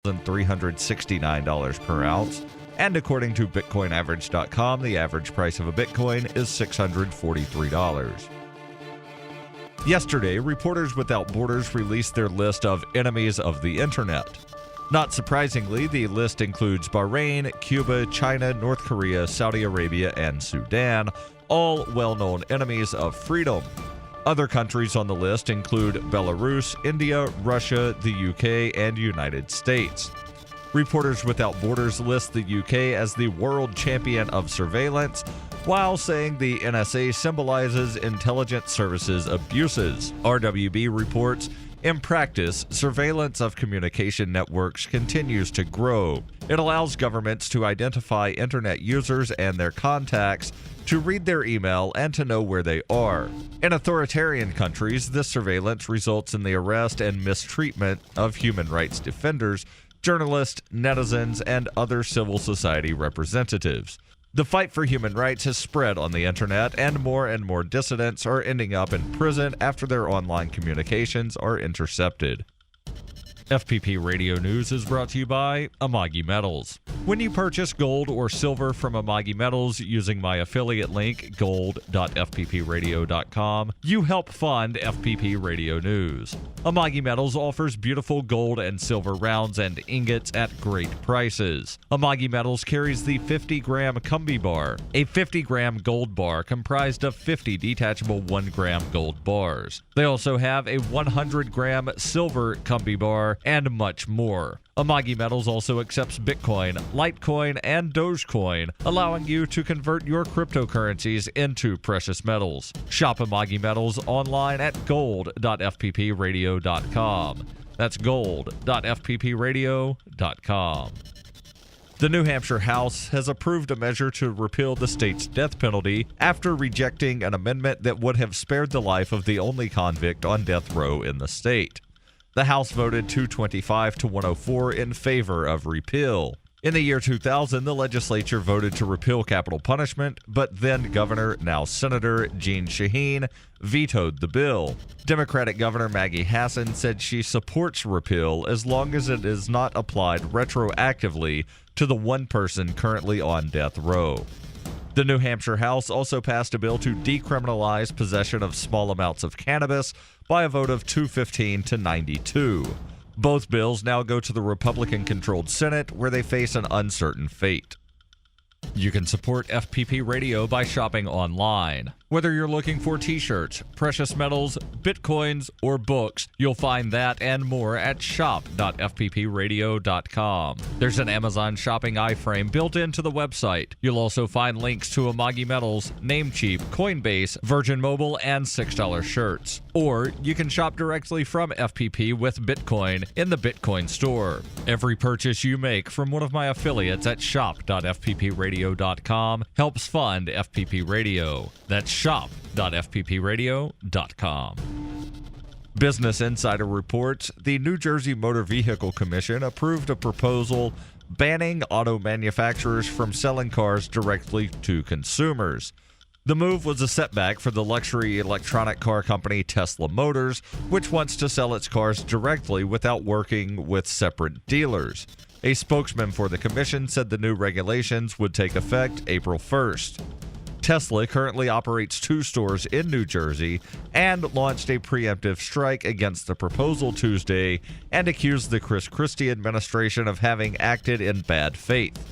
$369 per ounce. And according to BitcoinAverage.com, the average price of a Bitcoin is $643. Yesterday, Reporters Without Borders released their list of enemies of the Internet. Not surprisingly, the list includes Bahrain, Cuba, China, North Korea, Saudi Arabia, and Sudan, all well-known enemies of freedom. Other countries on the list include Belarus, India, Russia, the UK, and United States. Reporters Without Borders lists the UK as the world champion of surveillance, while saying the NSA symbolizes intelligence services abuses. RWB reports, in practice, surveillance of communication networks continues to grow. It allows governments to identify internet users and their contacts, to read their email, and to know where they are. In authoritarian countries, this surveillance results in the arrest and mistreatment of human rights defenders, journalists, netizens, and other civil society representatives. The fight for human rights has spread on the internet, and more dissidents are ending up in prison after their online communications are intercepted. FPP Radio News is brought to you by Amagi Metals. When you purchase gold or silver from Amagi Metals using my affiliate link, gold.fppradio.com, you help fund FPP Radio News. Amagi Metals offers beautiful gold and silver rounds and ingots at great prices. Amagi Metals carries the 50-gram Cumby Bar, a 50-gram gold bar comprised of 50 detachable 1-gram gold bars. They also have a 100-gram silver Cumby Bar and much more. Amagi Metals also accepts Bitcoin, Litecoin, and Dogecoin, allowing you to convert your cryptocurrencies into precious metals. Shop Amagi Metals online at gold.fppradio.com. That's gold.fppradio.com. The New Hampshire House has approved a measure to repeal the state's death penalty after rejecting an amendment that would have spared the life of the only convict on death row in the state. The House voted 225 to 104 in favor of repeal. In the year 2000, the legislature voted to repeal capital punishment, but then Governor, now Senator Jeanne Shaheen, vetoed the bill. Democratic Governor Maggie Hassan said she supports repeal as long as it is not applied retroactively to the one person currently on death row. The New Hampshire House also passed a bill to decriminalize possession of small amounts of cannabis by a vote of 215 to 92. Both bills now go to the Republican-controlled Senate, where they face an uncertain fate. You can support FPP Radio by shopping online. Whether you're looking for t-shirts, precious metals, bitcoins, or books, you'll find that and more at shop.fppradio.com. There's an Amazon shopping iframe built into the website. You'll also find links to Amagi Metals, Namecheap, Coinbase, Virgin Mobile, and $6 shirts. Or you can shop directly from FPP with Bitcoin in the Bitcoin store. Every purchase you make from one of my affiliates at shop.fppradio.com helps fund FPP Radio. That's shop.fppradio.com. Business Insider reports the New Jersey Motor Vehicle Commission approved a proposal banning auto manufacturers from selling cars directly to consumers. The move was a setback for the luxury electronic car company Tesla Motors, which wants to sell its cars directly without working with separate dealers. A spokesman for the commission said the new regulations would take effect April 1st. Tesla currently operates 2 stores in New Jersey and launched a preemptive strike against the proposal Tuesday and accused the Chris Christie administration of having acted in bad faith.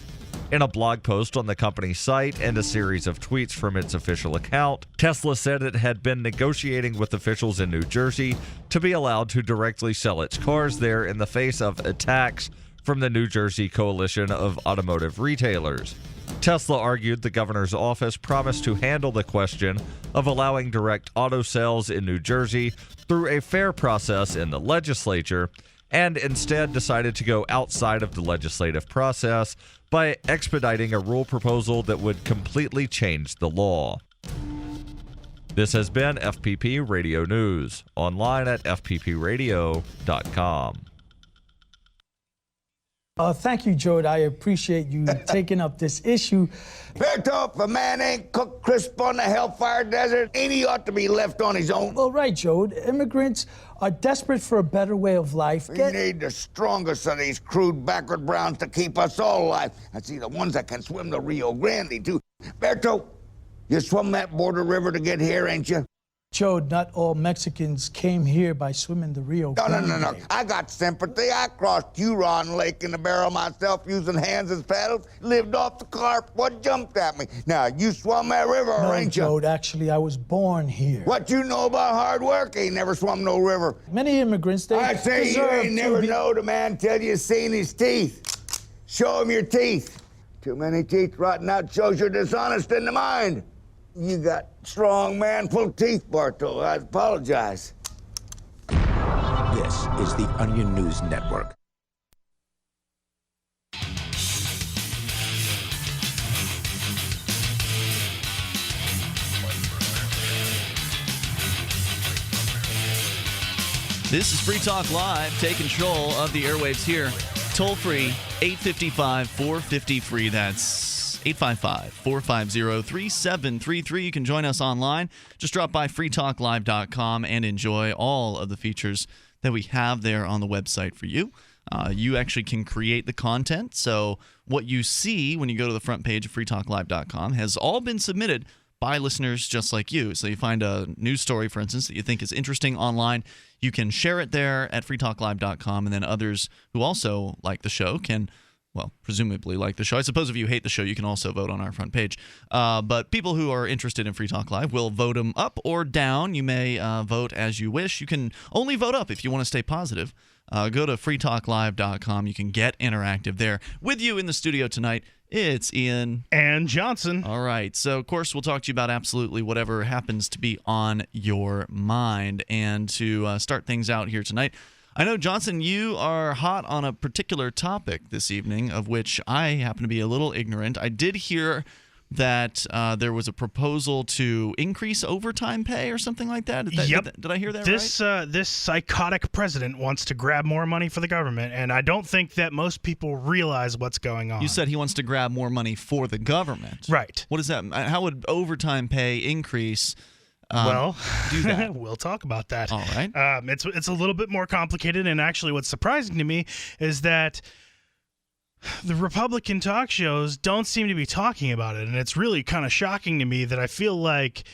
In a blog post on the company's site and a series of tweets from its official account, Tesla said it had been negotiating with officials in New Jersey to be allowed to directly sell its cars there in the face of attacks from the New Jersey Coalition of Automotive Retailers. Tesla argued the governor's office promised to handle the question of allowing direct auto sales in New Jersey through a fair process in the legislature, and instead decided to go outside of the legislative process by expediting a rule proposal that would completely change the law. This has been FPP Radio News, online at fppradio.com. Thank you, Jode. I appreciate you taking up this issue. Berto, if a man ain't cooked crisp on the Hellfire Desert, ain't he ought to be left on his own? Well, right, Jode. Immigrants are desperate for a better way of life. We need the strongest of these crude backward browns to keep us all alive. I see the ones that can swim the Rio Grande, too. Berto, you swum that border river to get here, ain't you? Jode, not all Mexicans came here by swimming the Rio Grande. No. I got sympathy. I crossed Huron Lake in a barrel myself using hands as paddles. Lived off the carp. What jumped at me? Now, you swum that river, No, ain't you? Jode, actually, I was born here. What you know about hard work? Ain't never swum no river. Many immigrants, they I say you deserve ain't to never be- knowed a man till you seen his teeth. Show him your teeth. Too many teeth rotting out shows you're dishonest in the mind. You got strong manful teeth, Bartol. I apologize. This is the Onion News Network. This is Free Talk Live. Take control of the airwaves here. Toll free, 855-450-FREE. That's 855-450-3733. You can join us online. Just drop by freetalklive.com and enjoy all of the features that we have there on the website for you. You actually can create the content. So what you see when you go to the front page of freetalklive.com has all been submitted by listeners just like you. So you find a news story, for instance, that you think is interesting online, you can share it there at freetalklive.com, and then others who also like the show can, well, presumably like the show. I suppose if you hate the show, you can also vote on our front page. But people who are interested in Free Talk Live will vote them up or down. You may vote as you wish. You can only vote up if you want to stay positive. Go to freetalklive.com. You can get interactive there. With you in the studio tonight, it's Ian and Johnson. All right. So, of course, we'll talk to you about absolutely whatever happens to be on your mind. And to start things out here tonight, I know, Johnson, you are hot on a particular topic this evening, of which I happen to be a little ignorant. I did hear that there was a proposal to increase overtime pay or something like that. Yep. Did I hear that right? This psychotic president wants to grab more money for the government, and I don't think that most people realize what's going on. You said he wants to grab more money for the government. Right. What is that? How would overtime pay increase? Well, do that? We'll talk about that. All right. It's a little bit more complicated, and actually what's surprising to me is that the Republican talk shows don't seem to be talking about it, and it's really kind of shocking to me that I feel like,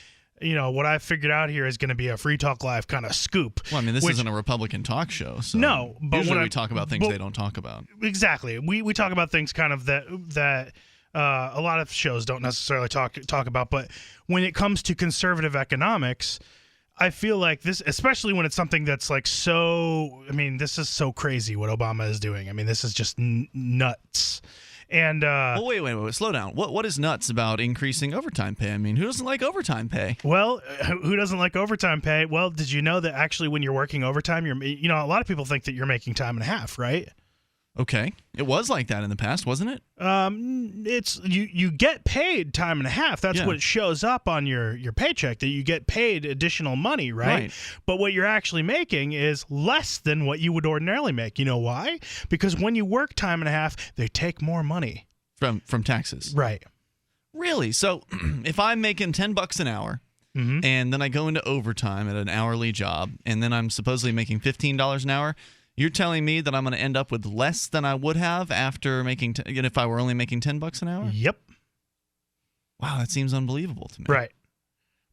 you know, what I figured out here is going to be a Free Talk Live kind of scoop. Well, I mean, this isn't a Republican talk show. So no, but usually when we talk about things they don't talk about. Exactly. We talk about things kind of that a lot of shows don't necessarily talk about, but when it comes to conservative economics, I feel like this, especially when it's something that's like so, I mean, this is so crazy what Obama is doing. I mean, this is just nuts. And well, wait, slow down. What is nuts about increasing overtime pay? I mean, who doesn't like overtime pay? Well, who doesn't like overtime pay? Well, did you know that actually when you're working overtime, a lot of people think that you're making time and a half, right? Okay. It was like that in the past, wasn't it? It's you get paid time and a half. That's what shows up on your paycheck, that you get paid additional money, right? But what you're actually making is less than what you would ordinarily make. You know why? Because when you work time and a half, they take more money from taxes. Right. Really? So if I'm making $10 an hour, and then I go into overtime at an hourly job, and then I'm supposedly making $15 an hour, you're telling me that I'm going to end up with less than I would have after making if I were only making $10 an hour? Yep. Wow, that seems unbelievable to me. Right.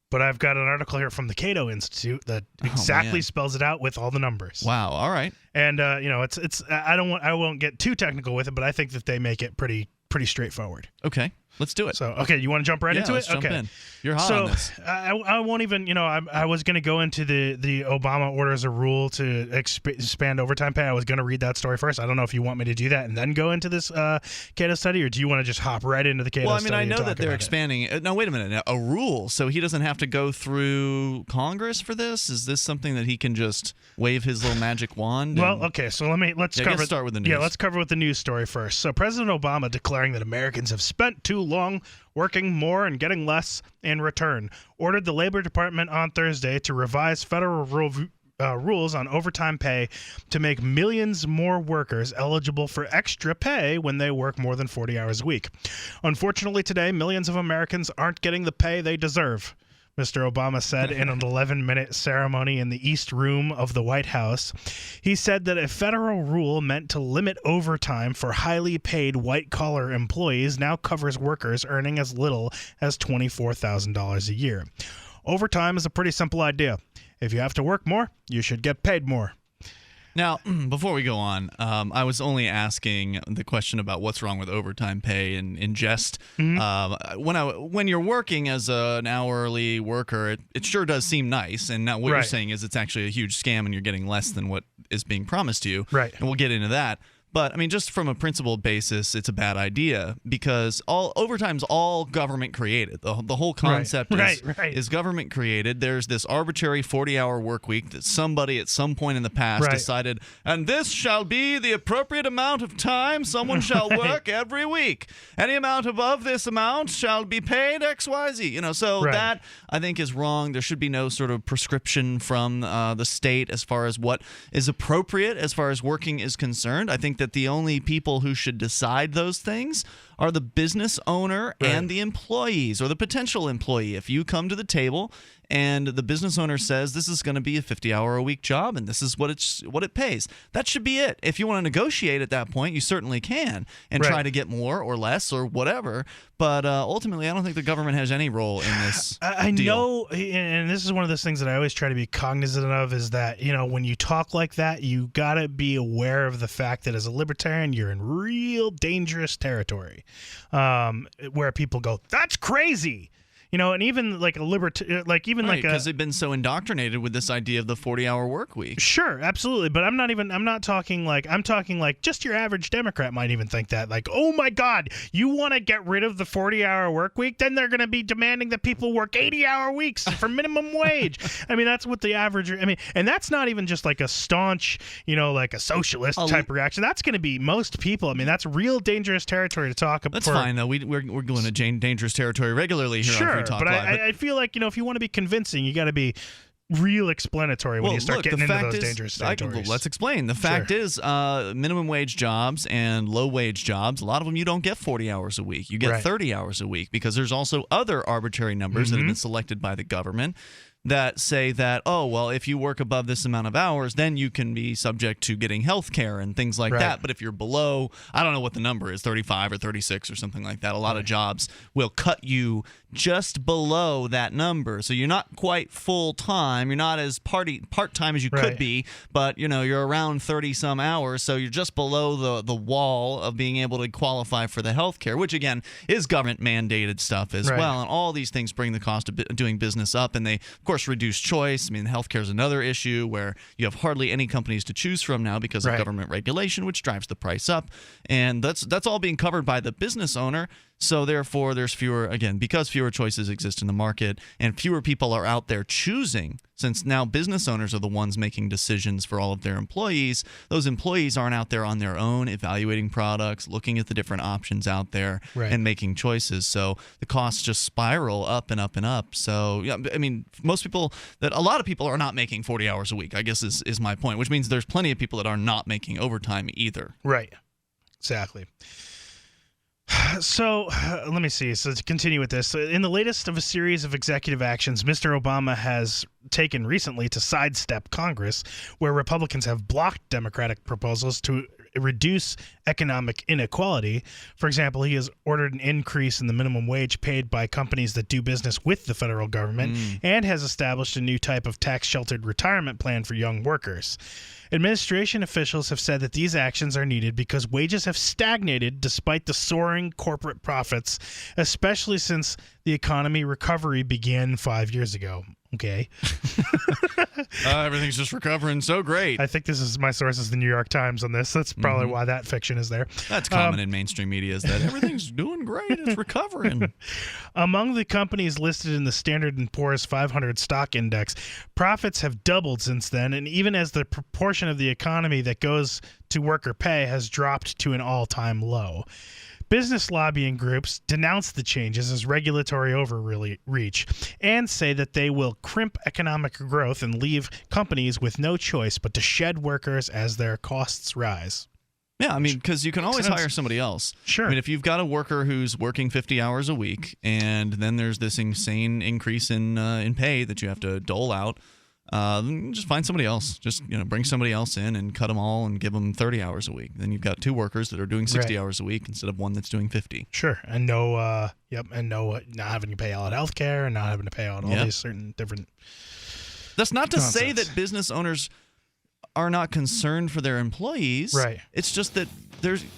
But I've got an article here from the Cato Institute that exactly spells it out with all the numbers. Wow. All right. And it's I won't get too technical with it, but I think that they make it pretty straightforward. Okay. Let's do it. So, okay, you want to jump right into let's it? Jump okay. in. You're hot on this. I won't even, I was going to go into the Obama orders a rule to expand overtime pay. I was going to read that story first. I don't know if you want me to do that and then go into this Cato study, or do you want to just hop right into the Cato study? Well, I mean, I know that they're expanding. No, wait a minute. A rule. So he doesn't have to go through Congress for this? Is this something that he can just wave his little magic wand? Well, okay, so let's start with the news. Yeah, let's cover with the news story first. So President Obama declaring that Americans have spent too long working more and getting less in return, ordered the Labor Department on Thursday to revise federal rules on overtime pay to make millions more workers eligible for extra pay when they work more than 40 hours a week. Unfortunately, today, millions of Americans aren't getting the pay they deserve, Mr. Obama said in an 11-minute ceremony in the East Room of the White House. He said that a federal rule meant to limit overtime for highly paid white-collar employees now covers workers earning as little as $24,000 a year. Overtime is a pretty simple idea. If you have to work more, you should get paid more. Now, before we go on, I was only asking the question about what's wrong with overtime pay in jest. When you're working as an hourly worker, it sure does seem nice. And now what you're saying is it's actually a huge scam and you're getting less than what is being promised to you. Right. And we'll get into that. But, I mean, just from a principled basis, it's a bad idea because overtime's all government created. The whole concept is government created. There's this arbitrary 40-hour work week that somebody at some point in the past decided, and this shall be the appropriate amount of time someone shall work every week. Any amount above this amount shall be paid XYZ. You know, so that, I think, is wrong. There should be no sort of prescription from the state as far as what is appropriate as far as working is concerned. I think that the only people who should decide those things are the business owner and the employees or the potential employee. If you come to the table and the business owner says this is going to be a 50-hour-a-week job and this is what it pays, that should be it. If you want to negotiate at that point, you certainly can and try to get more or less or whatever. But ultimately, I don't think the government has any role in this. I know, and this is one of those things that I always try to be cognizant of, is that, you know, when you talk like that, you got to be aware of the fact that as a libertarian, you're in real dangerous territory, where people go, "That's crazy." You know, and even like because they've been so indoctrinated with this idea of the 40-hour work week. Sure, absolutely, but I'm talking like just your average Democrat might even think that, like, oh my God, you want to get rid of the 40-hour work week? Then they're going to be demanding that people work 80-hour weeks for minimum wage. I mean, that's what the average. I mean, and that's not even just like a staunch, you know, like a socialist type reaction. That's going to be most people. I mean, that's real dangerous territory to talk about. That's fine though. We're going to dangerous territory regularly here on Free Talk but Live. I feel like, you know, if you want to be convincing, you got to be real explanatory when you start getting into those dangerous territories. Let's explain. The fact is, minimum wage jobs and low wage jobs, a lot of them you don't get 40 hours a week. You get 30 hours a week because there's also other arbitrary numbers that have been selected by the government that say that, oh, well, if you work above this amount of hours, then you can be subject to getting health care and things like that. But if you're below, I don't know what the number is, 35 or 36 or something like that, a lot of jobs will cut you just below that number. So you're not quite full-time. You're not as part-time as you could be, but, you know, you're around 30-some hours, so you're just below the wall of being able to qualify for the health care, which, again, is government-mandated stuff as well. And all these things bring the cost of doing business up, and they, of course, reduce choice. I mean, healthcare is another issue where you have hardly any companies to choose from now because of government regulation, which drives the price up. And that's all being covered by the business owner. So therefore, there's because fewer choices exist in the market and fewer people are out there choosing, since now business owners are the ones making decisions for all of their employees. Those employees aren't out there on their own evaluating products, looking at the different options out there and making choices. So the costs just spiral up and up and up. So, yeah, I mean, a lot of people are not making 40 hours a week, I guess is my point, which means there's plenty of people that are not making overtime either. Right. Exactly. So let me see. So to continue with this, in the latest of a series of executive actions Mr. Obama has taken recently to sidestep Congress, where Republicans have blocked Democratic proposals to reduce economic inequality. For example, he has ordered an increase in the minimum wage paid by companies that do business with the federal government and has established a new type of tax-sheltered retirement plan for young workers. Administration officials have said that these actions are needed because wages have stagnated despite the soaring corporate profits, especially since the economy recovery began 5 years ago. Okay. Everything's just recovering so great. I think this is my source is the New York Times on this. That's probably why that fiction is there. That's common in mainstream media, is that everything's doing great. It's recovering. Among the companies listed in the Standard & Poor's 500 stock index, profits have doubled since then, and even as the proportion of the economy that goes to worker pay has dropped to an all-time low. Business lobbying groups denounce the changes as regulatory overreach and say that they will crimp economic growth and leave companies with no choice but to shed workers as their costs rise. Yeah, I mean, because you can always hire somebody else. Sure. I mean, if you've got a worker who's working 50 hours a week, and then there's this insane increase in pay that you have to dole out, just find somebody else. Just bring somebody else in and cut them all and give them 30 hours a week. Then you've got 2 workers that are doing 60 hours a week instead of one that's doing 50. Sure, and not having to pay out health care and not having to pay out all these certain different. That's not to say that business owners are not concerned for their employees. Right. It's just that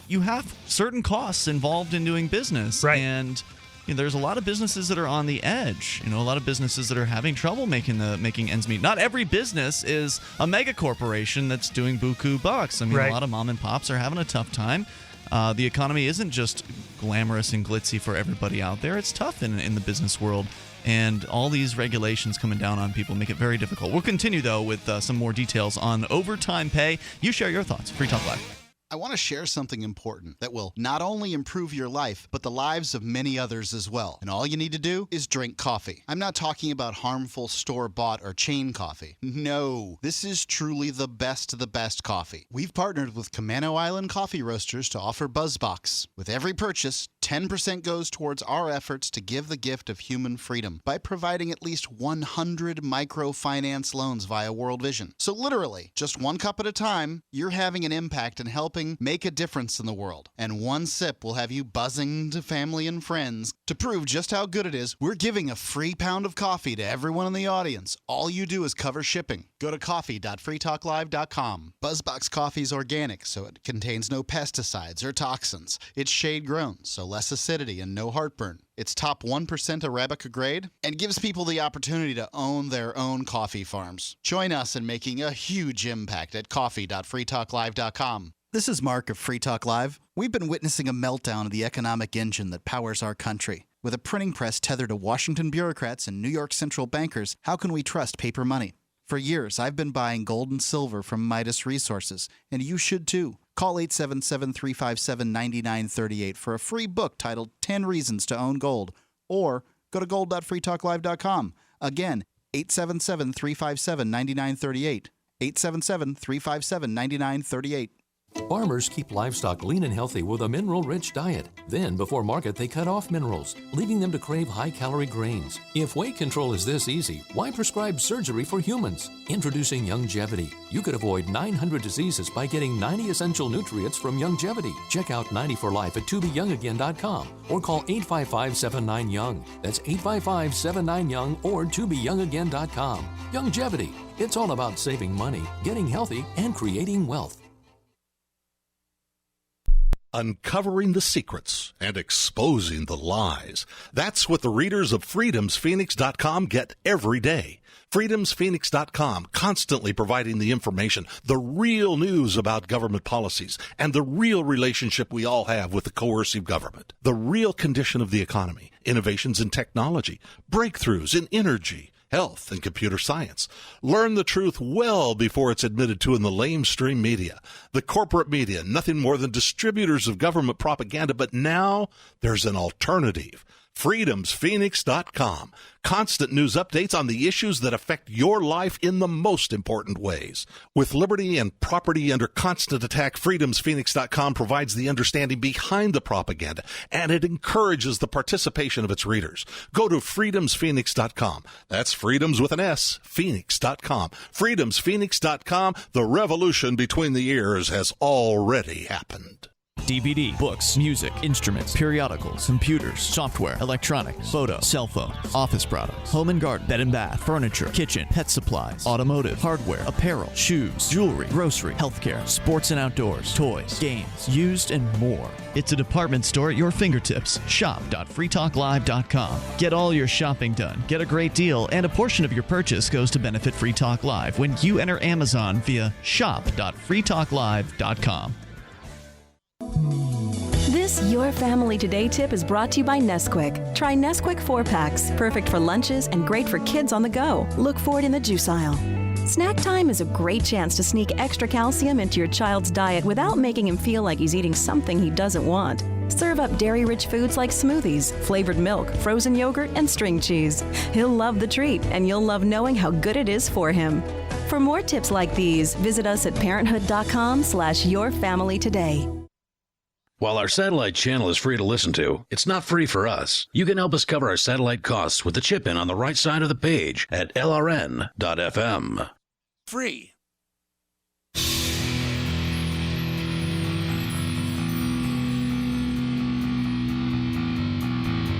you have certain costs involved in doing business. Right. And there's a lot of businesses that are on the edge. A lot of businesses that are having trouble making ends meet. Not every business is a mega corporation that's doing buku bucks. I mean, a lot of mom and pops are having a tough time. The economy isn't just glamorous and glitzy for everybody out there. It's tough in the business world. And all these regulations coming down on people make it very difficult. We'll continue, though, with some more details on overtime pay. You share your thoughts. Free Talk Live. I want to share something important that will not only improve your life, but the lives of many others as well. And all you need to do is drink coffee. I'm not talking about harmful store-bought or chain coffee. No, this is truly the best of the best coffee. We've partnered with Camano Island Coffee Roasters to offer BuzzBox. With every purchase, 10% goes towards our efforts to give the gift of human freedom by providing at least 100 microfinance loans via World Vision. So literally, just 1 cup at a time, you're having an impact and helping make a difference in the world. And 1 sip will have you buzzing to family and friends. To prove just how good it is, we're giving a free pound of coffee to everyone in the audience. All you do is cover shipping. Go to coffee.freetalklive.com. BuzzBox coffee is organic, so it contains no pesticides or toxins. It's shade grown, so less acidity and no heartburn. It's top 1% Arabica grade and gives people the opportunity to own their own coffee farms. Join us in making a huge impact at coffee.freetalklive.com. This is Mark of Free Talk Live. We've been witnessing a meltdown of the economic engine that powers our country. With a printing press tethered to Washington bureaucrats and New York central bankers, how can we trust paper money? For years, I've been buying gold and silver from Midas Resources, and you should too. Call 877-357-9938 for a free book titled 10 Reasons to Own Gold, or go to gold.freetalklive.com. Again, 877-357-9938. 877-357-9938. Farmers keep livestock lean and healthy with a mineral-rich diet. Then, before market, they cut off minerals, leaving them to crave high-calorie grains. If weight control is this easy, why prescribe surgery for humans? Introducing Youngevity. You could avoid 900 diseases by getting 90 essential nutrients from Youngevity. Check out 90 for Life at tobeyoungagain.com or call 855-79-YOUNG. That's 855-79-YOUNG or tobeyoungagain.com. Youngevity. It's all about saving money, getting healthy, and creating wealth. Uncovering the secrets and exposing the lies. That's what the readers of freedomsphoenix.com get every day. freedomsphoenix.com, constantly providing the information, the real news about government policies, and the real relationship we all have with the coercive government. The real condition of the economy, innovations in technology, breakthroughs in energy, health, and computer science. Learn the truth well before it's admitted to in the lamestream media. The corporate media, nothing more than distributors of government propaganda, but now there's an alternative. freedomsphoenix.com. Constant news updates on the issues that affect your life in the most important ways. With liberty and property under constant attack, freedomsphoenix.com provides the understanding behind the propaganda, and it encourages the participation of its readers. Go to freedomsphoenix.com. That's freedoms with an S, phoenix.com. freedomsphoenix.com. The revolution between the ears has already happened. DVD, books, music, instruments, periodicals, computers, software, electronics, photo, cell phones, office products, home and garden, bed and bath, furniture, kitchen, pet supplies, automotive, hardware, apparel, shoes, jewelry, grocery, healthcare, sports and outdoors, toys, games, used, and more. It's a department store at your fingertips. Shop.freetalklive.com. Get all your shopping done, get a great deal, and a portion of your purchase goes to benefit Free Talk Live when you enter Amazon via shop.freetalklive.com. This Your Family Today tip is brought to you by Nesquik. Try Nesquik 4-packs, perfect for lunches and great for kids on the go. Look for it in the juice aisle. Snack time is a great chance to sneak extra calcium into your child's diet without making him feel like he's eating something he doesn't want. Serve up dairy-rich foods like smoothies, flavored milk, frozen yogurt, and string cheese. He'll love the treat, and you'll love knowing how good it is for him. For more tips like these, visit us at parenthood.com/yourfamilytoday. While our satellite channel is free to listen to, it's not free for us. You can help us cover our satellite costs with the chip-in on the right side of the page at lrn.fm. Free.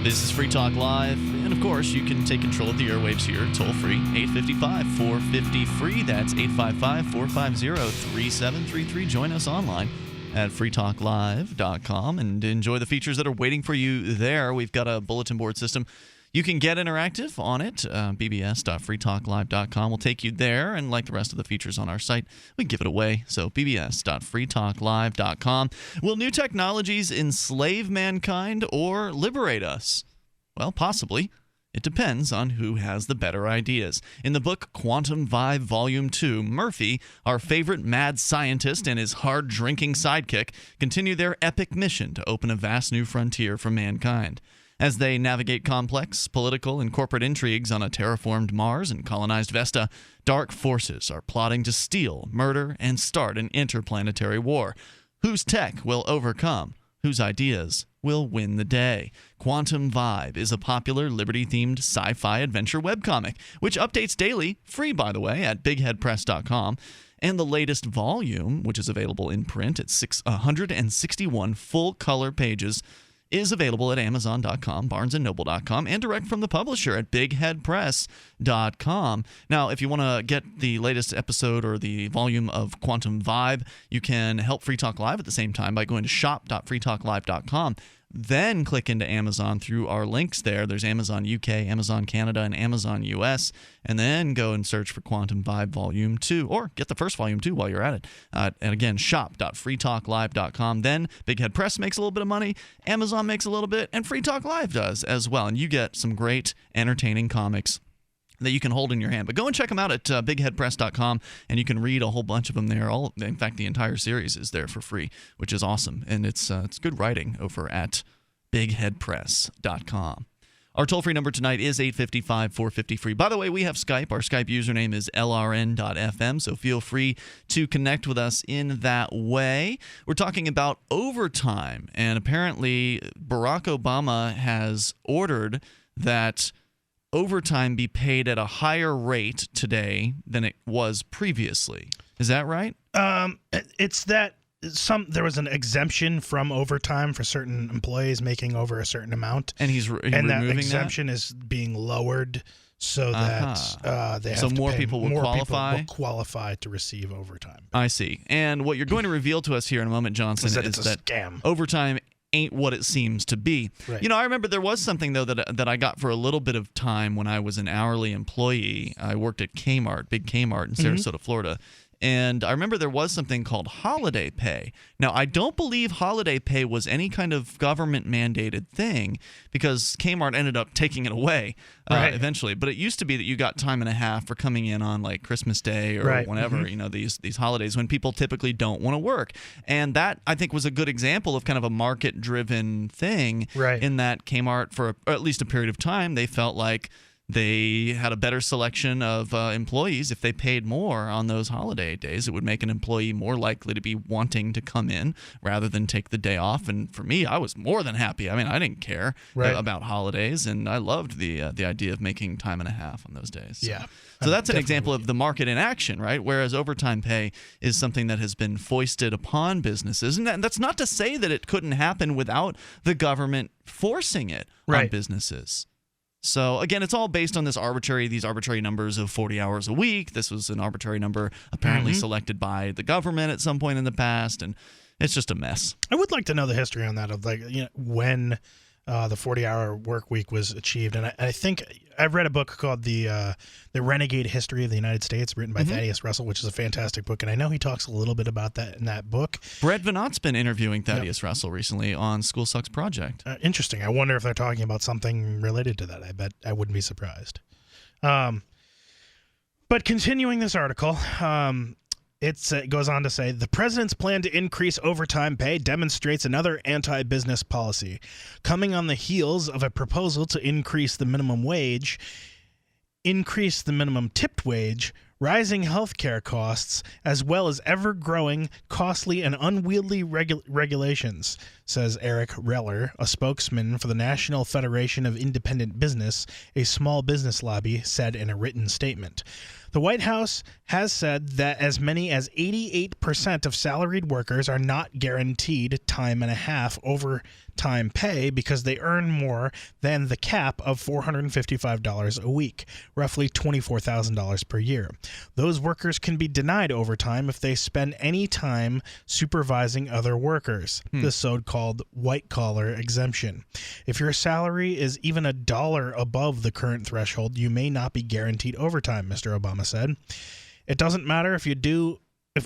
This is Free Talk Live, and of course, you can take control of the airwaves here, toll-free, 855-450-FREE. That's 855-450-3733. Join us online at freetalklive.com and enjoy the features that are waiting for you there. We've got a bulletin board system. You can get interactive on it. bbs.freetalklive.com will take you there, and like the rest of the features on our site, we give it away. So bbs.freetalklive.com. Will new technologies enslave mankind or liberate us? Well, possibly. It depends on who has the better ideas. In the book Quantum Vibe Volume 2, Murphy, our favorite mad scientist, and his hard-drinking sidekick continue their epic mission to open a vast new frontier for mankind. As they navigate complex political and corporate intrigues on a terraformed Mars and colonized Vesta, dark forces are plotting to steal, murder, and start an interplanetary war. Whose tech will overcome? Whose ideas will win the day? Quantum Vibe is a popular Liberty-themed sci-fi adventure webcomic, which updates daily, free by the way, at bigheadpress.com. And the latest volume, which is available in print at 161 full-color pages, is available at Amazon.com, BarnesandNoble.com, and direct from the publisher at BigHeadPress.com. Now, if you want to get the latest episode or the volume of Quantum Vibe, you can help Free Talk Live at the same time by going to shop.freetalklive.com. Then click into Amazon through our links there. There's Amazon UK, Amazon Canada, and Amazon US. And then go and search for Quantum Vibe Volume 2, or get the first volume too while you're at it. And again, shop.freetalklive.com. Then Big Head Press makes a little bit of money, Amazon makes a little bit, and Free Talk Live does as well. And you get some great, entertaining comics that you can hold in your hand. But go and check them out at bigheadpress.com, and you can read a whole bunch of them there. In fact, the entire series is there for free, which is awesome. And it's good writing over at bigheadpress.com. Our toll-free number tonight is 855-450-FREE. By the way, we have Skype. Our Skype username is lrn.fm, so feel free to connect with us in that way. We're talking about overtime, and apparently Barack Obama has ordered that overtime be paid at a higher rate today than it was previously. Is that right? It's that there was an exemption from overtime for certain employees making over a certain amount, and he's removing that exemption is being lowered so that they have so to more pay, people will more qualify. People will qualify to receive overtime. I see. And what you're going to reveal to us here in a moment, Johnson, is that it's a scam. Overtime ain't what it seems to be. Right. You know, I remember there was something, though, that I got for a little bit of time when I was an hourly employee. I worked at Kmart, big Kmart in Sarasota, Florida. And I remember there was something called holiday pay. Now, I don't believe holiday pay was any kind of government-mandated thing because Kmart ended up taking it away eventually. But it used to be that you got time and a half for coming in on, like, Christmas Day or whenever, you know, these holidays when people typically don't want to work. And that, I think, was a good example of kind of a market-driven thing in that Kmart, for at least a period of time, they felt like they had a better selection of employees. If they paid more on those holiday days, it would make an employee more likely to be wanting to come in rather than take the day off. And for me, I was more than happy. I mean, I didn't care about holidays, and I loved the idea of making time and a half on those days. Yeah. So that's an example of the market in action, right? Whereas overtime pay is something that has been foisted upon businesses. And that's not to say that it couldn't happen without the government forcing it on businesses. So, again, it's all based on these arbitrary numbers of 40 hours a week. This was an arbitrary number apparently selected by the government at some point in the past, and it's just a mess. I would like to know the history on that, of when the 40-hour work week was achieved. And I think I've read a book called The Renegade History of the United States, written by Thaddeus Russell, which is a fantastic book. And I know he talks a little bit about that in that book. Brett Venot's been interviewing Thaddeus Russell recently on School Sucks Project. Interesting. I wonder if they're talking about something related to that. I bet I wouldn't be surprised. But continuing this article, it goes on to say, the president's plan to increase overtime pay demonstrates another anti-business policy. Coming on the heels of a proposal to increase the minimum wage, increase the minimum tipped wage, rising health care costs, as well as ever-growing, costly, and unwieldy regulations, says Eric Reller, a spokesman for the National Federation of Independent Business, a small business lobby, said in a written statement. The White House has said that as many as 88% of salaried workers are not guaranteed time and a half overtime pay because they earn more than the cap of $455 a week, roughly $24,000 per year. Those workers can be denied overtime if they spend any time supervising other workers, the so-called white-collar exemption. If your salary is even $1 above the current threshold, you may not be guaranteed overtime, Mr. Obama said. It doesn't matter if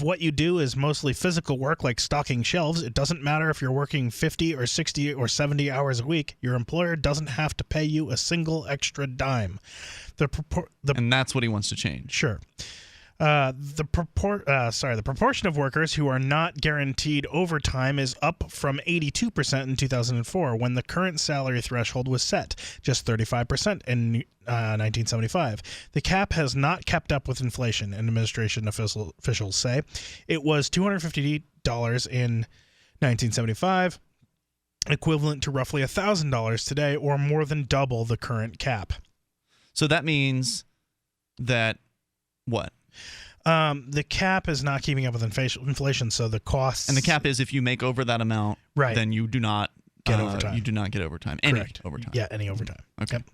what you do is mostly physical work like stocking shelves. It doesn't matter if you're working 50 or 60 or 70 hours a week. Your employer doesn't have to pay you a single extra dime. And that's what he wants to change. Sure. The proportion of workers who are not guaranteed overtime is up from 82% in 2004, when the current salary threshold was set, just 35% in 1975. The cap has not kept up with inflation, administration officials say. It was $250 in 1975, equivalent to roughly $1,000 today, or more than double the current cap. So that means that what? The cap is not keeping up with inflation, so the costs. And the cap is if you make over that amount, right, then you do not get overtime. You do not get overtime. Correct. Any overtime. Yeah, any overtime. Okay. Yep.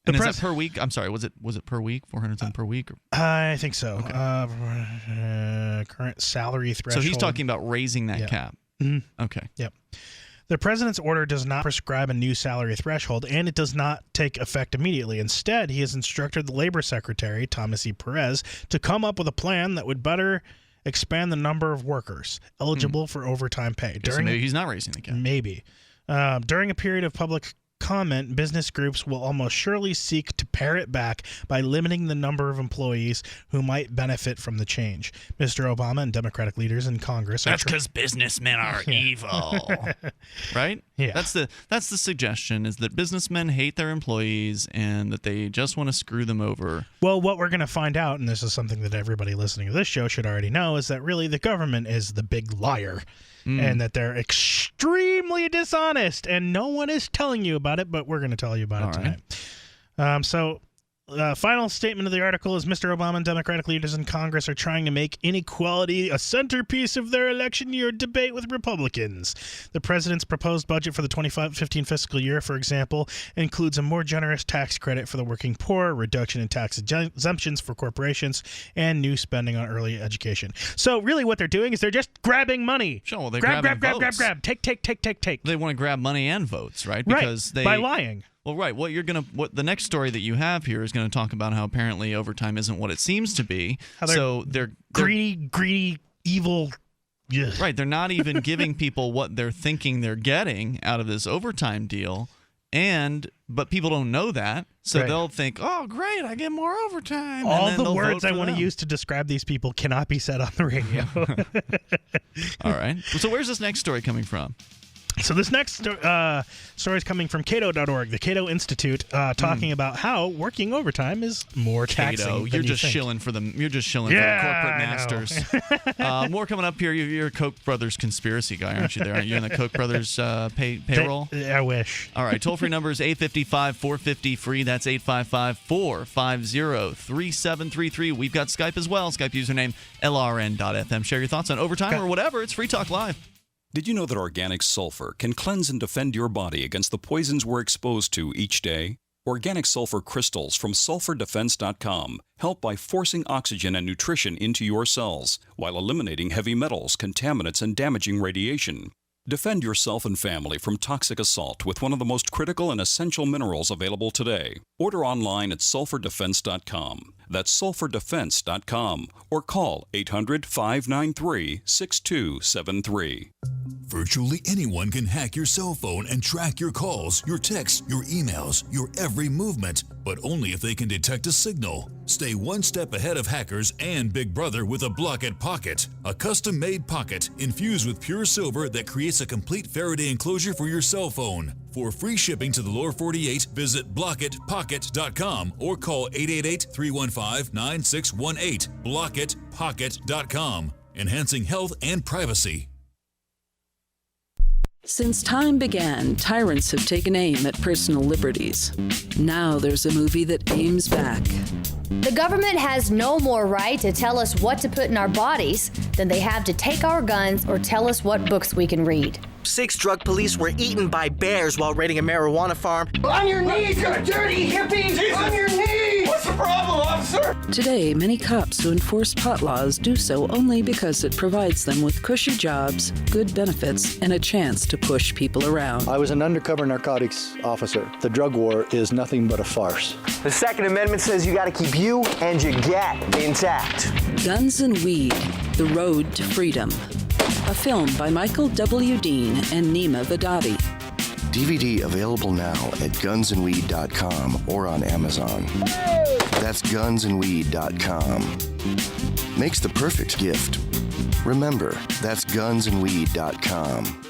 And is that per week? I'm sorry. Was it per week? 400 per week? I think so. Okay. Current salary threshold. So he's talking about raising that cap. Mm-hmm. Okay. Yep. The president's order does not prescribe a new salary threshold, and it does not take effect immediately. Instead, he has instructed the Labor Secretary, Thomas E. Perez, to come up with a plan that would better expand the number of workers eligible for overtime pay. So maybe he's not raising the cap. Maybe. During a period of public comment, business groups will almost surely seek to pare it back by limiting the number of employees who might benefit from the change. Mr. Obama and Democratic leaders in Congress. That's because businessmen are evil, right? Yeah. That's the suggestion, is that businessmen hate their employees and that they just want to screw them over. Well, what we're going to find out, and this is something that everybody listening to this show should already know, is that really the government is the big liar. And that they're extremely dishonest, and no one is telling you about it, but we're going to tell you about it tonight. Final statement of the article is Mr. Obama and Democratic leaders in Congress are trying to make inequality a centerpiece of their election year debate with Republicans. The president's proposed budget for the 2015 fiscal year, for example, includes a more generous tax credit for the working poor, reduction in tax exemptions for corporations, and new spending on early education. So really what they're doing is they're just grabbing money. Sure, well, they're grab. Take. They want to grab money and votes, right? Because by lying. Well, right. What the next story that you have here is going to talk about how apparently overtime isn't what it seems to be. So they're greedy, evil. Yeah. Right. They're not even giving people what they're thinking they're getting out of this overtime deal, but people don't know that, so they'll think, "Oh, great, I get more overtime." All the words I want to use to describe these people cannot be said on the radio. All right. So where's this next story coming from? So this next story is coming from Cato.org, the Cato Institute, talking about how working overtime is more taxing. Cato, you're just shilling for them. You're just shilling for the corporate masters. More coming up here. You're a Koch brothers conspiracy guy, aren't you? You're in the Koch brothers payroll. I wish. All right. Toll free number is 855-450-FREE. That's 855-450-3733. We've got Skype as well. Skype username LRN.FM. Share your thoughts on overtime or whatever. It's Free Talk Live. Did you know that organic sulfur can cleanse and defend your body against the poisons we're exposed to each day? Organic sulfur crystals from sulfurdefense.com help by forcing oxygen and nutrition into your cells while eliminating heavy metals, contaminants, and damaging radiation. Defend yourself and family from toxic assault with one of the most critical and essential minerals available today. Order online at sulfurdefense.com. That's sulfurdefense.com or call 800-593-6273. Virtually anyone can hack your cell phone and track your calls, your texts, your emails, your every movement, but only if they can detect a signal. Stay one step ahead of hackers and Big Brother with a Blockit Pocket, a custom-made pocket infused with pure silver that creates a complete Faraday enclosure for your cell phone. For free shipping to the lower 48, visit blockitpocket.com or call 888-315-9618. blockitpocket.com, enhancing health and privacy. Since time began, tyrants have taken aim at personal liberties. Now there's a movie that aims back. The government has no more right to tell us what to put in our bodies than they have to take our guns or tell us what books we can read. 6 drug police were eaten by bears while raiding a marijuana farm. On your knees, you dirty hippies! Jesus. On your knees! What's the problem, officer? Today, many cops who enforce pot laws do so only because it provides them with cushy jobs, good benefits, and a chance to push people around. I was an undercover narcotics officer. The drug war is nothing but a farce. The Second Amendment says you got to keep you and your gat intact. Guns and Weed, The Road to Freedom. A film by Michael W. Dean and Nima Vadadi. DVD available now at gunsandweed.com or on Amazon. That's gunsandweed.com. Makes the perfect gift. Remember, that's gunsandweed.com.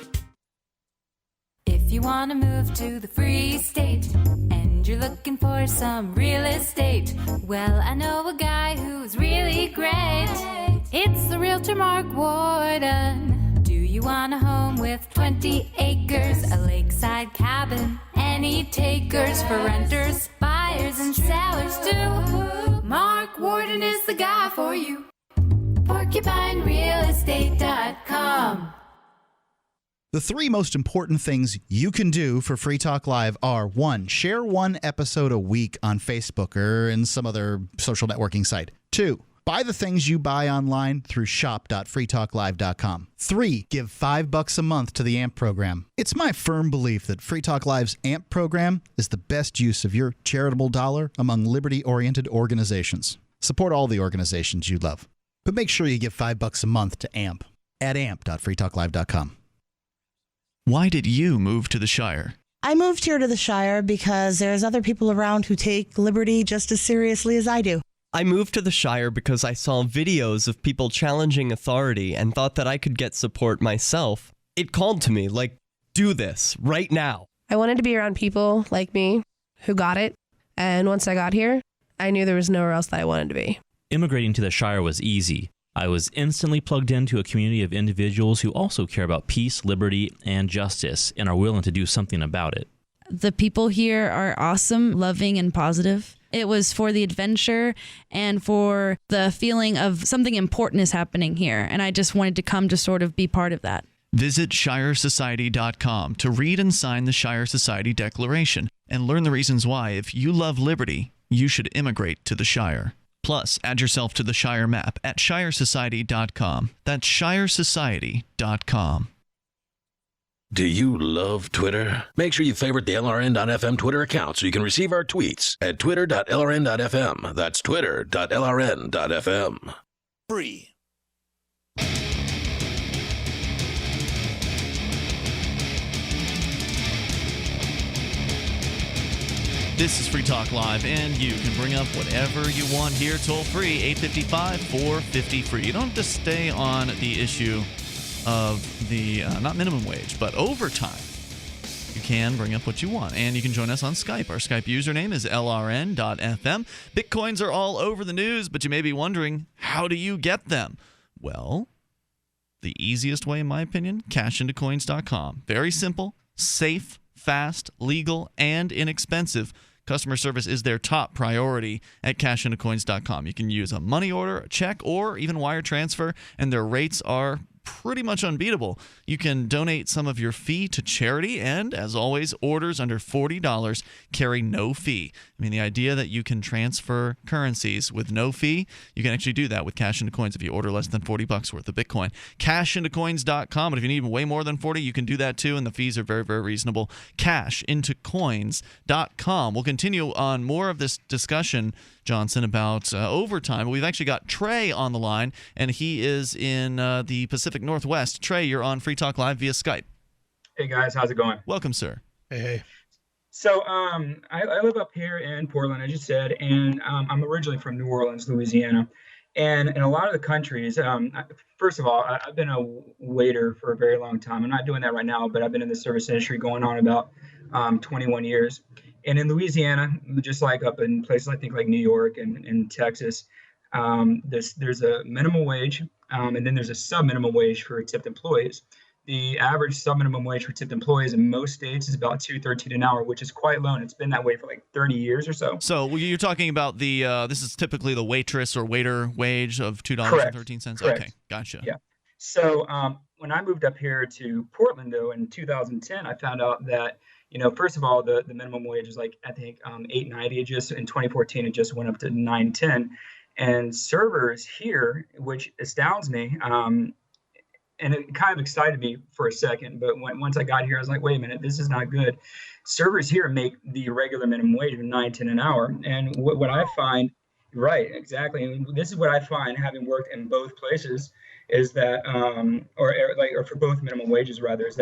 If you want to move to the Free State and you're looking for some real estate, well, I know a guy who's really great. It's the realtor Mark Warden. Do you want a home with 20 acres, a lakeside cabin, any takers for renters, buyers, and sellers too? Mark Warden is the guy for you. PorcupineRealEstate.com. The 3 most important things you can do for Free Talk Live are: 1, share 1 episode a week on Facebook or in some other social networking site. 2, buy the things you buy online through shop.freetalklive.com. 3, give $5 a month to the AMP program. It's my firm belief that Free Talk Live's AMP program is the best use of your charitable dollar among liberty-oriented organizations. Support all the organizations you love, but make sure you give $5 a month to AMP at amp.freetalklive.com. Why did you move to the Shire? I moved here to the Shire because there's other people around who take liberty just as seriously as I do. I moved to the Shire because I saw videos of people challenging authority and thought that I could get support myself. It called to me, like, do this right now. I wanted to be around people like me who got it, and once I got here, I knew there was nowhere else that I wanted to be. Immigrating to the Shire was easy. I was instantly plugged into a community of individuals who also care about peace, liberty, and justice and are willing to do something about it. The people here are awesome, loving, and positive. It was for the adventure and for the feeling of something important is happening here, and I just wanted to come to sort of be part of that. Visit ShireSociety.com to read and sign the Shire Society Declaration and learn the reasons why, if you love liberty, you should immigrate to the Shire. Plus, add yourself to the Shire map at ShireSociety.com. That's ShireSociety.com. Do you love Twitter? Make sure you favorite the LRN.FM Twitter account so you can receive our tweets at twitter.lrn.fm. That's twitter.lrn.fm. Free. This is Free Talk Live, and you can bring up whatever you want here, toll free, 855-450-FREE. You don't have to stay on the issue of the, not minimum wage, but overtime. You can bring up what you want, and you can join us on Skype. Our Skype username is lrn.fm. Bitcoins are all over the news, but you may be wondering, how do you get them? Well, the easiest way, in my opinion, cashintocoins.com. Very simple, safe, fast, legal, and inexpensive. Customer service is their top priority at cashintocoins.com. You can use a money order, a check, or even wire transfer, and their rates are pretty much unbeatable. You can donate some of your fee to charity, and as always, orders under $40 carry no fee. I mean, the idea that you can transfer currencies with no fee, you can actually do that with Cash Into Coins if you order less than $40 worth of Bitcoin. Cashintocoins.com, but if you need way more than 40, you can do that too, and the fees are very, very reasonable. Cashintocoins.com. We'll continue on more of this discussion, Johnson, about overtime. We've actually got Trey on the line, and he is in the Pacific Pacific Northwest. Trey, you're on Free Talk Live via Skype. Hey guys, how's it going? Welcome, sir. Hey. So I live up here in Portland, as you said, and I'm originally from New Orleans, Louisiana. And in a lot of the countries, first of all, I've been a waiter for a very long time. I'm not doing that right now, but I've been in the service industry going on about 21 years. And in Louisiana, just like up in places I think like New York and Texas, there's a minimum wage, and then there's a sub-minimum wage for tipped employees. The average sub-minimum wage for tipped employees in most states is about $2.13 an hour, which is quite low, and it's been that way for like 30 years or so. So you're talking about the this is typically the waitress or waiter wage of $2.13. Correct. Okay, gotcha. Yeah. So when I moved up here to Portland, though, in 2010, I found out that first of all, the minimum wage is like I think $8.90. Just in 2014, it just went up to $9.10, and servers here, which astounds me. And it kind of excited me for a second, but once I got here, I was like, wait a minute, this is not good. Servers here make the regular minimum wage of $9.10 an hour. And what I find, right, exactly, and this is what I find having worked in both places, is that, or for both minimum wages rather, is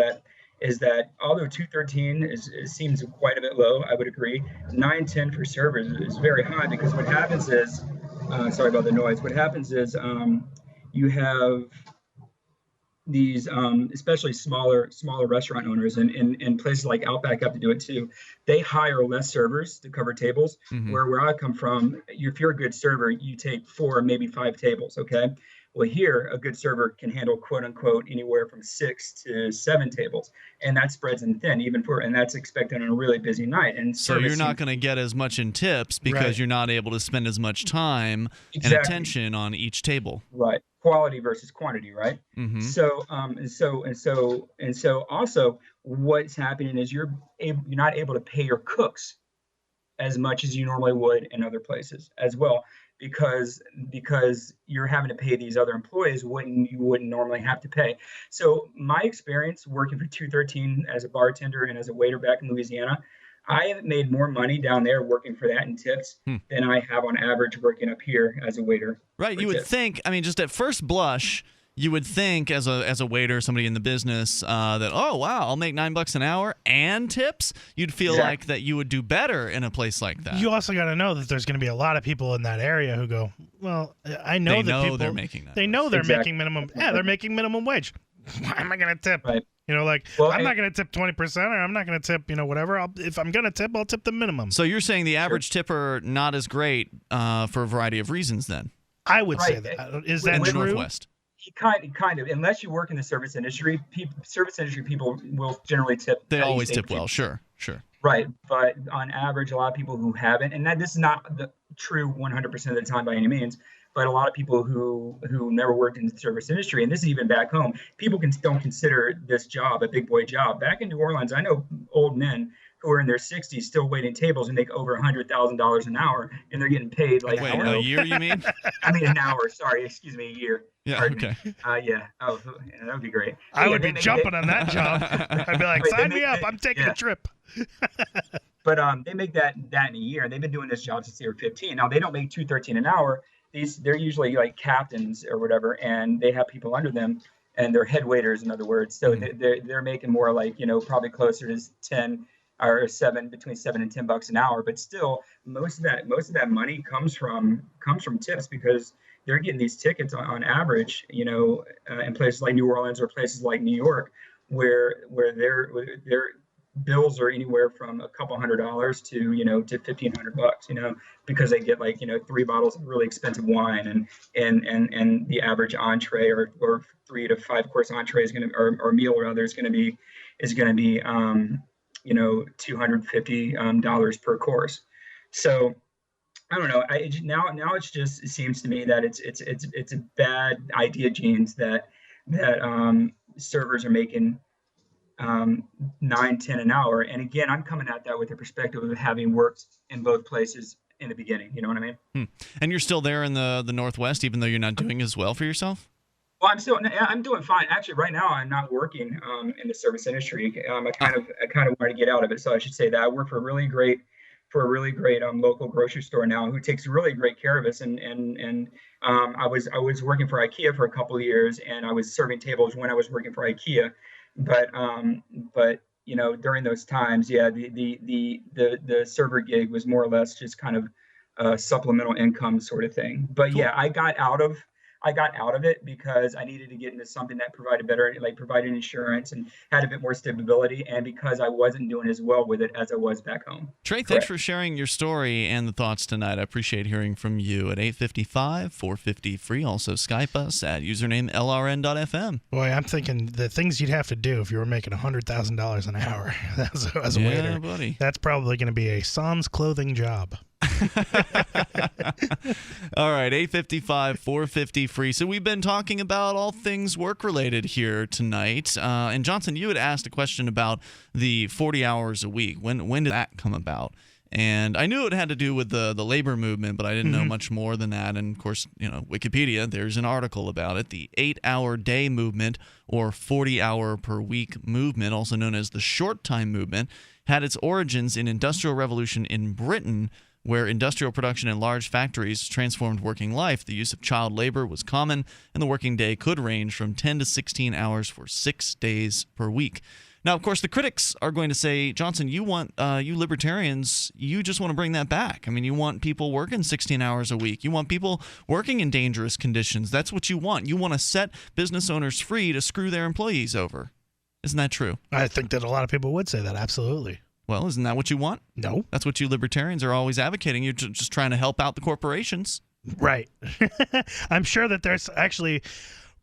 that although $2.13 seems quite a bit low, I would agree, $9.10 for servers is very high, because what happens is, sorry about the noise, what happens is you have these especially smaller restaurant owners and places like Outback have to do it too. They hire less servers to cover tables. Mm-hmm. Where I come from, if you're a good server, you take 4, maybe 5 tables. Okay. Well, here a good server can handle quote unquote anywhere from 6 to 7 tables, and that spreads in thin and that's expected on a really busy night. And so you're not going to get as much in tips because Right. you're not able to spend as much time and Exactly. attention on each table. Right. Quality versus quantity, right? Mm-hmm. So also what's happening is you're not able to pay your cooks as much as you normally would in other places as well, because you're having to pay these other employees what you wouldn't normally have to pay. So my experience working for $2.13 as a bartender and as a waiter back in Louisiana, I have made more money down there working for that in tips than I have on average working up here as a waiter. Right. You would think, I mean, just at first blush, you would think as a waiter, somebody in the business, that, oh, wow, I'll make $9 an hour and tips. You'd feel Exactly. like that you would do better in a place like that. You also got to know that there's going to be a lot of people in that area who go, well, I know They that know people they're making that. They know they're Exactly. making minimum. Yeah, they're making minimum wage. Why am I going to tip? Right. I'm not going to tip 20%, or I'm not going to tip, whatever. If I'm going to tip, I'll tip the minimum. So you're saying the average tipper not as great for a variety of reasons then? I would say Right. that. Is In that the true? Northwest. Kind of, unless you work in the service industry, service industry people will generally tip. They at always least tip well. Sure. Right, but on average, a lot of people who haven't, and this is not the true 100% of the time by any means, but a lot of people who never worked in the service industry, and this is even back home, people don't consider this job a big boy job. Back in New Orleans, I know old men who are in their 60s still waiting tables and make over $100,000 an hour, and they're getting paid like Wait, a year you mean? I mean an hour. Sorry, excuse me, a year. Yeah. Pardon. Okay. Yeah. Oh, yeah, that would be great. I Yeah, would be they- jumping on that job. I'd be like, Wait, they sign me make- up. I'm taking yeah. a trip. But they make that in a year. They've been doing this job since they were 15. Now they don't make $2.13 an hour. They're usually like captains or whatever, and they have people under them, and they're head waiters, in other words. So they're making more like probably closer to 10 or 7, between $7 and $10 an hour. But still, most of that money comes from tips, because they're getting these tickets on average, in places like New Orleans or places like New York, where their bills are anywhere from a couple $100 to to $1,500, because they get like 3 bottles of really expensive wine, and the average entree or 3 to 5 course entree is or meal rather is going to be $250 per course. So I don't know. Now it seems to me that it's a bad idea, Jeans, that servers are making $9-10 an hour. And again, I'm coming at that with the perspective of having worked in both places in the beginning. You know what I mean? And you're still there in the Northwest, even though you're not doing as well for yourself? Well, I'm doing fine. Actually, right now I'm not working in the service industry. I kind of wanted to get out of it, so I should say that I work for a really great for a really great local grocery store now, who takes really great care of us. And I was working for IKEA for a couple of years, and I was serving tables when I was working for IKEA. But you know, during those times, the server gig was more or less just kind of a supplemental income sort of thing. But yeah, I got out of it because I needed to get into something that provided insurance and had a bit more stability, and because I wasn't doing as well with it as I was back home. Trey, thanks for sharing your story and the thoughts tonight. I appreciate hearing from you at 855-450-FREE. Also Skype us at username LRN.FM. Boy, I'm thinking the things you'd have to do if you were making $100,000 an hour as a waiter. Buddy. That's probably going to be a sans clothing job. All right, 855-450-FREE. So we've been talking about all things work-related here tonight. And Johnson, you had asked a question about the 40 hours a week. When did that come about? And I knew it had to do with the labor movement, but I didn't know much more than that. And, of course, you know, Wikipedia, there's an article about it. The 8-hour day movement, or 40-hour per week movement, also known as the short time movement, had its origins in Industrial Revolution in Britain, where industrial production in large factories transformed working life. The use of child labor was common, and the working day could range from 10 to 16 hours for 6 days per week. Now, of course, the critics are going to say, Johnson, you libertarians, you just want to bring that back. I mean, you want people working 16 hours a week. You want people working in dangerous conditions. That's what you want. You want to set business owners free to screw their employees over. Isn't that true? I think that a lot of people would say that, absolutely. Well, isn't that what you want? No. That's what you libertarians are always advocating. You're just trying to help out the corporations. Right. I'm sure that there's actually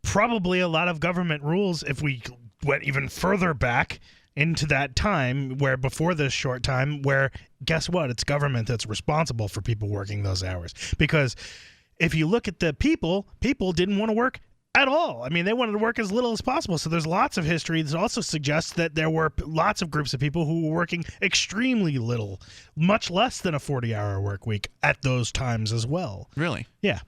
probably a lot of government rules if we went even further back into that time, where before this short time, where guess what? It's government that's responsible for people working those hours. Because if you look at the people didn't want to work at all. I mean, they wanted to work as little as possible. So there's lots of history that also suggests that there were lots of groups of people who were working extremely little, much less than a 40-hour work week at those times as well. Really? Yeah.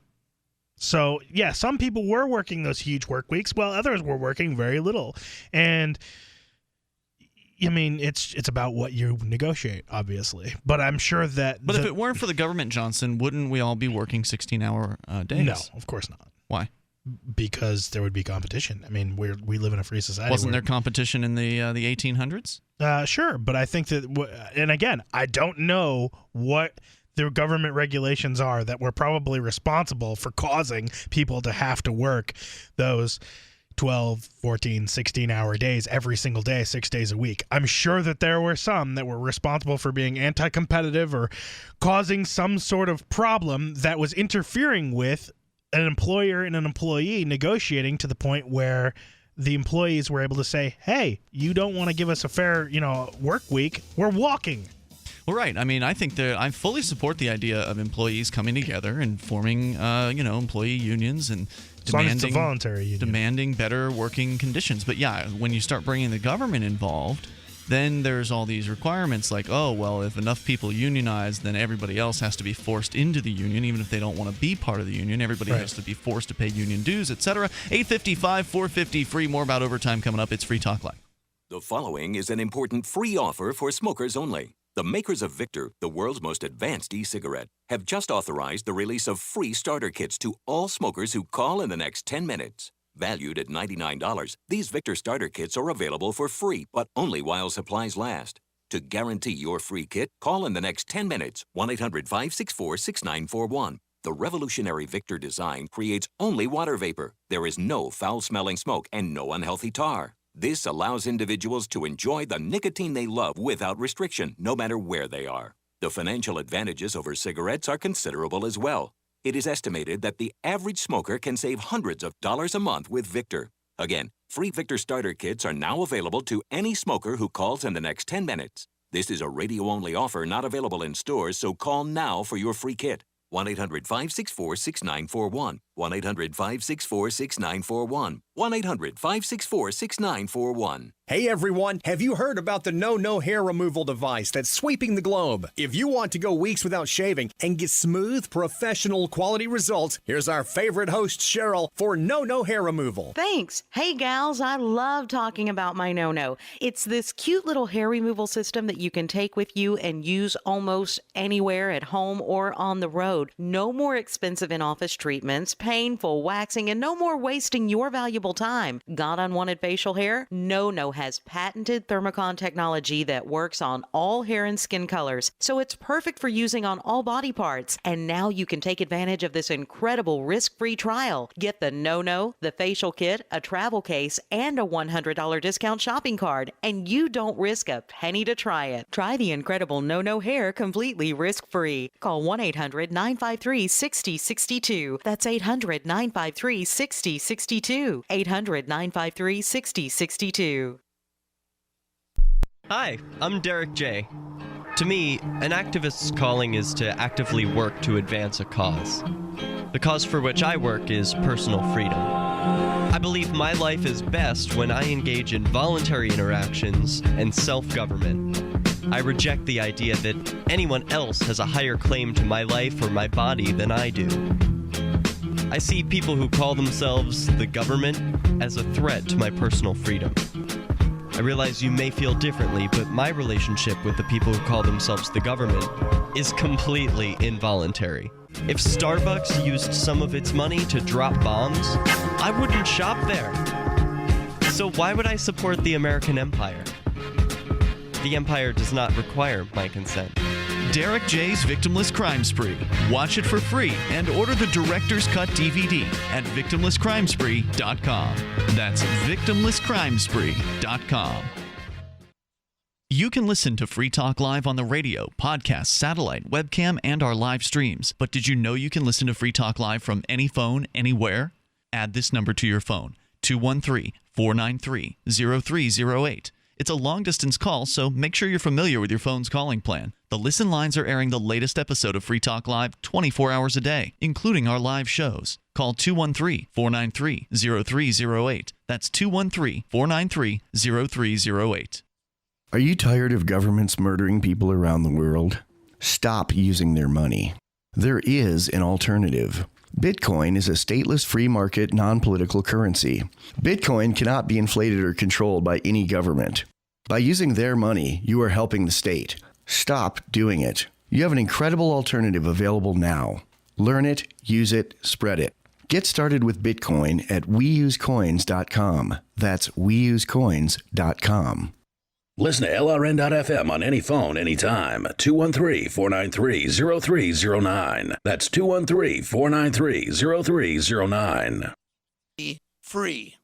So, yeah, some people were working those huge work weeks, while others were working very little. And I mean, it's about what you negotiate, obviously. But I'm sure that... But if it weren't for the government, Johnson, wouldn't we all be working 16-hour days? No, of course not. Why? Because there would be competition. I mean, we live in a free society. Wasn't there competition in the 1800s? Sure, but I think that, and again, I don't know what the government regulations are that were probably responsible for causing people to have to work those 12, 14, 16-hour days every single day, 6 days a week. I'm sure that there were some that were responsible for being anti-competitive or causing some sort of problem that was interfering with an employer and an employee negotiating to the point where the employees were able to say, hey, you don't want to give us a fair, work week, we're walking. Well, right. I mean, I think that I fully support the idea of employees coming together and forming, employee unions and as long as it's a voluntary union. Demanding better working conditions. But yeah, when you start bringing the government involved, then there's all these requirements like, oh, well, if enough people unionize, then everybody else has to be forced into the union, even if they don't want to be part of the union. Everybody has to be forced to pay union dues, etc. 855-450-FREE. More about overtime coming up. It's Free Talk Live. The following is an important free offer for smokers only. The makers of Victor, the world's most advanced e-cigarette, have just authorized the release of free starter kits to all smokers who call in the next 10 minutes. Valued at $99, these Victor starter kits are available for free, but only while supplies last. To guarantee your free kit, call in the next 10 minutes, 1-800-564-6941. The revolutionary Victor design creates only water vapor. There is no foul-smelling smoke and no unhealthy tar. This allows individuals to enjoy the nicotine they love without restriction, no matter where they are. The financial advantages over cigarettes are considerable as well. It is estimated that the average smoker can save hundreds of dollars a month with Victor. Again, free Victor starter kits are now available to any smoker who calls in the next 10 minutes. This is a radio-only offer not available in stores, so call now for your free kit. 1-800-564-6941. 1-800-564-6941. 1-800-564-6941. Hey everyone, have you heard about the No hair removal device that's sweeping the globe? If you want to go weeks without shaving and get smooth, professional quality results, here's our favorite host Cheryl for No hair removal. Thanks. Hey gals, I love talking about my No. It's this cute little hair removal system that you can take with you and use almost anywhere at home or on the road. No more expensive in-office treatments, painful waxing, and no more wasting your valuable time. Got unwanted facial hair? No has patented Thermocon technology that works on all hair and skin colors, so it's perfect for using on all body parts. And now you can take advantage of this incredible risk-free trial. Get the No, the facial kit, a travel case, and a $100 discount shopping card, and you don't risk a penny to try it. Try the incredible No hair completely risk-free. Call 1-800-953-6062. That's 800-953-6062. 800-953-6062. Hi, I'm Derek J. To me, an activist's calling is to actively work to advance a cause. The cause for which I work is personal freedom. I believe my life is best when I engage in voluntary interactions and self-government. I reject the idea that anyone else has a higher claim to my life or my body than I do. I see people who call themselves the government as a threat to my personal freedom. I realize you may feel differently, but my relationship with the people who call themselves the government is completely involuntary. If Starbucks used some of its money to drop bombs, I wouldn't shop there. So why would I support the American empire? The empire does not require my consent. Derek J's Victimless Crime Spree. Watch it for free and order the Director's Cut DVD at victimlesscrimespree.com. That's victimlesscrimespree.com. You can listen to Free Talk Live on the radio, podcast, satellite, webcam, and our live streams. But did you know you can listen to Free Talk Live from any phone, anywhere? Add this number to your phone, 213-493-0308. It's a long-distance call, so make sure you're familiar with your phone's calling plan. The Listen lines are airing the latest episode of Free Talk Live 24 hours a day, including our live shows. Call 213-493-0308. That's 213-493-0308. Are you tired of governments murdering people around the world? Stop using their money. There is an alternative. Bitcoin is a stateless free market non-political currency. Bitcoin cannot be inflated or controlled by any government. By using their money, you are helping the state. Stop doing it. You have an incredible alternative available now. Learn it, use it, spread it. Get started with Bitcoin at weusecoins.com. That's weusecoins.com. Listen to LRN.FM on any phone, anytime. 213-493-0309. That's 213-493-0309. Free.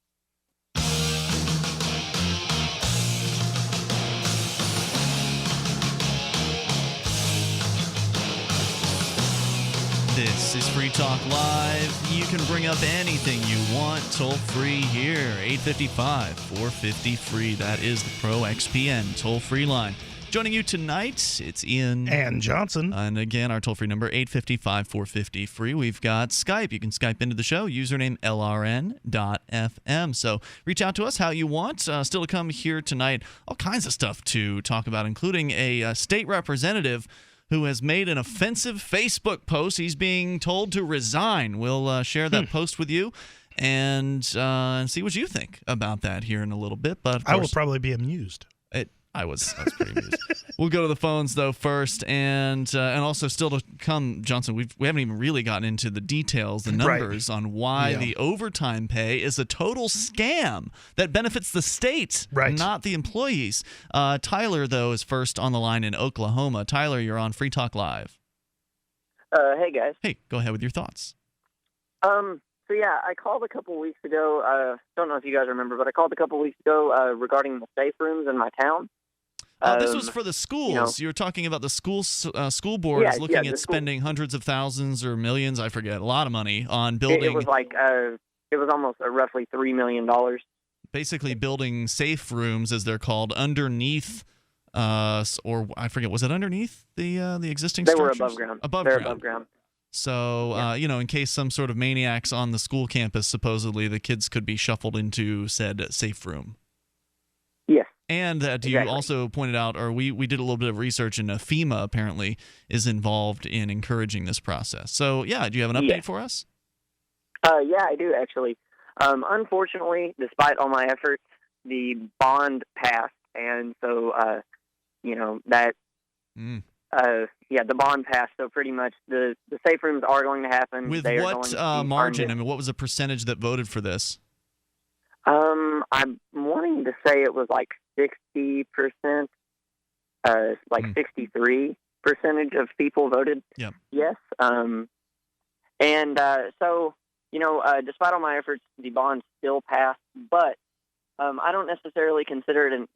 This is Free Talk Live. You can bring up anything you want toll-free here. 855-450-FREE. That is the Pro XPN toll-free line. Joining you tonight, it's Ian. And Johnson. And again, our toll-free number, 855-450-FREE. We've got Skype. You can Skype into the show. Username LRN.FM. So reach out to us how you want. Still to come here tonight, all kinds of stuff to talk about, including a state representative who has made an offensive Facebook post. He's being told to resign. We'll share that post with you and see what you think about that here in a little bit. But of course, I will probably be amused. I was pretty amused. We'll go to the phones though first, and also still to come, Johnson. We haven't even really gotten into the details, the numbers on why the overtime pay is a total scam that benefits the state, not the employees. Tyler though is first on the line in Oklahoma. Tyler, you're on Free Talk Live. Hey guys. Hey, go ahead with your thoughts. So yeah, I called a couple weeks ago. Don't know if you guys remember, but I called a couple weeks ago regarding the safe rooms in my town. This was for the schools. You were talking about the school board is looking at spending hundreds of thousands or millions, I forget, a lot of money on building. It was like it was almost roughly $3 million. Basically, building safe rooms, as they're called, underneath, or I forget, was it underneath the existing structures? They were above ground. Above ground. So, in case some sort of maniacs on the school campus, supposedly the kids could be shuffled into said safe room. Yeah. And that you also pointed out, or we did a little bit of research, and FEMA apparently is involved in encouraging this process. So, yeah, do you have an update for us? Yeah, I do, actually. Unfortunately, despite all my efforts, the bond passed, and so, the bond passed, so pretty much the safe rooms are going to happen. With what margin? I mean, what was the percentage that voted for this? I'm wanting to say it was like 60%, 63% of people voted yes. Despite all my efforts, the bond still passed, but I don't necessarily consider it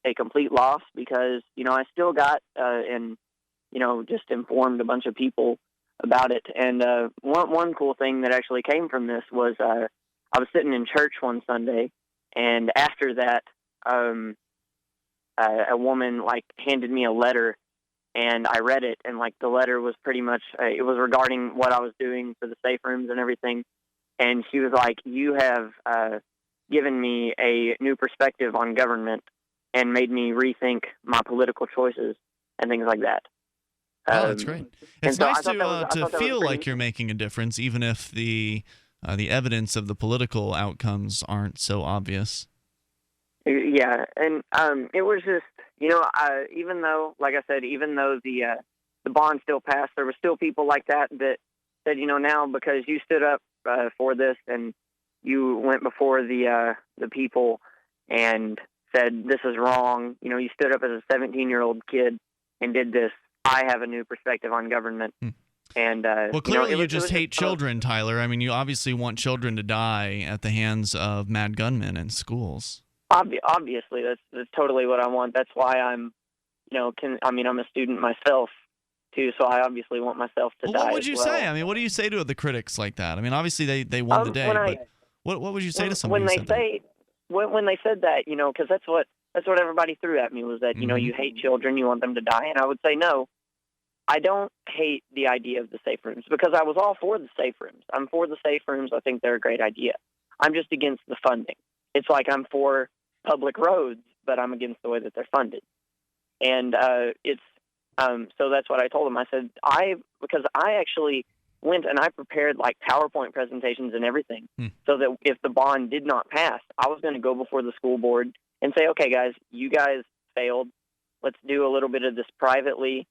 a complete loss because, I still got just informed a bunch of people about it. And one cool thing that actually came from this was I was sitting in church one Sunday, and after that, a woman handed me a letter, and I read it, and the letter was pretty much it was regarding what I was doing for the safe rooms and everything. And she was like, "You have given me a new perspective on government and made me rethink my political choices and things like that." Oh, that's great. It's nice to feel like you're making a difference, even if the evidence of the political outcomes aren't so obvious. Yeah, and it was just, even though, like I said, even though the bond still passed, there were still people like that said, now because you stood up for this and you went before the people and said this is wrong. You stood up as a 17-year-old kid and did this. I have a new perspective on government. And well, clearly you just hate children, Tyler. I mean, you obviously want children to die at the hands of mad gunmen in schools. Obviously, that's totally what I want. That's why I'm a student myself too, so I obviously want myself to die. What would you say? I mean, what do you say to the critics like that? I mean, obviously they won the day, but what would you say to somebody when they said that? Because that's what everybody threw at me was that you hate children, you want them to die, and I would say no. I don't hate the idea of the safe rooms because I was all for the safe rooms. I'm for the safe rooms. I think they're a great idea. I'm just against the funding. It's like I'm for public roads, but I'm against the way that they're funded. And so that's what I told them. I said, because I actually went and I prepared PowerPoint presentations and everything so that if the bond did not pass, I was going to go before the school board and say, okay, guys, you guys failed. Let's do a little bit of this privately,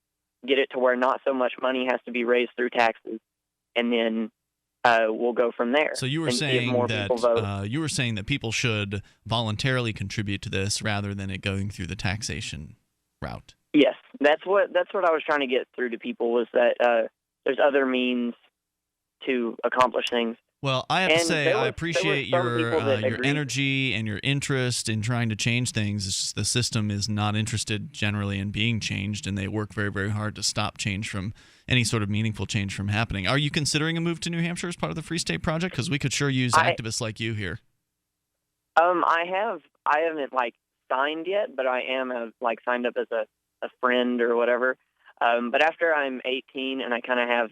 get it to where not so much money has to be raised through taxes, and then we'll go from there. So you were saying that people should voluntarily contribute to this rather than it going through the taxation route. Yes, that's what I was trying to get through to people was that there's other means to accomplish things. Well, I have to say, I appreciate your energy and your interest in trying to change things. It's just the system is not interested generally in being changed, and they work very, very hard to stop change from any sort of meaningful change from happening. Are you considering a move to New Hampshire as part of the Free State Project? Because we could sure use activists like you here. I haven't signed yet, but I am signed up as a friend or whatever. But after I'm 18 and I kind of have,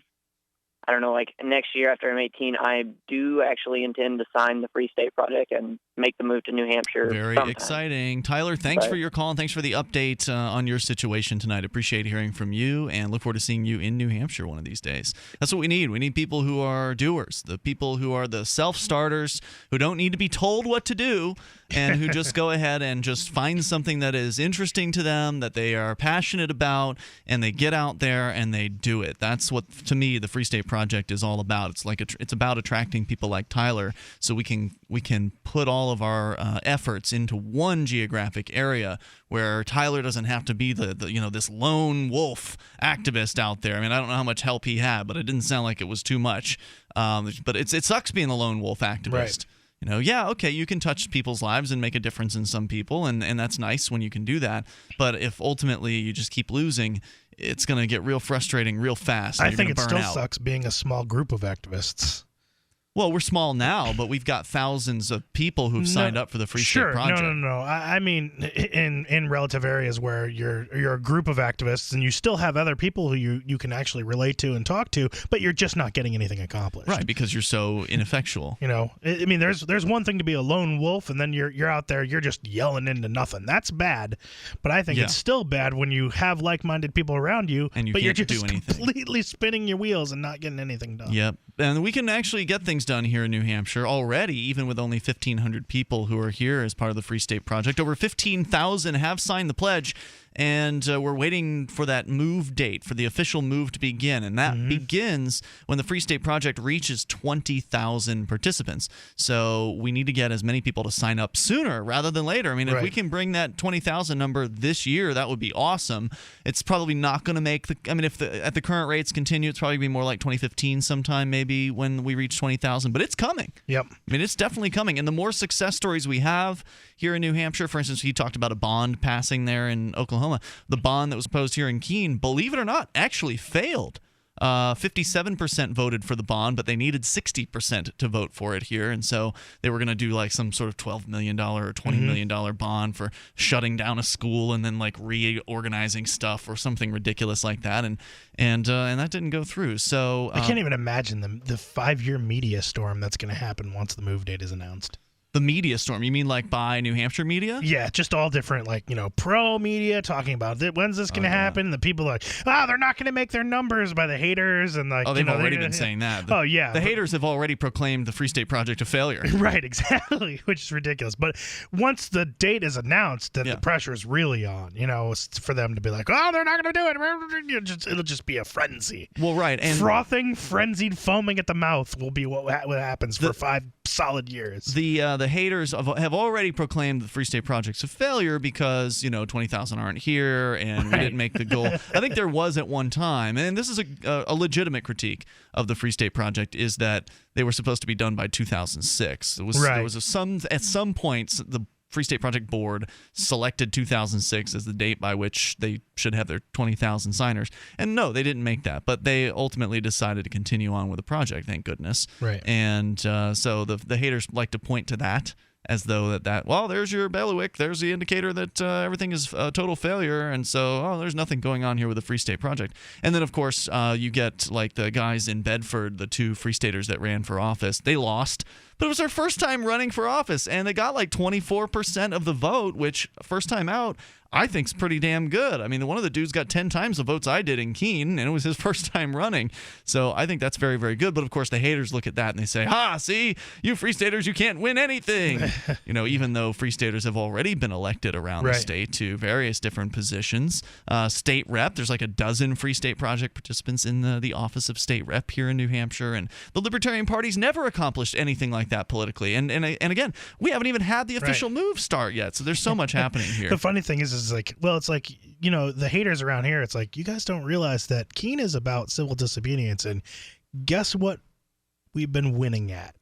I don't know, next year after I'm 18, I do actually intend to sign the Free State Project and make the move to New Hampshire. Very exciting. Tyler, thanks for your call and thanks for the update on your situation tonight. Appreciate hearing from you and look forward to seeing you in New Hampshire one of these days. That's what we need. We need people who are doers, the people who are the self-starters, who don't need to be told what to do and who just go ahead and just find something that is interesting to them, that they are passionate about, and they get out there and they do it. That's what, to me, the Free State Project is all about. It's about attracting people like Tyler so we can put all of our efforts into one geographic area where Tyler doesn't have to be the this lone wolf activist out there. I mean, I don't know how much help he had, but it didn't sound like it was too much. But it sucks being a lone wolf activist. Right. You can touch people's lives and make a difference in some people, and that's nice when you can do that. But if ultimately you just keep losing, it's going to get real frustrating real fast. I think it still sucks being a small group of activists. Well, we're small now, but we've got thousands of people who've signed up for the Free State Project. No. I mean, in relative areas where you're a group of activists and you still have other people who you can actually relate to and talk to, but you're just not getting anything accomplished. Right, because you're so ineffectual. You know, I mean, there's one thing to be a lone wolf, and then you're out there, you're just yelling into nothing. That's bad. But I think it's still bad when you have like-minded people around you, and but you're can't just do anything. completely spinning your wheels and not getting anything done. Yep. And we can actually get things done here in New Hampshire already, even with only 1,500 people who are here as part of the Free State Project. Over 15,000 have signed the pledge, and we're waiting for that move date, for the official move to begin. And that begins when the Free State Project reaches 20,000 participants. So we need to get as many people to sign up sooner rather than later. I mean, if we can bring that 20,000 number this year, that would be awesome. It's probably not going to make the – I mean, if at the current rates continue, it's probably going to be more like 2015 sometime maybe when we reach 20,000. But it's coming. Yep. I mean, it's definitely coming. And the more success stories we have here in New Hampshire, for instance, he talked about a bond passing there in Oklahoma. The bond that was proposed here in Keene, believe it or not, actually failed. 57% voted for the bond, but they needed 60% to vote for it here. And so they were going to do like some sort of $12 million or $20 million bond for shutting down a school and then like reorganizing stuff or something ridiculous like that. And that didn't go through. So I can't even imagine the 5-year media storm that's going to happen once the move date is announced. The media storm? You mean like by New Hampshire media? Yeah, just all different, like, you know, pro media talking about when's this going to happen? And the people are like, they're not going to make their numbers by the haters. And like, they've already been saying that. The haters have already proclaimed the Free State Project a failure. Right, exactly, which is ridiculous. But once the date is announced, then the pressure is really on, you know, for them to be like, they're not going to do it. It'll just be a frenzy. Well, right. And frothing, frenzied, foaming at the mouth will be what happens for 5 solid years. The haters have already proclaimed the Free State Project's a failure because, you know, 20,000 aren't here and we didn't make the goal. I think there was at one time, and this is a legitimate critique of the Free State Project, is that they were supposed to be done by 2006. There was at some points the Free State Project board selected 2006 as the date by which they should have their 20,000 signers. And no, they didn't make that, but they ultimately decided to continue on with the project, thank goodness. Right. And so the haters like to point to that as though well, there's your bailiwick, there's the indicator that everything is a total failure, and so, there's nothing going on here with the Free State Project. And then, of course, you get like the guys in Bedford, the 2 Free Staters that ran for office. They lost, but it was their first time running for office, and they got like 24% of the vote, which, first time out, I think is pretty damn good. I mean, one of the dudes got 10 times the votes I did in Keene, and it was his first time running. So I think that's very, very good. But, of course, the haters look at that and they say, see, you Free Staters, you can't win anything. You know, even though Free Staters have already been elected around the state to various different positions. State rep, there's like a dozen Free State Project participants in the office of state rep here in New Hampshire. And the Libertarian Party's never accomplished anything like that politically. And again, we haven't even had the official move start yet. So there's so much happening here. The funny thing is like, well, it's like, you know, the haters around here, it's like, you guys don't realize that Keene is about civil disobedience, and guess what we've been winning at?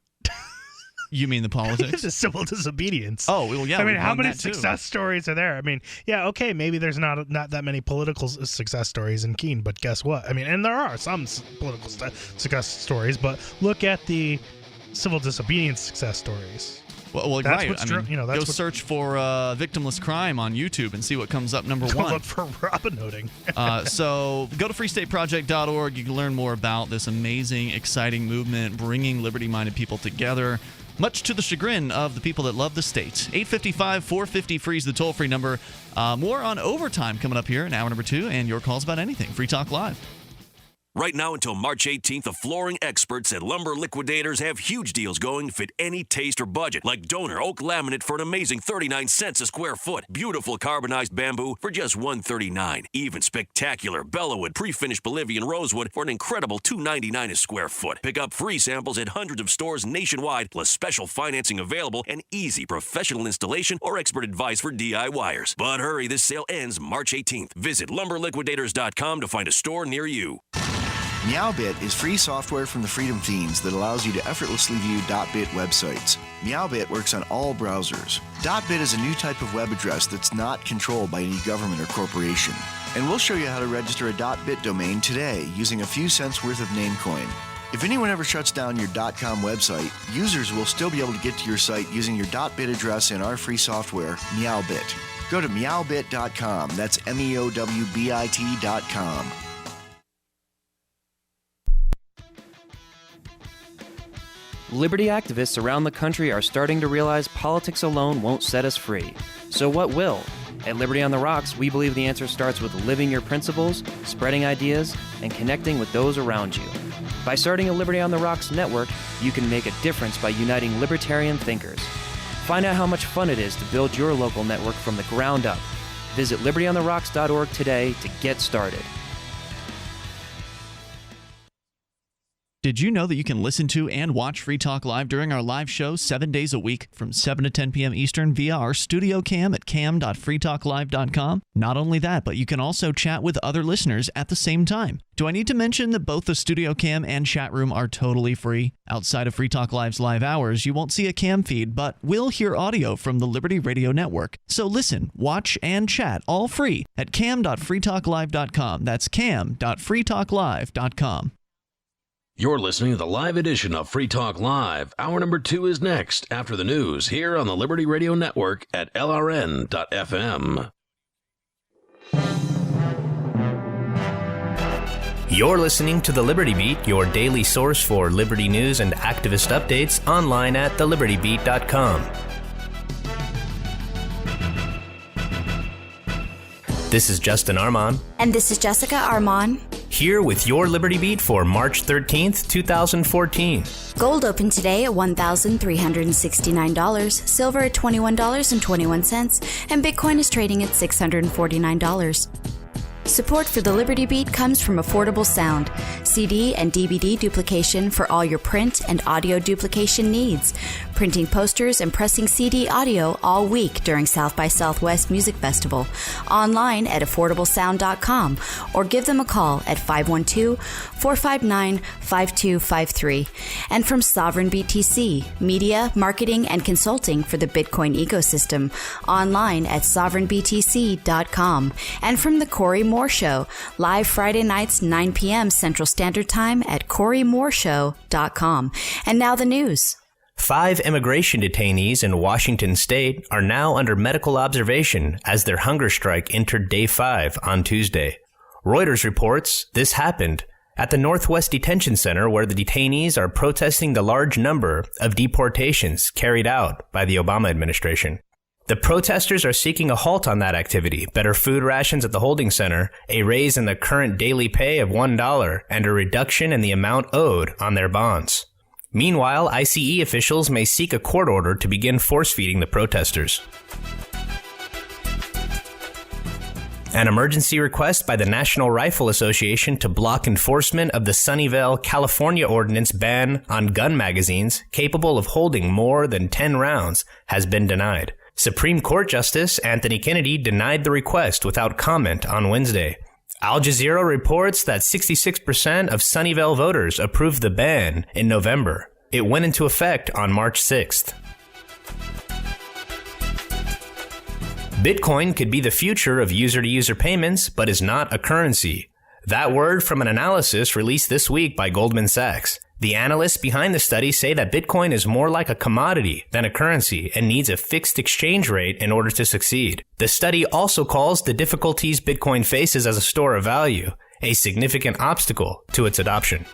You mean the politics? The civil disobedience. Oh, well, yeah. I mean, how many success stories are there? I mean, yeah, okay, maybe there's not that many political success stories in Keene, but guess what? I mean, and there are some political success stories, but look at the civil disobedience success stories. Well, that's right. I mean, go search for victimless crime on YouTube and see what comes up number 1. Look for Robin Hooding. So go to freestateproject.org. You can learn more about this amazing, exciting movement, bringing liberty-minded people together, much to the chagrin of the people that love the state. 855-450-FREE is the toll-free number. More on Overtime coming up here in hour number 2, and your calls about anything. Free Talk Live. Right now until March 18th, the flooring experts at Lumber Liquidators have huge deals going to fit any taste or budget, like donor oak laminate for an amazing 39 cents a square foot, beautiful carbonized bamboo for just $139, even spectacular Bellawood pre-finished Bolivian rosewood for an incredible $299 a square foot. Pick up free samples at hundreds of stores nationwide, plus special financing available and easy professional installation or expert advice for DIYers. But hurry, this sale ends March 18th. Visit lumberliquidators.com to find a store near you. MeowBit is free software from the Freedom Fiends that allows you to effortlessly view .bit websites. MeowBit works on all browsers. .bit is a new type of web address that's not controlled by any government or corporation. And we'll show you how to register a .bit domain today using a few cents worth of Namecoin. If anyone ever shuts down your .com website, users will still be able to get to your site using your .bit address in our free software, Meowbit. Go to meowbit.com. That's MEOWBIT.com. Liberty activists around the country are starting to realize politics alone won't set us free. So what will? At Liberty on the Rocks, we believe the answer starts with living your principles, spreading ideas, and connecting with those around you. By starting a Liberty on the Rocks network, you can make a difference by uniting libertarian thinkers. Find out how much fun it is to build your local network from the ground up. Visit libertyontherocks.org today to get started. Did you know that you can listen to and watch Free Talk Live during our live show 7 days a week from 7 to 10 p.m. Eastern via our studio cam at cam.freetalklive.com? Not only that, but you can also chat with other listeners at the same time. Do I need to mention that both the studio cam and chat room are totally free? Outside of Free Talk Live's live hours, you won't see a cam feed, but will hear audio from the Liberty Radio Network. So listen, watch, and chat all free at cam.freetalklive.com. That's cam.freetalklive.com. You're listening to the live edition of Free Talk Live. Hour number 2 is next after the news here on the Liberty Radio Network at LRN.FM. You're listening to the Liberty Beat, your daily source for liberty news and activist updates online at thelibertybeat.com. This is Justin Armand. And this is Jessica Armand. Here with your Liberty Beat for March 13th, 2014. Gold opened today at $1,369, silver at $21.21, and Bitcoin is trading at $649. Support for the Liberty Beat comes from Affordable Sound, CD and DVD duplication for all your print and audio duplication needs. Printing posters and pressing CD audio all week during South by Southwest Music Festival. Online at affordablesound.com or give them a call at 512-459-5253. And from Sovereign BTC, media, marketing, and consulting for the Bitcoin ecosystem. Online at sovereignbtc.com. And from the Corey Moore Show, live Friday nights 9 p.m. Central Standard Time at CoreyMooreShow.com. And now the news. 5 immigration detainees in Washington state are now under medical observation as their hunger strike entered day 5 on Tuesday. Reuters reports this happened at the Northwest Detention Center, where the detainees are protesting the large number of deportations carried out by the Obama administration. The protesters are seeking a halt on that activity, better food rations at the holding center, a raise in the current daily pay of $1, and a reduction in the amount owed on their bonds. Meanwhile, ICE officials may seek a court order to begin force-feeding the protesters. An emergency request by the National Rifle Association to block enforcement of the Sunnyvale, California ordinance ban on gun magazines capable of holding more than 10 rounds has been denied. Supreme Court Justice Anthony Kennedy denied the request without comment on Wednesday. Al Jazeera reports that 66% of Sunnyvale voters approved the ban in November. It went into effect on March 6th. Bitcoin could be the future of user-to-user payments, but is not a currency. That word from an analysis released this week by Goldman Sachs. The analysts behind the study say that Bitcoin is more like a commodity than a currency and needs a fixed exchange rate in order to succeed. The study also calls the difficulties Bitcoin faces as a store of value a significant obstacle to its adoption.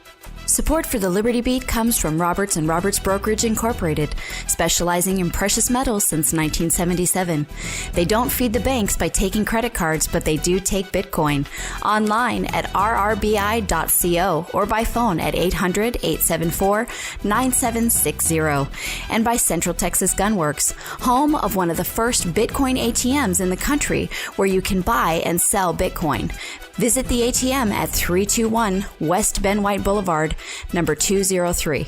Support for the Liberty Beat comes from Roberts & Roberts Brokerage Incorporated, specializing in precious metals since 1977. They don't feed the banks by taking credit cards, but they do take Bitcoin. Online at rrbi.co or by phone at 800-874-9760. And by Central Texas Gunworks, home of one of the first Bitcoin ATMs in the country where you can buy and sell Bitcoin. Visit the ATM at 321 West Ben White Boulevard, number 203.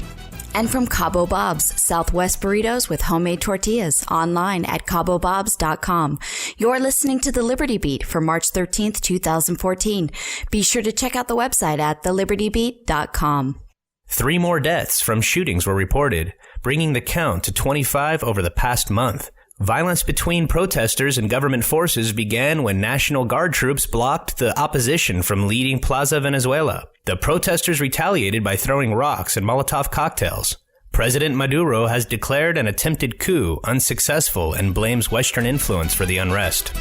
And from Cabo Bob's, Southwest burritos with homemade tortillas, online at cabobobs.com. You're listening to the Liberty Beat for March 13th, 2014. Be sure to check out the website at thelibertybeat.com. 3 more deaths from shootings were reported, bringing the count to 25 over the past month. Violence between protesters and government forces began when National Guard troops blocked the opposition from leaving Plaza Venezuela. The protesters retaliated by throwing rocks and Molotov cocktails. President Maduro has declared an attempted coup unsuccessful and blames Western influence for the unrest.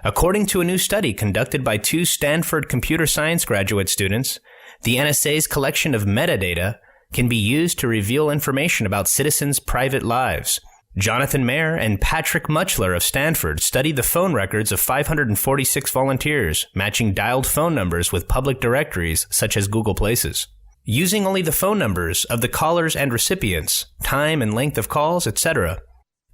According to a new study conducted by 2 Stanford computer science graduate students, the NSA's collection of metadata can be used to reveal information about citizens' private lives. Jonathan Mayer and Patrick Muchler of Stanford studied the phone records of 546 volunteers, matching dialed phone numbers with public directories such as Google Places. Using only the phone numbers of the callers and recipients, time and length of calls, etc.,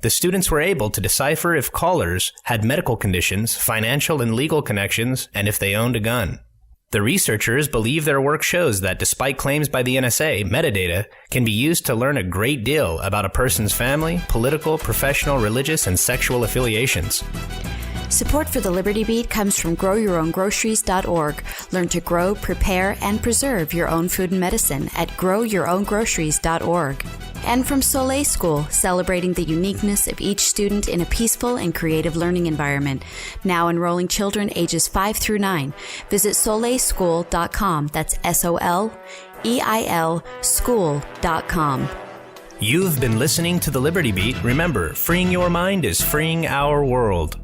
the students were able to decipher if callers had medical conditions, financial and legal connections, and if they owned a gun. The researchers believe their work shows that despite claims by the NSA, metadata can be used to learn a great deal about a person's family, political, professional, religious, and sexual affiliations. Support for the Liberty Beat comes from GrowYourOwnGroceries.org. Learn to grow, prepare, and preserve your own food and medicine at GrowYourOwnGroceries.org. And from Soleil School, celebrating the uniqueness of each student in a peaceful and creative learning environment. Now enrolling children ages 5 through 9. Visit SoleilSchool.com. That's SOLEIL school.com. You've been listening to the Liberty Beat. Remember, freeing your mind is freeing our world.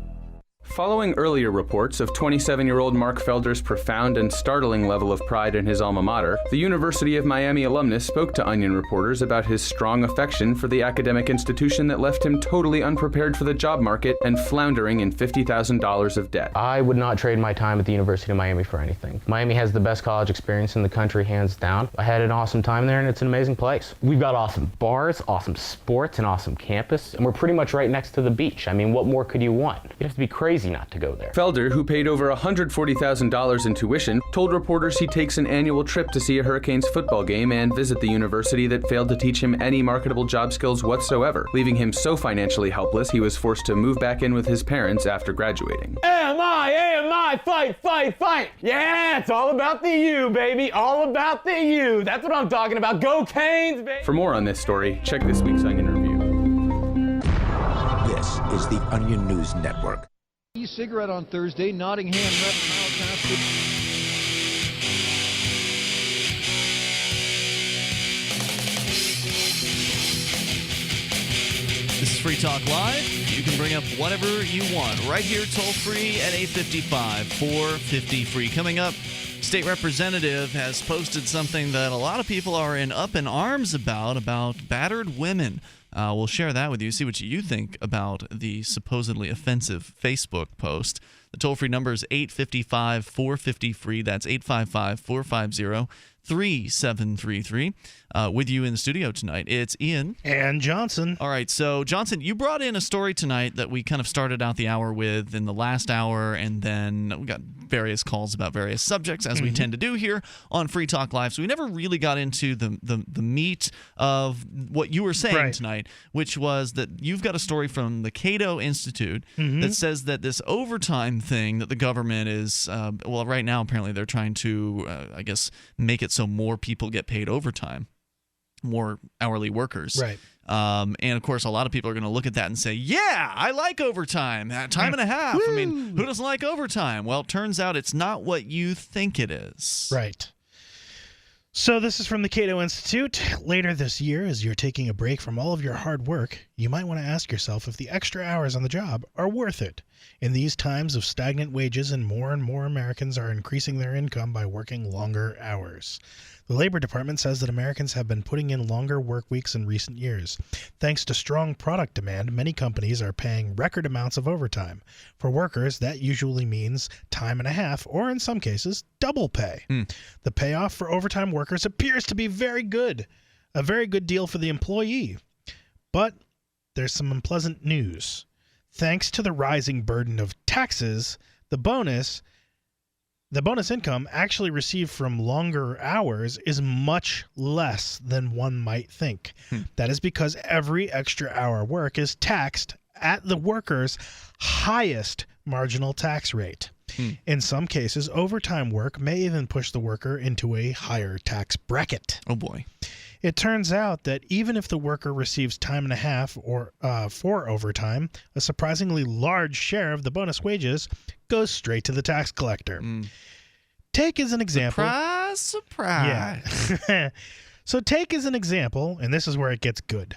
Following earlier reports of 27-year-old Mark Felder's profound and startling level of pride in his alma mater, the University of Miami alumnus spoke to Onion reporters about his strong affection for the academic institution that left him totally unprepared for the job market and floundering in $50,000 of debt. I would not trade my time at the University of Miami for anything. Miami has the best college experience in the country, hands down. I had an awesome time there, and it's an amazing place. We've got awesome bars, awesome sports, an awesome campus, and we're pretty much right next to the beach. I mean, what more could you want? You'd have to be crazy not to go there. Felder, who paid over $140,000 in tuition, told reporters he takes an annual trip to see a Hurricanes football game and visit the university that failed to teach him any marketable job skills whatsoever, leaving him so financially helpless he was forced to move back in with his parents after graduating. AMI, fight! Yeah, it's all about the U, baby. All about the U. That's what I'm talking about. Go Canes, baby. For more on this story, check this week's Onion Review. This is the Onion News Network. E-cigarette on Thursday, Nottingham Rep. Miles Haskett. This is Free Talk Live. You can bring up whatever you want right here, toll free at 855-450-FREE. Coming up, State Representative has posted something that a lot of people are up in arms about battered women. We'll share that with you, see what you think about the supposedly offensive Facebook post. The toll-free number is 855-450-FREE. That's 855-450-3733. With you in the studio tonight, it's Ian. And Johnson. All right, so Johnson, you brought in a story tonight that we kind of started out the hour with in the last hour, and then we got various calls about various subjects, as we tend to do here on Free Talk Live. So we never really got into the meat of what you were saying tonight, which was that you've got a story from the Cato Institute that says that this overtime thing that the government is, well, right now apparently they're trying to, I guess, make it so more people get paid overtime. More hourly workers. Right. And of course, a lot of people are going to look at that and say, yeah, I like overtime. Time and a half. I mean, who doesn't like overtime? Well, it turns out it's not what you think it is. Right. So this is from the Cato Institute. Later this year, as you're taking a break from all of your hard work, you might want to ask yourself if the extra hours on the job are worth it. In these times of stagnant wages and more Americans are increasing their income by working longer hours. The Labor Department says that Americans have been putting in longer work weeks in recent years. Thanks to strong product demand, many companies are paying record amounts of overtime. For workers, that usually means time and a half, or in some cases, double pay. The payoff for overtime workers appears to be very good, a very good deal for the employee. But there's some unpleasant news. Thanks to the rising burden of taxes, the bonus income actually received from longer hours is much less than one might think. That is because every extra hour work is taxed at the worker's highest marginal tax rate. In some cases, overtime work may even push the worker into a higher tax bracket. Oh boy. It turns out that even if the worker receives time and a half or for overtime, a surprisingly large share of the bonus wages goes straight to the tax collector. Take as an example. Surprise, surprise. Yeah. So take as an example, and this is where it gets good.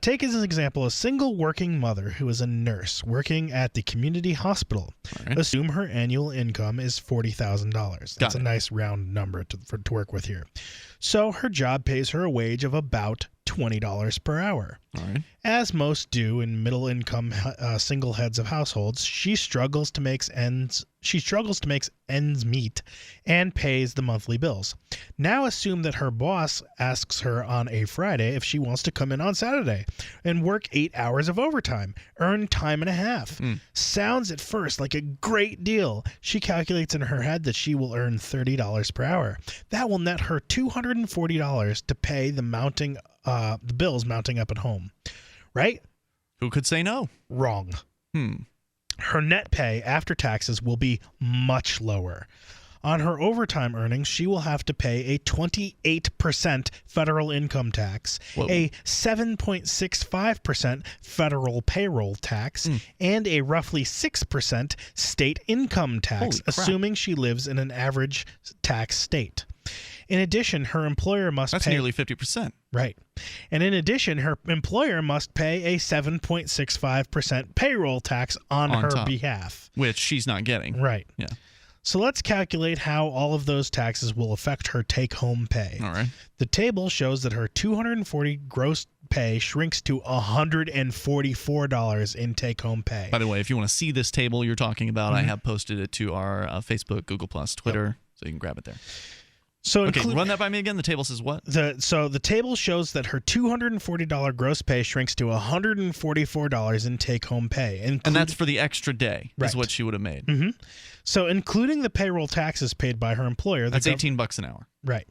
Take as an example a single working mother who is a nurse working at the community hospital. Right. Assume her annual income is $40,000. That's a nice round number to work with here. So her job pays her a wage of about $20 per hour. All right. As most do in middle-income single heads of households, she struggles to make ends meet and pays the monthly bills. Now assume that her boss asks her on a Friday if she wants to come in on Saturday and work 8 hours of overtime, earn time and a half. Sounds at first like a great deal. She calculates in her head that she will earn $30 per hour. That will net her $240 to pay the bills mounting up at home. Right? Who could say no? Wrong. Her net pay after taxes will be much lower. On her overtime earnings, she will have to pay a 28% federal income tax, a 7.65% federal payroll tax, and a roughly 6% state income tax, assuming she lives in an average tax state. In addition, her employer must That's pay... nearly 50%. Right. And in addition, her employer must pay a 7.65% payroll tax on her top, behalf. Which she's not getting. Right. Yeah. So let's calculate how all of those taxes will affect her take-home pay. All right. The table shows that her $240 gross pay shrinks to $144 in take-home pay. By the way, if you want to see this table you're talking about, I have posted it to our Facebook, Google+, Twitter, so you can grab it there. So okay, run that by me again. The table says what? So the table shows that her $240 gross pay shrinks to $144 in take-home pay. And that's for the extra day, is what she would have made. Mm-hmm. So including the payroll taxes paid by her employer. That's $18 an hour. Right.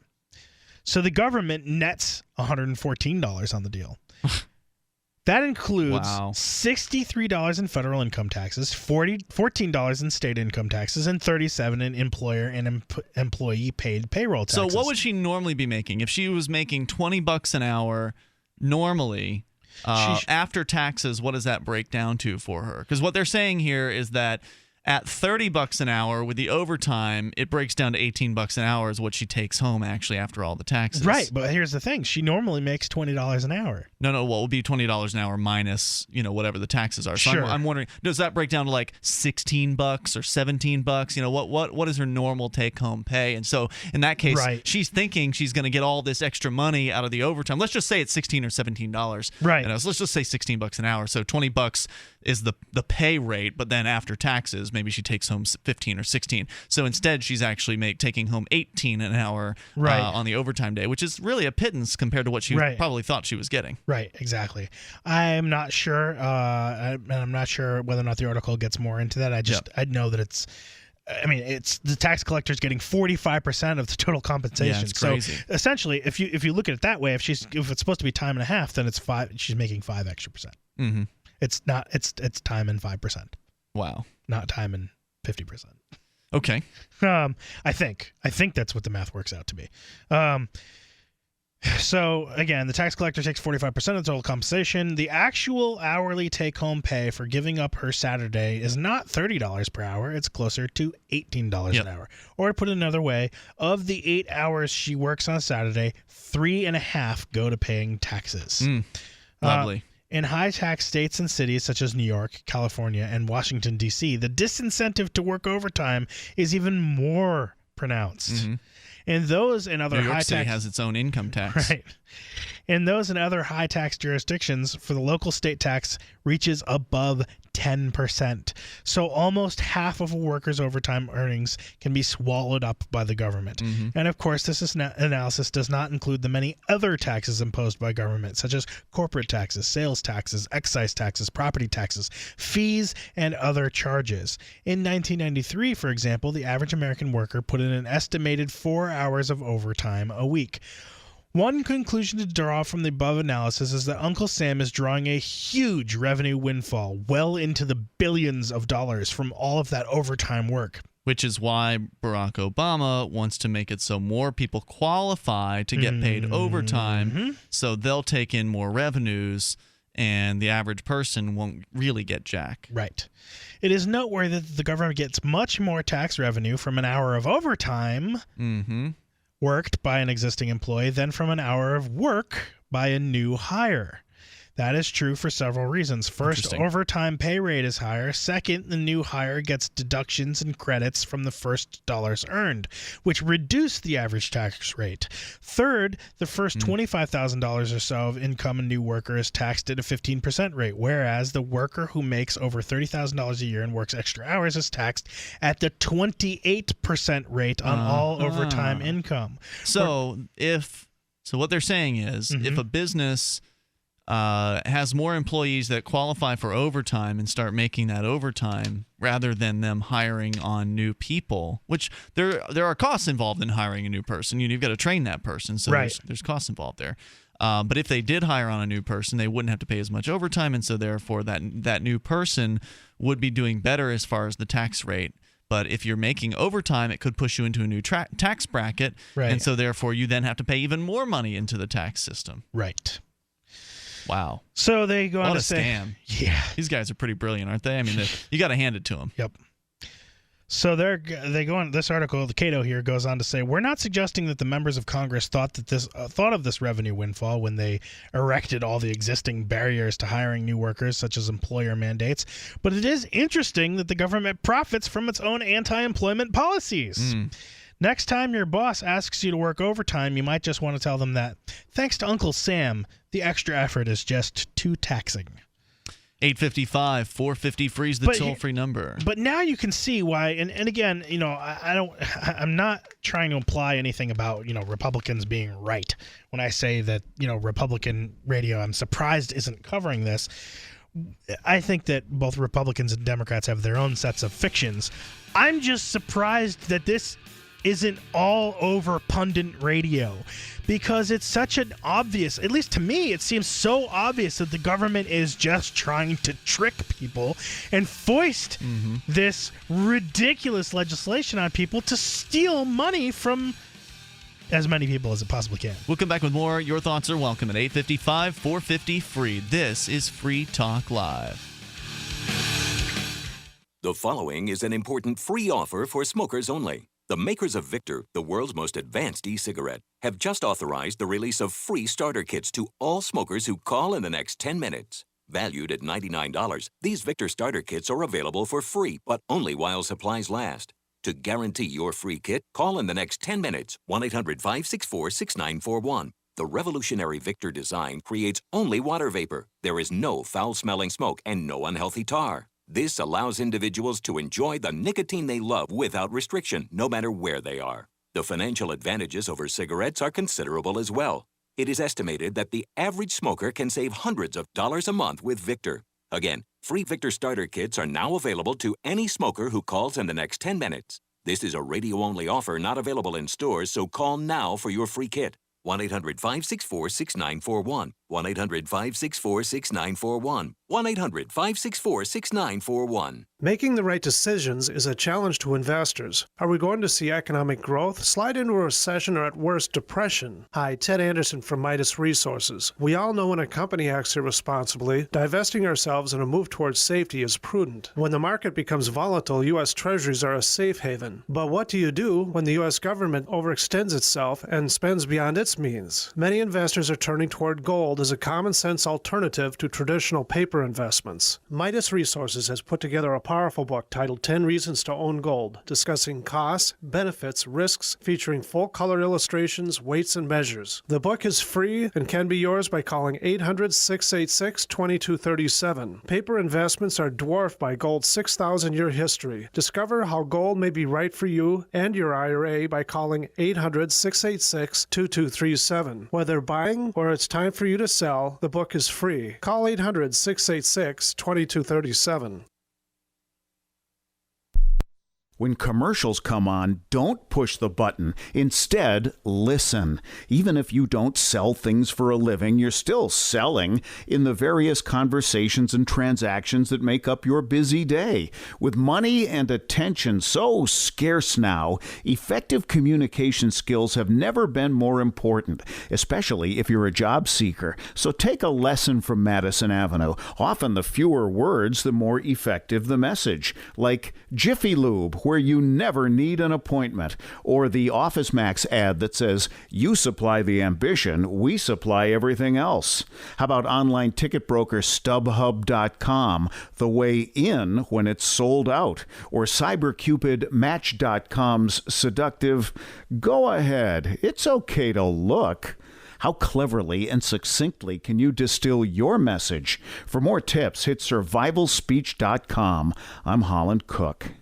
So the government nets $114 on the deal. That includes $63 in federal income taxes, $14 in state income taxes, and $37 in employer and employee paid payroll taxes. So what would she normally be making? If she was making $20 an hour normally, after taxes, what does that break down to for her? Because what they're saying here is that at $30 an hour with the overtime, it breaks down to $18 an hour is what she takes home actually after all the taxes. Right, but here's the thing: she normally makes $20 an hour. No, what would be $20 an hour minus whatever the taxes are? So sure. I'm wondering, does that break down to like $16 or $17? What is her normal take home pay? And so in that case, she's thinking she's going to get all this extra money out of the overtime. Let's just say it's $16 or $17. Right. So let's just say $16 an hour. So $20 is the pay rate, but then after taxes, maybe she takes home 15 or 16. So instead, she's actually taking home 18 an hour on the overtime day, which is really a pittance compared to what she probably thought she was getting. Right, exactly. I'm not sure, and I'm not sure whether or not the article gets more into that. I know that it's the tax collector's getting 45% of the total compensation. Yeah, it's crazy. So essentially, if you look at it that way, if it's supposed to be time and a half, then it's 5. She's making 5 extra percent. Mm-hmm. It's not. It's time and 5%. Wow. Not time and 50%. Okay. I think that's what the math works out to be. So again, the tax collector takes 45% of the total compensation. The actual hourly take-home pay for giving up her Saturday is not $30 per hour. It's closer to $18 an hour. Or to put it another way, of the 8 hours she works on Saturday, 3.5 go to paying taxes. Lovely. In high-tax states and cities such as New York, California, and Washington, D.C., the disincentive to work overtime is even more pronounced. Mm-hmm. In those and other New York City high-tax... has its own income tax. Right. In those and other high-tax jurisdictions, for the local state tax reaches above 10%. So almost half of a worker's overtime earnings can be swallowed up by the government. Mm-hmm. And of course, this analysis does not include the many other taxes imposed by government, such as corporate taxes, sales taxes, excise taxes, property taxes, fees, and other charges. In 1993, for example, the average American worker put in an estimated 4 hours of overtime a week. One conclusion to draw from the above analysis is that Uncle Sam is drawing a huge revenue windfall, well into the billions of dollars from all of that overtime work. which is why Barack Obama wants to make it so more people qualify to get paid overtime, so they'll take in more revenues and the average person won't really get jack. Right. It is noteworthy that the government gets much more tax revenue from an hour of overtime worked by an existing employee than from an hour of work by a new hire. That is true for several reasons. First, overtime pay rate is higher. Second, the new hire gets deductions and credits from the first dollars earned, which reduce the average tax rate. Third, the first $25,000 or so of income a new worker is taxed at a 15% rate, whereas the worker who makes over $30,000 a year and works extra hours is taxed at the 28% rate on all overtime income. So what they're saying is if a business has more employees that qualify for overtime and start making that overtime rather than them hiring on new people, which there are costs involved in hiring a new person. You've got to train that person, so there's costs involved there. But if they did hire on a new person, they wouldn't have to pay as much overtime, and so therefore that new person would be doing better as far as the tax rate. But if you're making overtime, it could push you into a new tax bracket, and so therefore you then have to pay even more money into the tax system. Right. Wow. So they go on to say, scam. Yeah. These guys are pretty brilliant, aren't they? I mean, you got to hand it to them. Yep. So they go on. This article, the Cato here goes on to say, we're not suggesting that the members of Congress thought of this revenue windfall when they erected all the existing barriers to hiring new workers, such as employer mandates. But it is interesting that the government profits from its own anti-employment policies. Next time your boss asks you to work overtime, you might just want to tell them that, thanks to Uncle Sam, the extra effort is just too taxing. 855-450-FREE is the toll-free number. But now you can see why, and again, I'm not trying to imply anything about, Republicans being right. When I say that, Republican radio, I'm surprised isn't covering this. I think that both Republicans and Democrats have their own sets of fictions. I'm just surprised that this isn't all over pundit radio, because it's such an obvious, at least to me, it seems so obvious that the government is just trying to trick people and foist this ridiculous legislation on people to steal money from as many people as it possibly can. We'll come back with more. Your thoughts are welcome at 855-450-FREE. This is Free Talk Live. The following is an important free offer for smokers only. The makers of Victor, the world's most advanced e-cigarette, have just authorized the release of free starter kits to all smokers who call in the next 10 minutes. Valued at $99, these Victor starter kits are available for free, but only while supplies last. To guarantee your free kit, call in the next 10 minutes, 1-800-564-6941. The revolutionary Victor design creates only water vapor. There is no foul-smelling smoke and no unhealthy tar. This allows individuals to enjoy the nicotine they love without restriction, no matter where they are. The financial advantages over cigarettes are considerable as well. It is estimated that the average smoker can save hundreds of dollars a month with Victor. Again, free Victor starter kits are now available to any smoker who calls in the next 10 minutes. This is a radio-only offer not available in stores, so call now for your free kit. 1-800-564-6941. 1-800-564-6941. 1-800-564-6941. Making the right decisions is a challenge to investors. Are we going to see economic growth, slide into a recession, or at worst, depression? Hi, Ted Anderson from Midas Resources. We all know when a company acts irresponsibly, divesting ourselves in a move towards safety is prudent. When the market becomes volatile, U.S. Treasuries are a safe haven. But what do you do when the U.S. government overextends itself and spends beyond its means? Many investors are turning toward gold as a common-sense alternative to traditional paper investments. Midas Resources has put together a powerful book titled 10 Reasons to Own Gold, discussing costs, benefits, risks, featuring full-color illustrations, weights, and measures. The book is free and can be yours by calling 800-686-2237. Paper investments are dwarfed by gold's 6,000-year history. Discover how gold may be right for you and your IRA by calling 800-686-2237. Whether buying or it's time for you to sell, the book is free. Call 800-686-2237. When commercials come on, don't push the button. Instead, listen. Even if you don't sell things for a living, you're still selling in the various conversations and transactions that make up your busy day. With money and attention so scarce now, effective communication skills have never been more important, especially if you're a job seeker. So take a lesson from Madison Avenue. Often the fewer words, the more effective the message. Like Jiffy Lube, where you never need an appointment, or the Office Max ad that says, you supply the ambition, we supply everything else. How about online ticket broker StubHub.com, the way in when it's sold out, or CyberCupidMatch.com's seductive, go ahead, it's okay to look. How cleverly and succinctly can you distill your message? For more tips, hit survivalspeech.com. I'm Holland Cook.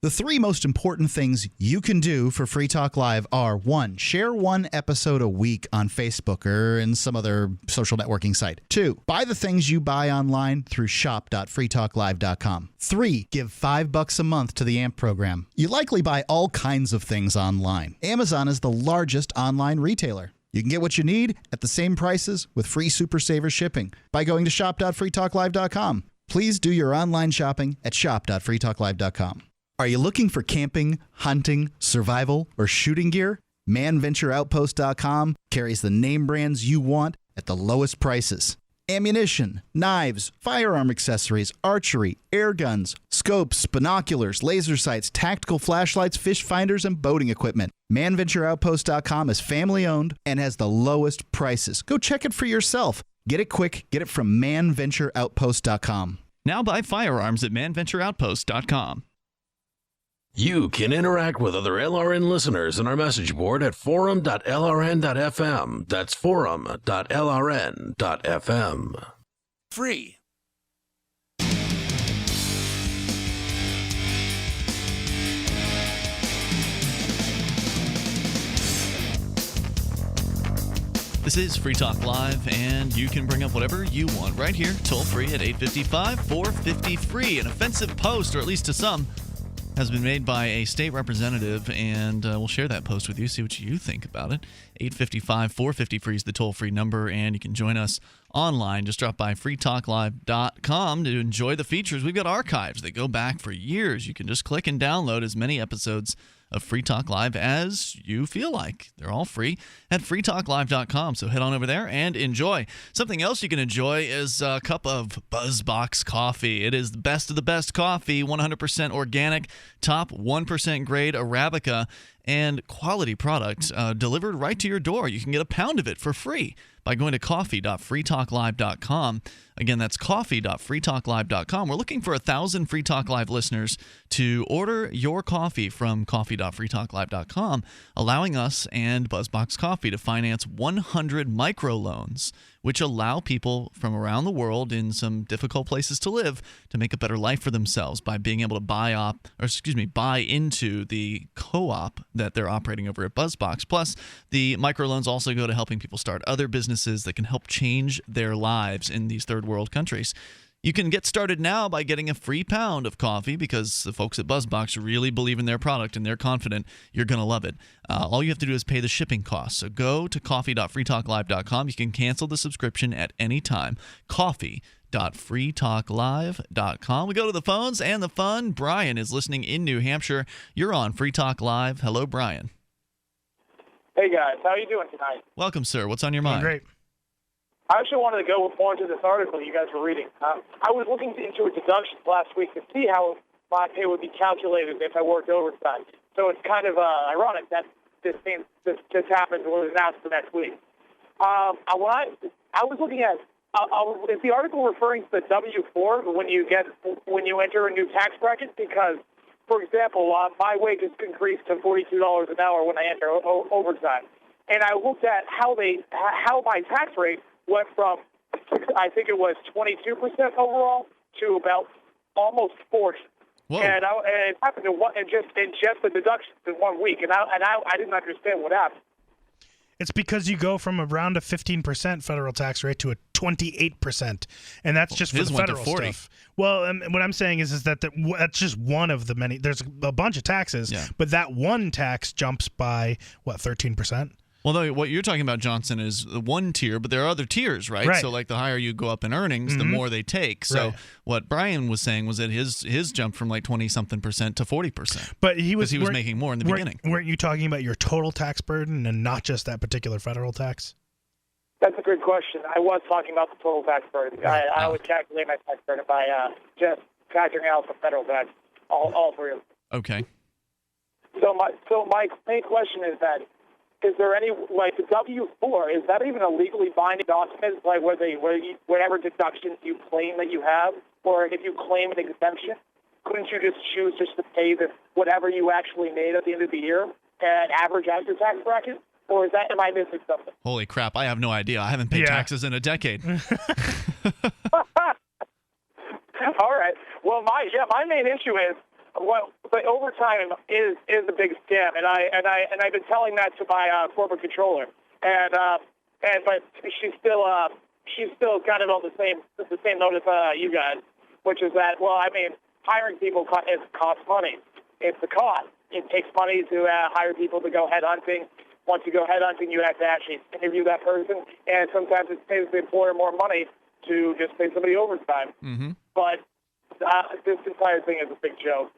The three most important things you can do for Free Talk Live are: 1, share one episode a week on Facebook or in some other social networking site. 2, buy the things you buy online through shop.freetalklive.com. 3, give $5 a month to the AMP program. You likely buy all kinds of things online. Amazon is the largest online retailer. You can get what you need at the same prices with free Super Saver shipping by going to shop.freetalklive.com. Please do your online shopping at shop.freetalklive.com. Are you looking for camping, hunting, survival, or shooting gear? ManVentureOutpost.com carries the name brands you want at the lowest prices. Ammunition, knives, firearm accessories, archery, air guns, scopes, binoculars, laser sights, tactical flashlights, fish finders, and boating equipment. ManVentureOutpost.com is family-owned and has the lowest prices. Go check it for yourself. Get it quick. Get it from ManVentureOutpost.com. Now buy firearms at ManVentureOutpost.com. You can interact with other LRN listeners on our message board at forum.lrn.fm. That's forum.lrn.fm. Free. This is Free Talk Live, and you can bring up whatever you want right here, toll free at 855-450-FREE. An offensive post, or at least to some, has been made by a state representative, and we'll share that post with you, see what you think about it. 855-450-FREE is the toll-free number, and you can join us online. Just drop by freetalklive.com to enjoy the features. We've got archives that go back for years. You can just click and download as many episodes of Free Talk Live as you feel like. They're all free at freetalklive.com, so head on over there and enjoy. Something else you can enjoy is a cup of BuzzBox coffee. It is the best of the best coffee, 100% organic, top 1% grade Arabica, and quality product delivered right to your door. You can get a pound of it for free by going to coffee.freetalklive.com. Again, that's coffee.freetalklive.com. We're looking for 1,000 Free Talk Live listeners to order your coffee from coffee.freetalklive.com, allowing us and BuzzBox Coffee to finance 100 microloans, which allow people from around the world in some difficult places to live to make a better life for themselves by being able to buy into the co-op that they're operating over at BuzzBox. Plus, the microloans also go to helping people start other businesses that can help change their lives in these third world countries. You can get started now by getting a free pound of coffee because the folks at BuzzBox really believe in their product and they're confident you're going to love it. All you have to do is pay the shipping costs. So go to coffee.freetalklive.com. You can cancel the subscription at any time. Coffee.freetalklive.com. We go to the phones and the fun. Brian is listening in New Hampshire. You're on Free Talk Live. Hello, Brian. Hey, guys. How are you doing tonight? Welcome, sir. What's on your mind? Great. I actually wanted to go more into this article you guys were reading. I was looking into a deduction last week to see how my pay would be calculated if I worked overtime. So it's kind of ironic that this happened or was announced for next week. I was looking at is the article referring to the W-4 when you enter a new tax bracket? Because, for example, my wages increased to $42 an hour when I enter overtime, and I looked at how my tax rate went from, I think it was 22% overall to about almost 40%. Whoa. And it happened in just the deductions in 1 week, and I didn't understand what happened. It's because you go from around a 15% federal tax rate to a 28%, and that's just for his the went to federal 40. stuff. Well, what I'm saying is that that's just one of the many. There's a bunch of taxes, but that one tax jumps by, 13%? Well, though, what you're talking about, Johnson, is the one tier, but there are other tiers, right? Right. So, like, the higher you go up in earnings, the more they take. So, what Brian was saying was that his jumped from like 20-something% to 40%. But he was making more in the beginning. Weren't you talking about your total tax burden and not just that particular federal tax? That's a good question. I was talking about the total tax burden. I would calculate my tax burden by just factoring out the federal tax, all three of them. Okay. So my main question is that, is there any, like, the W-4, is that even a legally binding document, like whatever deductions you claim that you have, or if you claim an exemption, couldn't you just choose just to pay whatever you actually made at the end of the year and average out your tax bracket? Or am I missing something? Holy crap, I have no idea. I haven't paid taxes in a decade. All right. Well, my main issue is, the overtime is a big scam, and I've been telling that to my corporate controller, but she's still got it on the same note as you guys, which is that, hiring people costs money. It's the cost. It takes money to hire people to go headhunting. Once you go headhunting, you have to actually interview that person, and sometimes it pays the employer more money to just pay somebody overtime. Mm-hmm. But this entire thing is a big joke.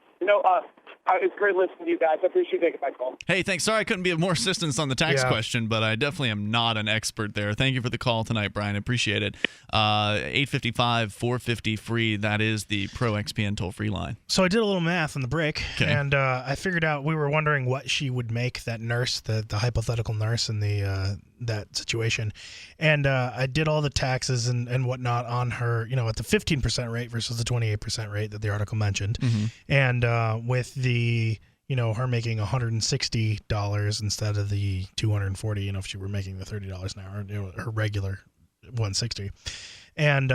It's great listening to you guys. I appreciate you taking my call. Hey, thanks. Sorry I couldn't be of more assistance on the tax question, but I definitely am not an expert there. Thank you for the call tonight, Brian. I appreciate it. 855-450-FREE. That is the Pro XPN toll-free line. So I did a little math on the break, and I figured out we were wondering what she would make, that nurse, the hypothetical nurse in the that situation. And I did all the taxes and whatnot on her, at the 15% rate versus the 28% rate that the article mentioned. Mm-hmm. And with the, her making $160 instead of the $240, if she were making the $30 an hour, her regular $160. And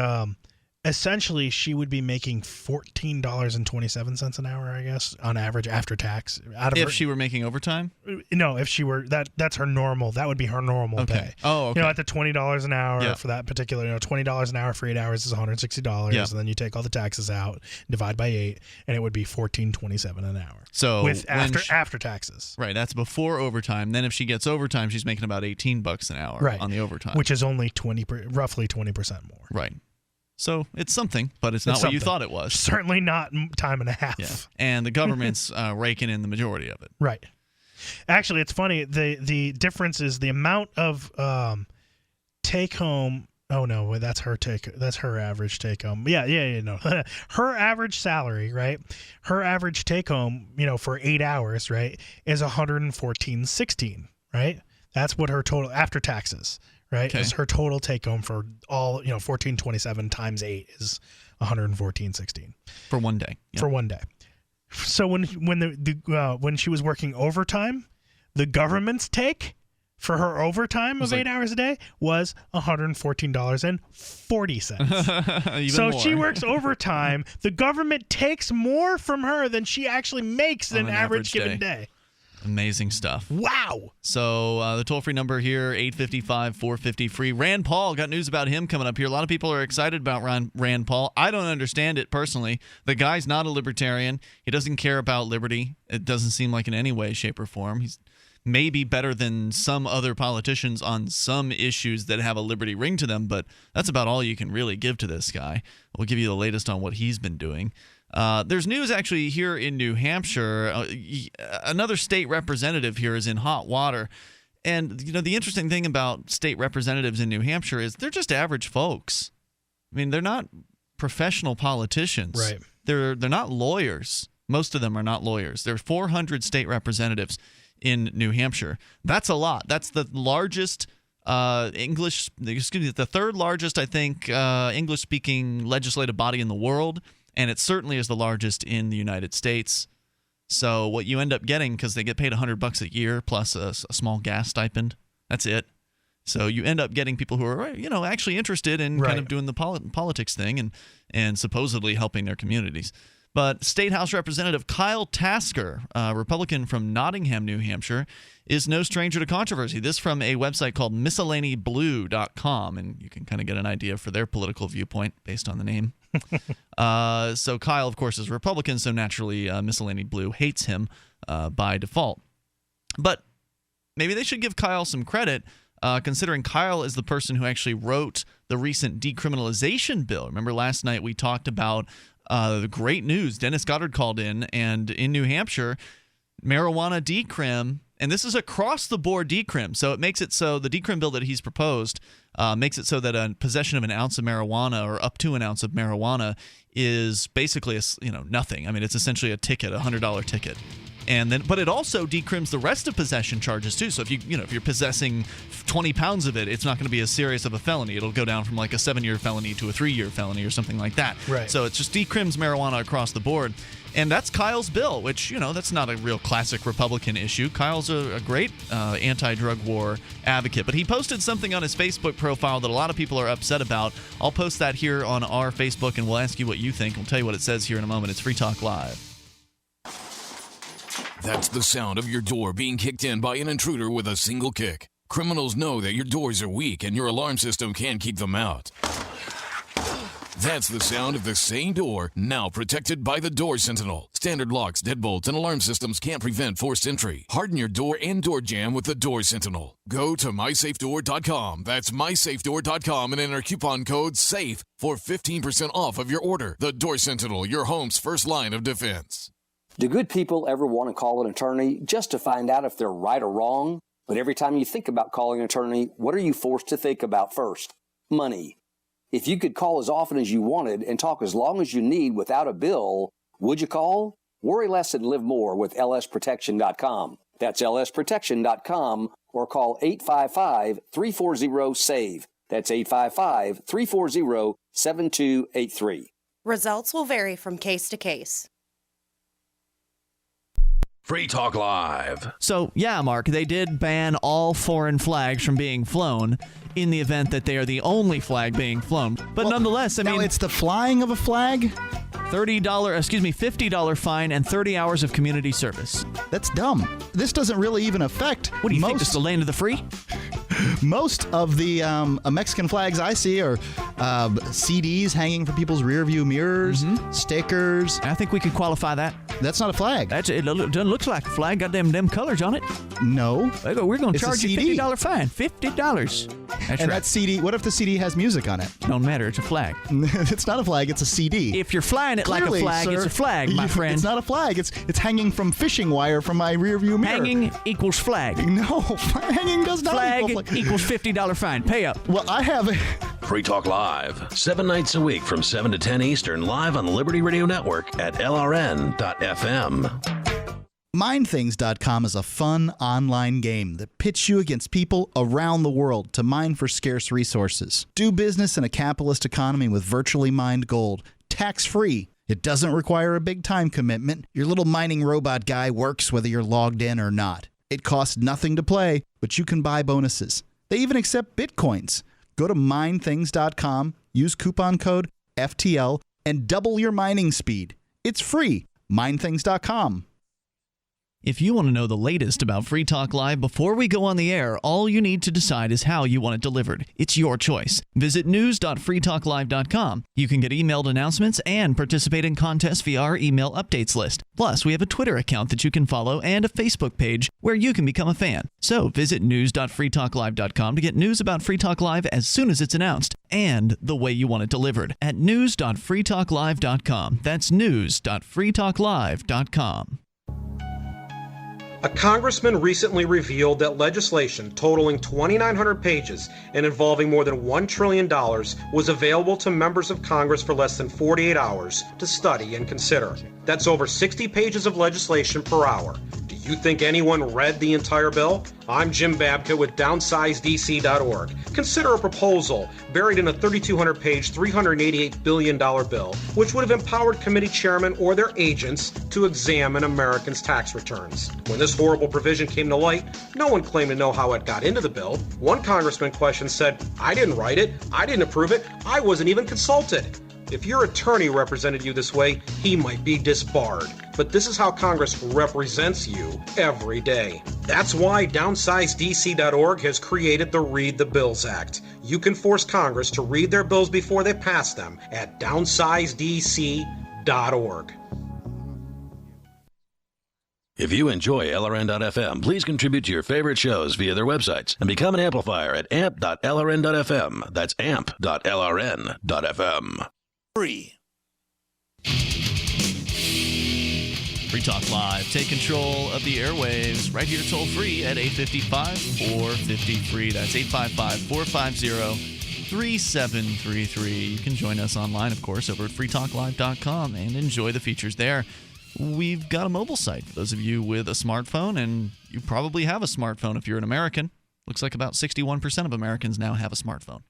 essentially she would be making $14.27 an hour, I guess, on average after tax. If she were making overtime? No, if she were, that's her normal. That would be her normal pay. Oh, okay. At the $20 an hour for that particular, $20 an hour for 8 hours is $160, and then you take all the taxes out, divide by 8, and it would be $14.27 an hour. So after taxes. Right, that's before overtime. Then if she gets overtime, she's making about $18 an hour on the overtime, which is only roughly 20% more. Right. So it's something, but it's not what you thought it was. Certainly not time and a half. Yeah. And the government's raking in the majority of it. Right. Actually, it's funny. The difference is the amount of take home. Oh no, that's her average take home. No. Her average salary, right? Her average take home, for 8 hours, right, is $114.16, right? That's what her total after taxes. Right, is her total take home for all, $14.27 times 8 is $114.16 for one day. Yeah. For one day. So when she was working overtime, the government's take for her overtime of 8 hours a day was $114.40. So more. She works overtime. The government takes more from her than she actually makes an average given day. Amazing stuff. Wow. So the toll-free number here, 855-450-FREE. Rand Paul, got news about him coming up here. A lot of people are excited about Rand Paul. I don't understand it personally. The guy's not a libertarian. He doesn't care about liberty. It doesn't seem like in any way, shape, or form. He's maybe better than some other politicians on some issues that have a liberty ring to them, but that's about all you can really give to this guy. We'll give you the latest on what he's been doing. There's news actually here in New Hampshire. Another state representative here is in hot water. And, the interesting thing about state representatives in New Hampshire is they're just average folks. I mean, they're not professional politicians. Right. They're not lawyers. Most of them are not lawyers. There are 400 state representatives in New Hampshire. That's a lot. That's the largest the third largest, I think, English-speaking legislative body in the world. And it certainly is the largest in the United States. So what you end up getting, because they get paid $100 a year plus a small gas stipend, that's it. So you end up getting people who are, actually interested in kind of doing the politics thing and supposedly helping their communities. But State House Representative Kyle Tasker, a Republican from Nottingham, New Hampshire, is no stranger to controversy. This from a website called miscellanyblue.com, and you can kind of get an idea for their political viewpoint based on the name. So Kyle, of course, is Republican, so naturally Miscellany Blue hates him by default. But maybe they should give Kyle some credit, considering Kyle is the person who actually wrote the recent decriminalization bill. Remember last night we talked about the great news. Dennis Goddard called in, and in New Hampshire, marijuana decrim, and this is across-the-board decrim, so it makes it so the decrim bill that he's proposed makes it so that a possession of an ounce of marijuana or up to an ounce of marijuana is basically nothing. I mean, it's essentially a ticket, a $100 ticket. And then, but it also decrims the rest of possession charges too. So if if you're possessing 20 pounds of it, it's not going to be as serious of a felony. It'll go down from like a 7-year felony to a 3-year felony or something like that. Right. So it just decrims marijuana across the board. And that's Kyle's bill, which, that's not a real classic Republican issue. Kyle's a great anti-drug war advocate. But he posted something on his Facebook profile that a lot of people are upset about. I'll post that here on our Facebook, and we'll ask you what you think. We'll tell you what it says here in a moment. It's Free Talk Live. That's the sound of your door being kicked in by an intruder with a single kick. Criminals know that your doors are weak and your alarm system can't keep them out. That's the sound of the same door, now protected by the Door Sentinel. Standard locks, deadbolts, and alarm systems can't prevent forced entry. Harden your door and door jamb with the Door Sentinel. Go to mysafedoor.com. That's mysafedoor.com and enter coupon code SAFE for 15% off of your order. The Door Sentinel, your home's first line of defense. Do good people ever want to call an attorney just to find out if they're right or wrong? But every time you think about calling an attorney, what are you forced to think about first? Money. If you could call as often as you wanted and talk as long as you need without a bill, would you call? Worry less and live more with lsprotection.com. That's lsprotection.com, or call 855-340-SAVE. That's 855-340-7283. Results will vary from case to case. Free Talk Live. So, yeah, Mark, they did ban all foreign flags from being flown in the event that they are the only flag being flown. But nonetheless, I mean, it's the flying of a flag? $50 fine and 30 hours of community service. That's dumb. This doesn't really even affect What do you think, this is the land of the free? Most of the Mexican flags I see are CDs hanging from people's rearview mirrors, stickers. I think we could qualify that. That's not a flag. It doesn't look like a flag. Got them colors on it. No. We're going to It's a charge you CD. $50 fine. $50. That's And right. that CD, what if the CD has music on it? Don't matter. It's a flag. It's not a flag. It's a CD. If you're flying it Clearly, like a flag, sir, it's a flag, my friend. It's not a flag. It's hanging from fishing wire from my rearview mirror. Hanging equals flag. No, hanging does not Flag equal flag. equals $50 fine. Pay up. Well, I have a... Free Talk Live, 7 nights a week from 7 to 10 Eastern, live on the Liberty Radio Network at LRN.FM. MineThings.com is a fun online game that pits you against people around the world to mine for scarce resources. Do business in a capitalist economy with virtually mined gold, tax-free. It doesn't require a big time commitment. Your little mining robot guy works whether you're logged in or not. It costs nothing to play, but you can buy bonuses. They even accept bitcoins. Go to MineThings.com, use coupon code FTL, and double your mining speed. It's free. MineThings.com. If you want to know the latest about Free Talk Live before we go on the air, all you need to decide is how you want it delivered. It's your choice. Visit news.freetalklive.com. You can get emailed announcements and participate in contests via our email updates list. Plus, we have a Twitter account that you can follow and a Facebook page where you can become a fan. So visit news.freetalklive.com to get news about Free Talk Live as soon as it's announced and the way you want it delivered at news.freetalklive.com. That's news.freetalklive.com. A congressman recently revealed that legislation totaling 2,900 pages and involving more than $1 trillion was available to members of Congress for less than 48 hours to study and consider. That's over 60 pages of legislation per hour. Do you think anyone read the entire bill? I'm Jim Babka with DownsizeDC.org. Consider a proposal buried in a 3,200-page, $388 billion bill, which would have empowered committee chairmen or their agents to examine Americans' tax returns. When this horrible provision came to light, no one claimed to know how it got into the bill. One congressman questioned said, "I didn't write it, I didn't approve it, I wasn't even consulted." If your attorney represented you this way, he might be disbarred. But this is how Congress represents you every day. That's why DownsizeDC.org has created the Read the Bills Act. You can force Congress to read their bills before they pass them at DownsizeDC.org. If you enjoy LRN.FM, please contribute to your favorite shows via their websites and become an amplifier at amp.lrn.fm. That's amp.lrn.fm. Free. Free Talk Live. Take control of the airwaves right here toll free at 855-450-FREE. That's 855-450-3733. You can join us online, of course, over at freetalklive.com and enjoy the features there. We've got a mobile site for those of you with a smartphone, and you probably have a smartphone if you're an American. Looks like about 61% of Americans now have a smartphone.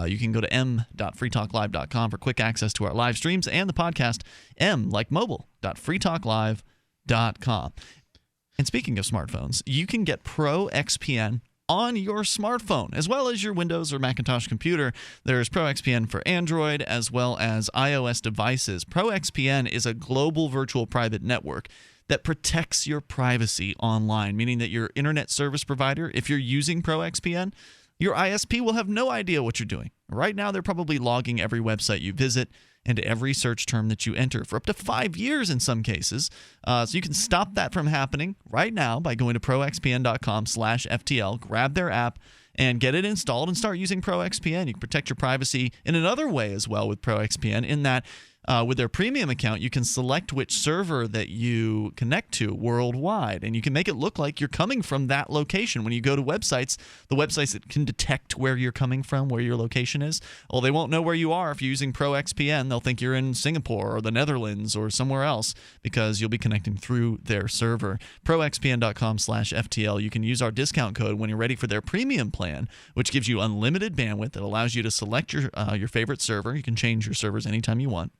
You can go to m.freetalklive.com for quick access to our live streams and the podcast, mobile.freetalklive.com. And speaking of smartphones, you can get Pro XPN on your smartphone, as well as your Windows or Macintosh computer. There's Pro XPN for Android as well as iOS devices. Pro XPN is a global virtual private network that protects your privacy online, meaning that your internet service provider, if you're using Pro XPN, your ISP will have no idea what you're doing. Right now, they're probably logging every website you visit and every search term that you enter for up to 5 years in some cases. So you can stop that from happening right now by going to proxpn.com/FTL, grab their app, and get it installed and start using Pro XPN. You can protect your privacy in another way as well with Pro XPN, in that with their premium account, you can select which server that you connect to worldwide, and you can make it look like you're coming from that location. When you go to websites, the websites that can detect where you're coming from, where your location is, well, they won't know where you are if you're using Pro XPN. They'll think you're in Singapore or the Netherlands or somewhere else because you'll be connecting through their server. ProXPN.com/FTL. You can use our discount code when you're ready for their premium plan, which gives you unlimited bandwidth. It allows you to select your favorite server. You can change your servers anytime you want.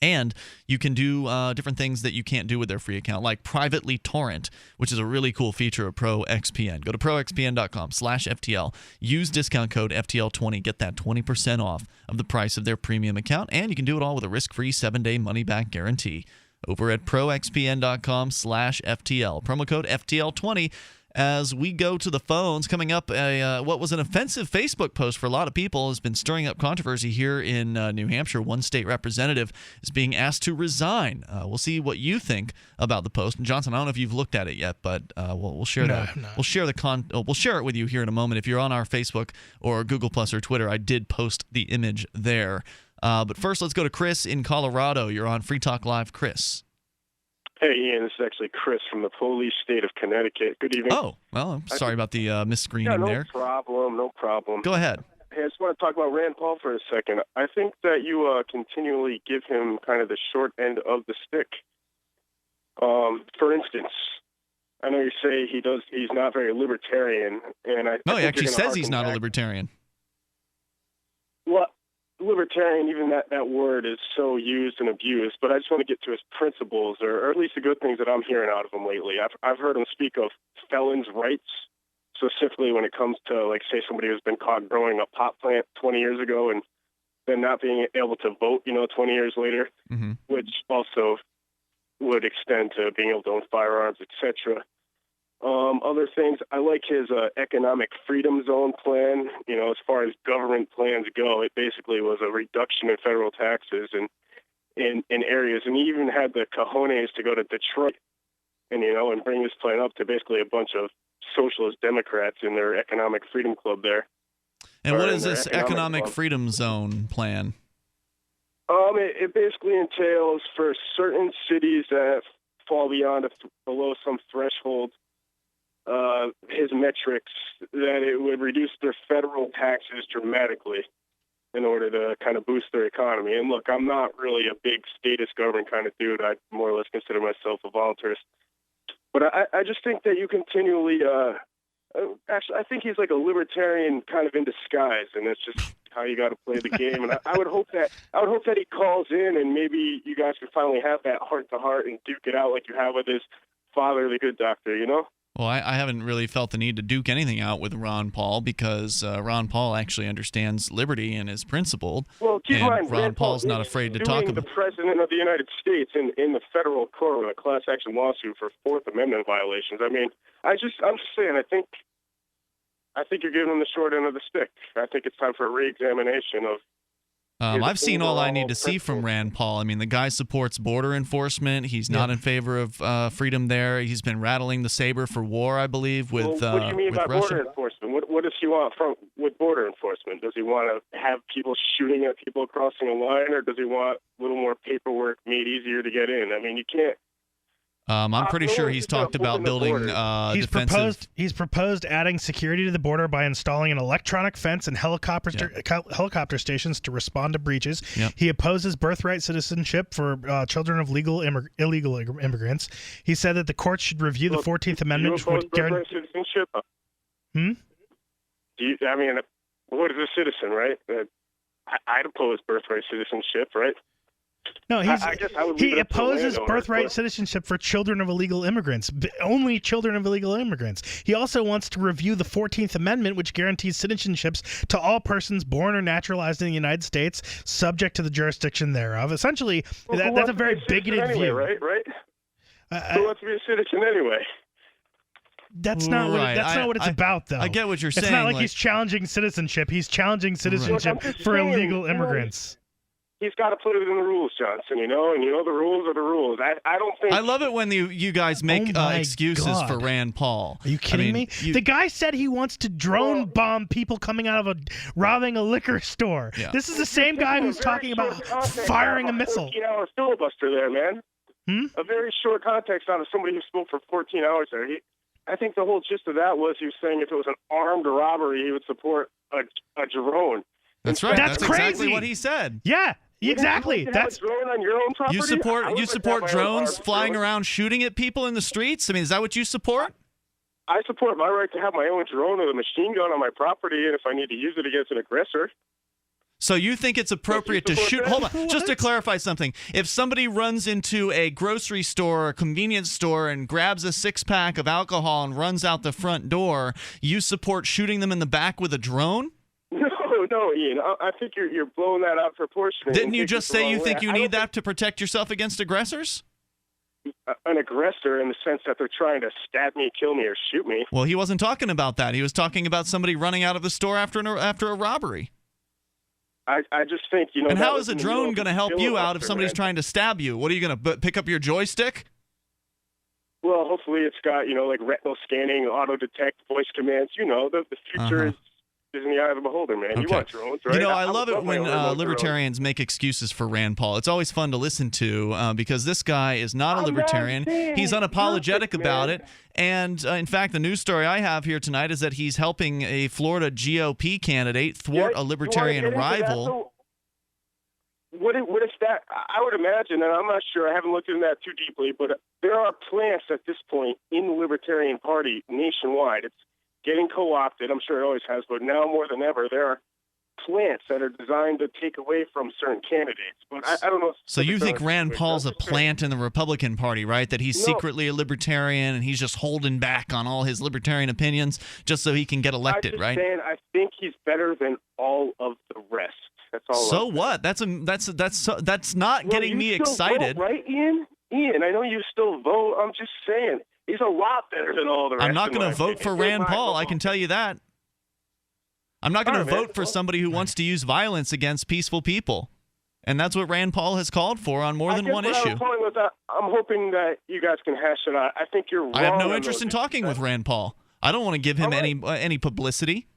And you can do different things that you can't do with their free account, like privately torrent, which is a really cool feature of Pro XPN. Go to proxpn.com/FTL. Use discount code FTL20. Get that 20% off of the price of their premium account. And you can do it all with a risk-free 7-day money-back guarantee over at proxpn.com/FTL. Promo code FTL20. As we go to the phones, coming up, what was an offensive Facebook post for a lot of people has been stirring up controversy here in New Hampshire. One state representative is being asked to resign. We'll see what you think about the post. And Johnson, I don't know if you've looked at it yet, but we'll share that. No. We'll share we'll share it with you here in a moment. If you're on our Facebook or Google Plus or Twitter, I did post the image there. But first, let's go to Chris in Colorado. You're on Free Talk Live, Chris. Hey, Ian, this is actually Chris from the police state of Connecticut. Good evening. Oh, well, I'm sorry about the misscreening there. No problem. Go ahead. Hey, I just want to talk about Rand Paul for a second. I think that you continually give him kind of the short end of the stick. For instance, I know you say he's not very libertarian, and No, he actually says he's not a libertarian. Well, libertarian, even that word is so used and abused, but I just want to get to his principles, or at least the good things that I'm hearing out of him lately. I've heard him speak of felons' rights, specifically when it comes to, like, say somebody who's been caught growing a pot plant 20 years ago and then not being able to vote, 20 years later, which also would extend to being able to own firearms, etc. Other things, I like his economic freedom zone plan. As far as government plans go, it basically was a reduction in federal taxes in areas. And he even had the cojones to go to Detroit and bring this plan up to basically a bunch of socialist Democrats in their economic freedom club there. And what is this economic freedom zone plan? It basically entails for certain cities that fall below some threshold, his metrics, that it would reduce their federal taxes dramatically in order to kind of boost their economy. And look, I'm not really a big statist government kind of dude. I more or less consider myself a voluntarist. But I just think that you continually, actually, I think he's like a libertarian kind of in disguise, and that's just how you got to play the game. And I would hope that he calls in, and maybe you guys can finally have that heart to heart and duke it out like you have with his father, the good doctor, Well, I haven't really felt the need to duke anything out with Ron Paul because Ron Paul actually understands liberty and is principled. Well, keep in and mind, Ron Paul's not afraid to talk about the president of the United States in the federal court with a class action lawsuit for Fourth Amendment violations. I mean, I'm just saying. I think you're giving him the short end of the stick. I think it's time for a reexamination of. I've seen all I need to see from Rand Paul. I mean, the guy supports border enforcement. He's not in favor of freedom there. He's been rattling the saber for war, I believe, with Russia. What do you mean by border enforcement? What does he want with border enforcement? Does he want to have people shooting at people crossing a line, or does he want a little more paperwork made easier to get in? I mean, you can't. I'm pretty sure he's talked about building defensive. He's proposed adding security to the border by installing an electronic fence and helicopter stations to respond to breaches. Yep. He opposes birthright citizenship for children of illegal immigrants. He said that the courts should review the 14th Amendment, which would guarantee citizenship. Hmm? I mean, what is a citizen, right? I'd oppose birthright citizenship, right? No, he opposes birthright but citizenship for children of illegal immigrants, only children of illegal immigrants. He also wants to review the 14th Amendment, which guarantees citizenships to all persons born or naturalized in the United States, subject to the jurisdiction thereof. Essentially, that's a very bigoted view. Right? Who wants to be a citizen anyway? That's not what it's about, though. I get what you're saying. It's not like he's challenging citizenship. He's challenging citizenship for illegal immigrants. He's got to put it in the rules, Johnson, and the rules are the rules. I don't think... I love it when you guys make excuses for Rand Paul. Are you kidding me? The guy said he wants to drone bomb people coming out of robbing a liquor store. Yeah. This is the same guy who's talking about firing a missile. 14-hour filibuster there, man. A very short context out of somebody who spoke for 14 hours there. I think the whole gist of that was he was saying if it was an armed robbery, he would support a drone. That's right. That's crazy. Exactly what he said. Yeah, exactly. That's drone on your own property? You support drones flying around shooting at people in the streets? I mean, is that what you support? I support my right to have my own drone with a machine gun on my property, and if I need to use it against an aggressor. So you think it's appropriate to shoot? Hold on, just to clarify something. If somebody runs into a grocery store or a convenience store and grabs a 6-pack of alcohol and runs out the front door, you support shooting them in the back with a drone? No, Ian. I think you're blowing that out proportionally. Didn't you just say you think you need that to protect yourself against aggressors? An aggressor in the sense that they're trying to stab me, kill me, or shoot me. Well, he wasn't talking about that. He was talking about somebody running out of the store after a robbery. I just think, And how is a drone going to help you out if somebody's trying to stab you? What are you going to pick up your joystick? Well, hopefully it's got, like retinal scanning, auto detect, voice commands. The future is in the eye of the beholder, man. Okay. You want drones, right? I love it when libertarians make excuses for Rand Paul. It's always fun to listen to because this guy is not a libertarian. He's unapologetic about it. And in fact, the news story I have here tonight is that he's helping a Florida GOP candidate thwart a libertarian rival. What if that? I would imagine, and I'm not sure. I haven't looked into that too deeply, but there are plans at this point in the Libertarian Party nationwide. It's getting co-opted. I'm sure it always has, but now more than ever, there are plants that are designed to take away from certain candidates. But I don't know. So you think Rand Paul's a plant in the Republican Party, right? That he's secretly a libertarian and he's just holding back on all his libertarian opinions just so he can get elected, right? I think he's better than all of the rest. That's all. So what? That's not getting me excited, vote, right, Ian? Ian, I know you still vote. I'm just saying he's a lot better than all the rest. I'm not going to vote for Rand Paul. I can tell you that. I'm not going to vote for somebody who wants to use violence against peaceful people. And that's what Rand Paul has called for on more than one issue. I'm hoping that you guys can hash it out. I think you're wrong. I have no interest in talking with Rand Paul. I don't want to give him any publicity.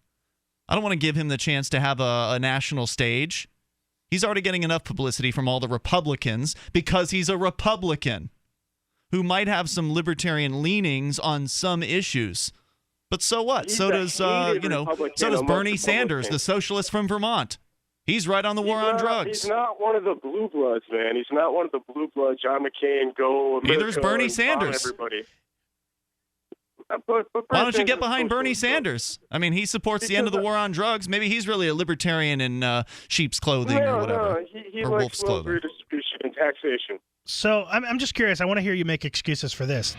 I don't want to give him the chance to have a national stage. He's already getting enough publicity from all the Republicans because he's a Republican who might have some libertarian leanings on some issues. But so what? So does Bernie Sanders, the socialist from Vermont. He's right on the war on drugs. He's not one of the blue bloods, man. He's not one of the blue bloods. John McCain, go. Neither is Bernie Sanders. Everybody. Why don't you get behind Bernie Sanders? I mean, he supports the end of the war on drugs. Maybe he's really a libertarian in sheep's clothing or whatever. He or likes wolf's clothing. redistribution and taxation. So I'm just curious. I want to hear you make excuses for this.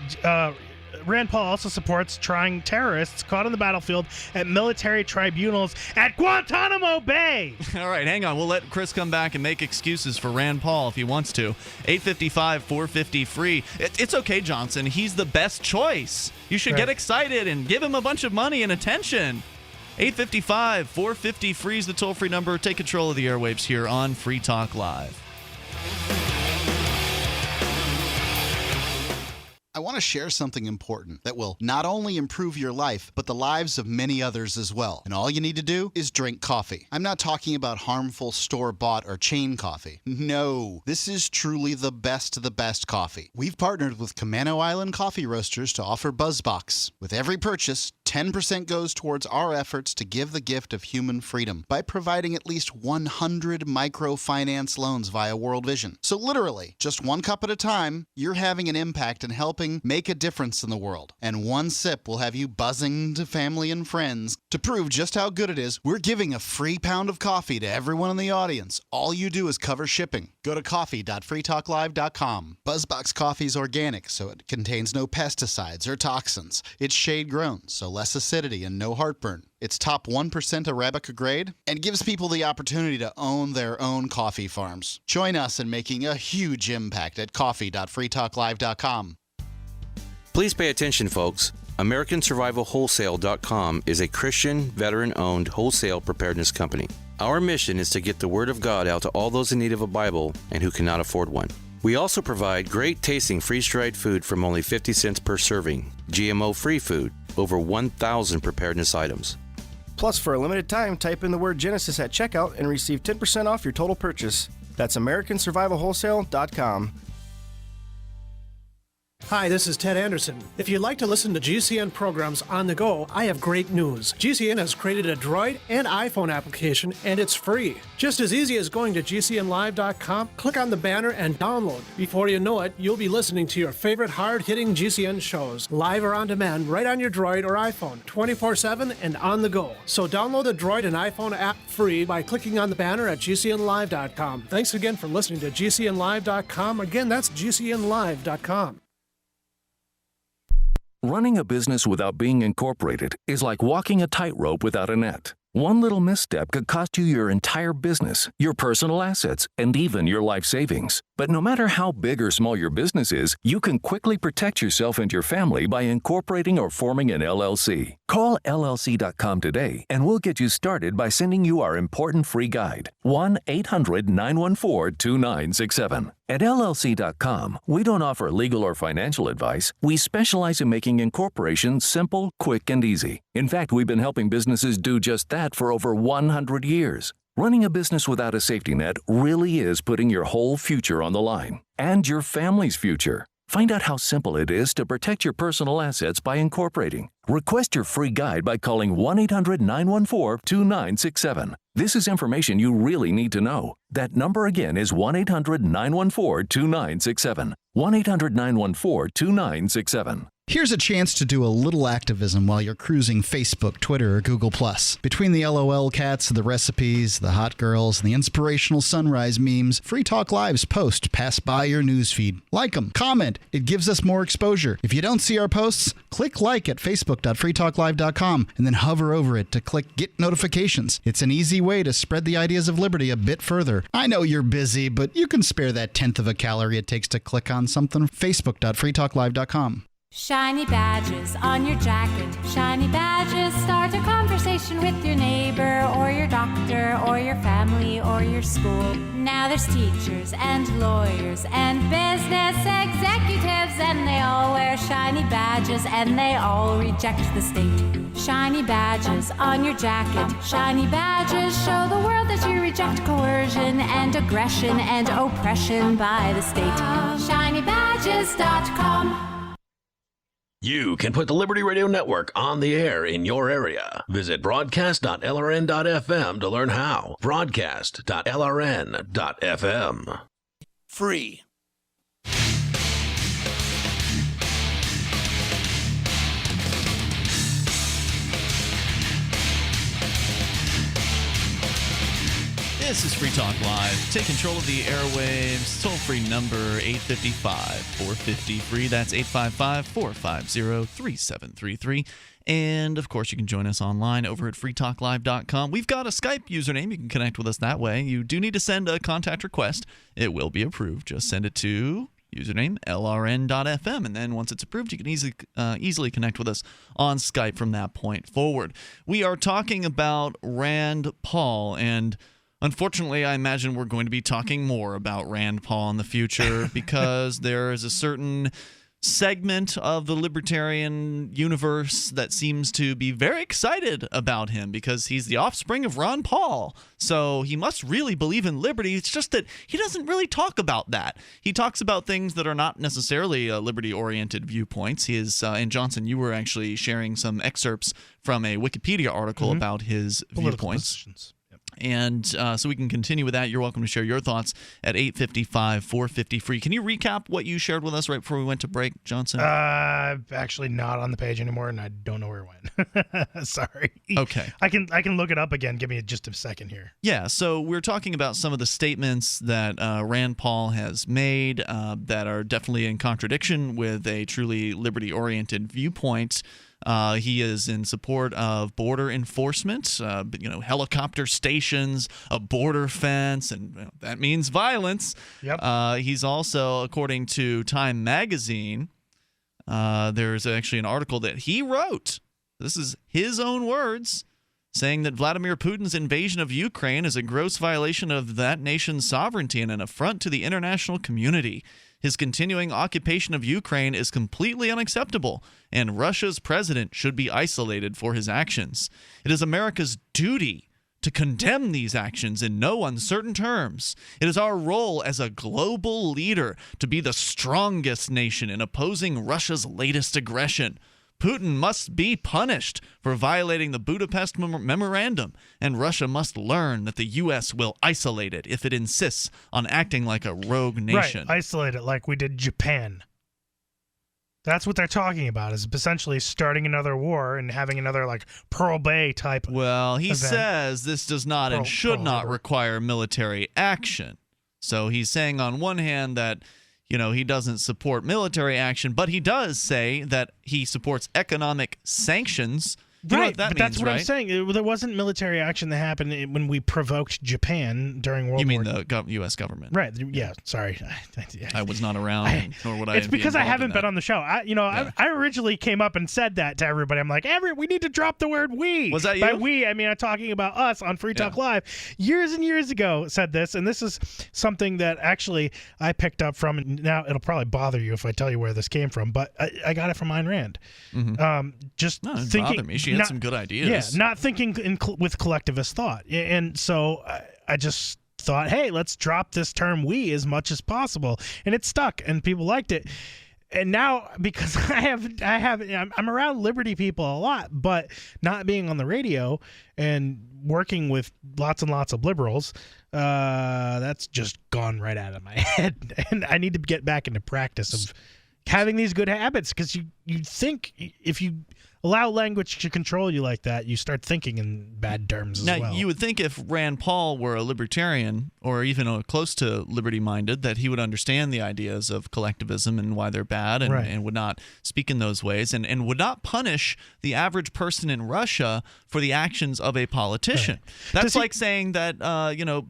Rand Paul also supports trying terrorists caught on the battlefield at military tribunals at Guantanamo Bay. All right, hang on. We'll let Chris come back and make excuses for Rand Paul if he wants to. 855-450-FREE. It's okay, Johnson. He's the best choice. You should get excited and give him a bunch of money and attention. 855-450-FREE is the toll-free number. Take control of the airwaves here on Free Talk Live. I want to share something important that will not only improve your life, but the lives of many others as well. And all you need to do is drink coffee. I'm not talking about harmful store-bought or chain coffee. No, this is truly the best of the best coffee. We've partnered with Camano Island Coffee Roasters to offer BuzzBox. With every purchase, 10% goes towards our efforts to give the gift of human freedom by providing at least 100 microfinance loans via World Vision. So literally, just one cup at a time, you're having an impact and helping make a difference in the world. And one sip will have you buzzing to family and friends. To prove just how good it is, we're giving a free pound of coffee to everyone in the audience. All you do is cover shipping. Go to coffee.freetalklive.com. BuzzBox coffee is organic, so it contains no pesticides or toxins. It's shade-grown, so less acidity and no heartburn. It's top 1% Arabica grade and gives people the opportunity to own their own coffee farms. Join us in making a huge impact at coffee.freetalklive.com. Please pay attention, folks. AmericanSurvivalWholesale.com is a Christian, veteran-owned wholesale preparedness company. Our mission is to get the Word of God out to all those in need of a Bible and who cannot afford one. We also provide great tasting freeze-dried food from only 50 cents per serving, GMO-free food, over 1,000 preparedness items. Plus, for a limited time, type in the word Genesis at checkout and receive 10% off your total purchase. That's AmericanSurvivalWholesale.com. Hi, this is Ted Anderson. If you'd like to listen to GCN programs on the go, I have great news. GCN has created a Droid and iPhone application, and it's free. Just as easy as going to GCNlive.com, click on the banner, and download. Before you know it, you'll be listening to your favorite hard-hitting GCN shows, live or on demand, right on your Droid or iPhone, 24/7 and on the go. So download the Droid and iPhone app free by clicking on the banner at GCNlive.com. Thanks again for listening to GCNlive.com. Again, that's GCNlive.com. Running a business without being incorporated is like walking a tightrope without a net. One little misstep could cost you your entire business, your personal assets, and even your life savings. But no matter how big or small your business is, you can quickly protect yourself and your family by incorporating or forming an LLC. Call LLC.com today, and we'll get you started by sending you our important free guide, 1-800-914-2967. At LLC.com, we don't offer legal or financial advice. We specialize in making incorporation simple, quick, and easy. In fact, we've been helping businesses do just that for over 100 years. Running a business without a safety net really is putting your whole future on the line, and your family's future. Find out how simple it is to protect your personal assets by incorporating. Request your free guide by calling 1-800-914-2967. This is information you really need to know. That number again is 1-800-914-2967. 1-800-914-2967. Here's a chance to do a little activism while you're cruising Facebook, Twitter, or Google+. Between the LOL cats, the recipes, the hot girls, and the inspirational sunrise memes, Free Talk Live's posts pass by your newsfeed. Like them, comment. It gives us more exposure. If you don't see our posts, click like at facebook.freetalklive.com and then hover over it to click Get Notifications. It's an easy way to spread the ideas of liberty a bit further. I know you're busy, but you can spare that 1/10 of a calorie it takes to click on something. facebook.freetalklive.com. Shiny badges on your jacket. Shiny badges start a conversation with your neighbor or your doctor or your family or your school. Now there's teachers and lawyers and business executives, and they all wear shiny badges and they all reject the state. Shiny badges on your jacket. Shiny badges show the world that you reject coercion and aggression and oppression by the state. ShinyBadges.com. You can put the Liberty Radio Network on the air in your area. Visit broadcast.lrn.fm to learn how. Broadcast.lrn.fm. Free. This is Free Talk Live. Take control of the airwaves. Toll-free number 855-450-FREE. That's 855-450-3733. And, of course, you can join us online over at freetalklive.com. We've got a Skype username. You can connect with us that way. You do need to send a contact request. It will be approved. Just send it to username lrn.fm, and then once it's approved, you can easily connect with us on Skype from that point forward. We are talking about Rand Paul, and unfortunately, I imagine we're going to be talking more about Rand Paul in the future because there is a certain segment of the libertarian universe that seems to be very excited about him because he's the offspring of Ron Paul. So he must really believe in liberty. It's just that he doesn't really talk about that. He talks about things that are not necessarily liberty-oriented viewpoints. He is, and Johnson, you were actually sharing some excerpts from a Wikipedia article about his viewpoints. Positions. And so we can continue with that. You're welcome to share your thoughts at 855-450-FREE. Can you recap what you shared with us right before we went to break, Johnson? Actually not on the page anymore, and I don't know where it went. Sorry. Okay. I can look it up again. Give me just a second here. Yeah, so we're talking about some of the statements that Rand Paul has made that are definitely in contradiction with a truly liberty-oriented viewpoint. He is in support of border enforcement, helicopter stations, a border fence, and that means violence. Yep. He's also, according to Time Magazine, there's actually an article that he wrote. This is his own words, saying that Vladimir Putin's invasion of Ukraine is a gross violation of that nation's sovereignty and an affront to the international community. His continuing occupation of Ukraine is completely unacceptable, and Russia's president should be isolated for his actions. It is America's duty to condemn these actions in no uncertain terms. It is our role as a global leader to be the strongest nation in opposing Russia's latest aggression. Putin must be punished for violating the Budapest Memorandum, and Russia must learn that the U.S. will isolate it if it insists on acting like a rogue nation. Right, isolate it like we did Japan. That's what they're talking about, is essentially starting another war and having another like Pearl Bay type Well, he event. says this does not and should not require military action. So he's saying on one hand that he doesn't support military action, but he does say that he supports economic sanctions. You know what that means, that's what right? I'm saying. There wasn't military action that happened when we provoked Japan during World War. You mean the U.S. government? Right. Yeah. Sorry. I was not around, nor would I. It's because I haven't been been on the show. I originally came up and said that to everybody. I'm like, we need to drop the word "we." Was that you? By we, I mean I'm talking about us on Free Talk Live. Years and years ago, said this, and this is something that actually I picked up from. And now it'll probably bother you if I tell you where this came from, but I got it from Ayn Rand. Mm-hmm. Just no, it thinking. Bothered me. She had some good ideas. Yeah, not thinking with collectivist thought, and so I just thought, hey, let's drop this term "we" as much as possible, and it stuck, and people liked it. And now, because I'm around liberty people a lot, but not being on the radio and working with lots and lots of liberals, that's just gone right out of my head, and I need to get back into practice of having these good habits, because you think if you allow language to control you like that, you start thinking in bad terms as well. Now, you would think if Rand Paul were a libertarian or even close to liberty-minded, that he would understand the ideas of collectivism and why they're bad and would not speak in those ways and would not punish the average person in Russia for the actions of a politician. Right. That's like saying that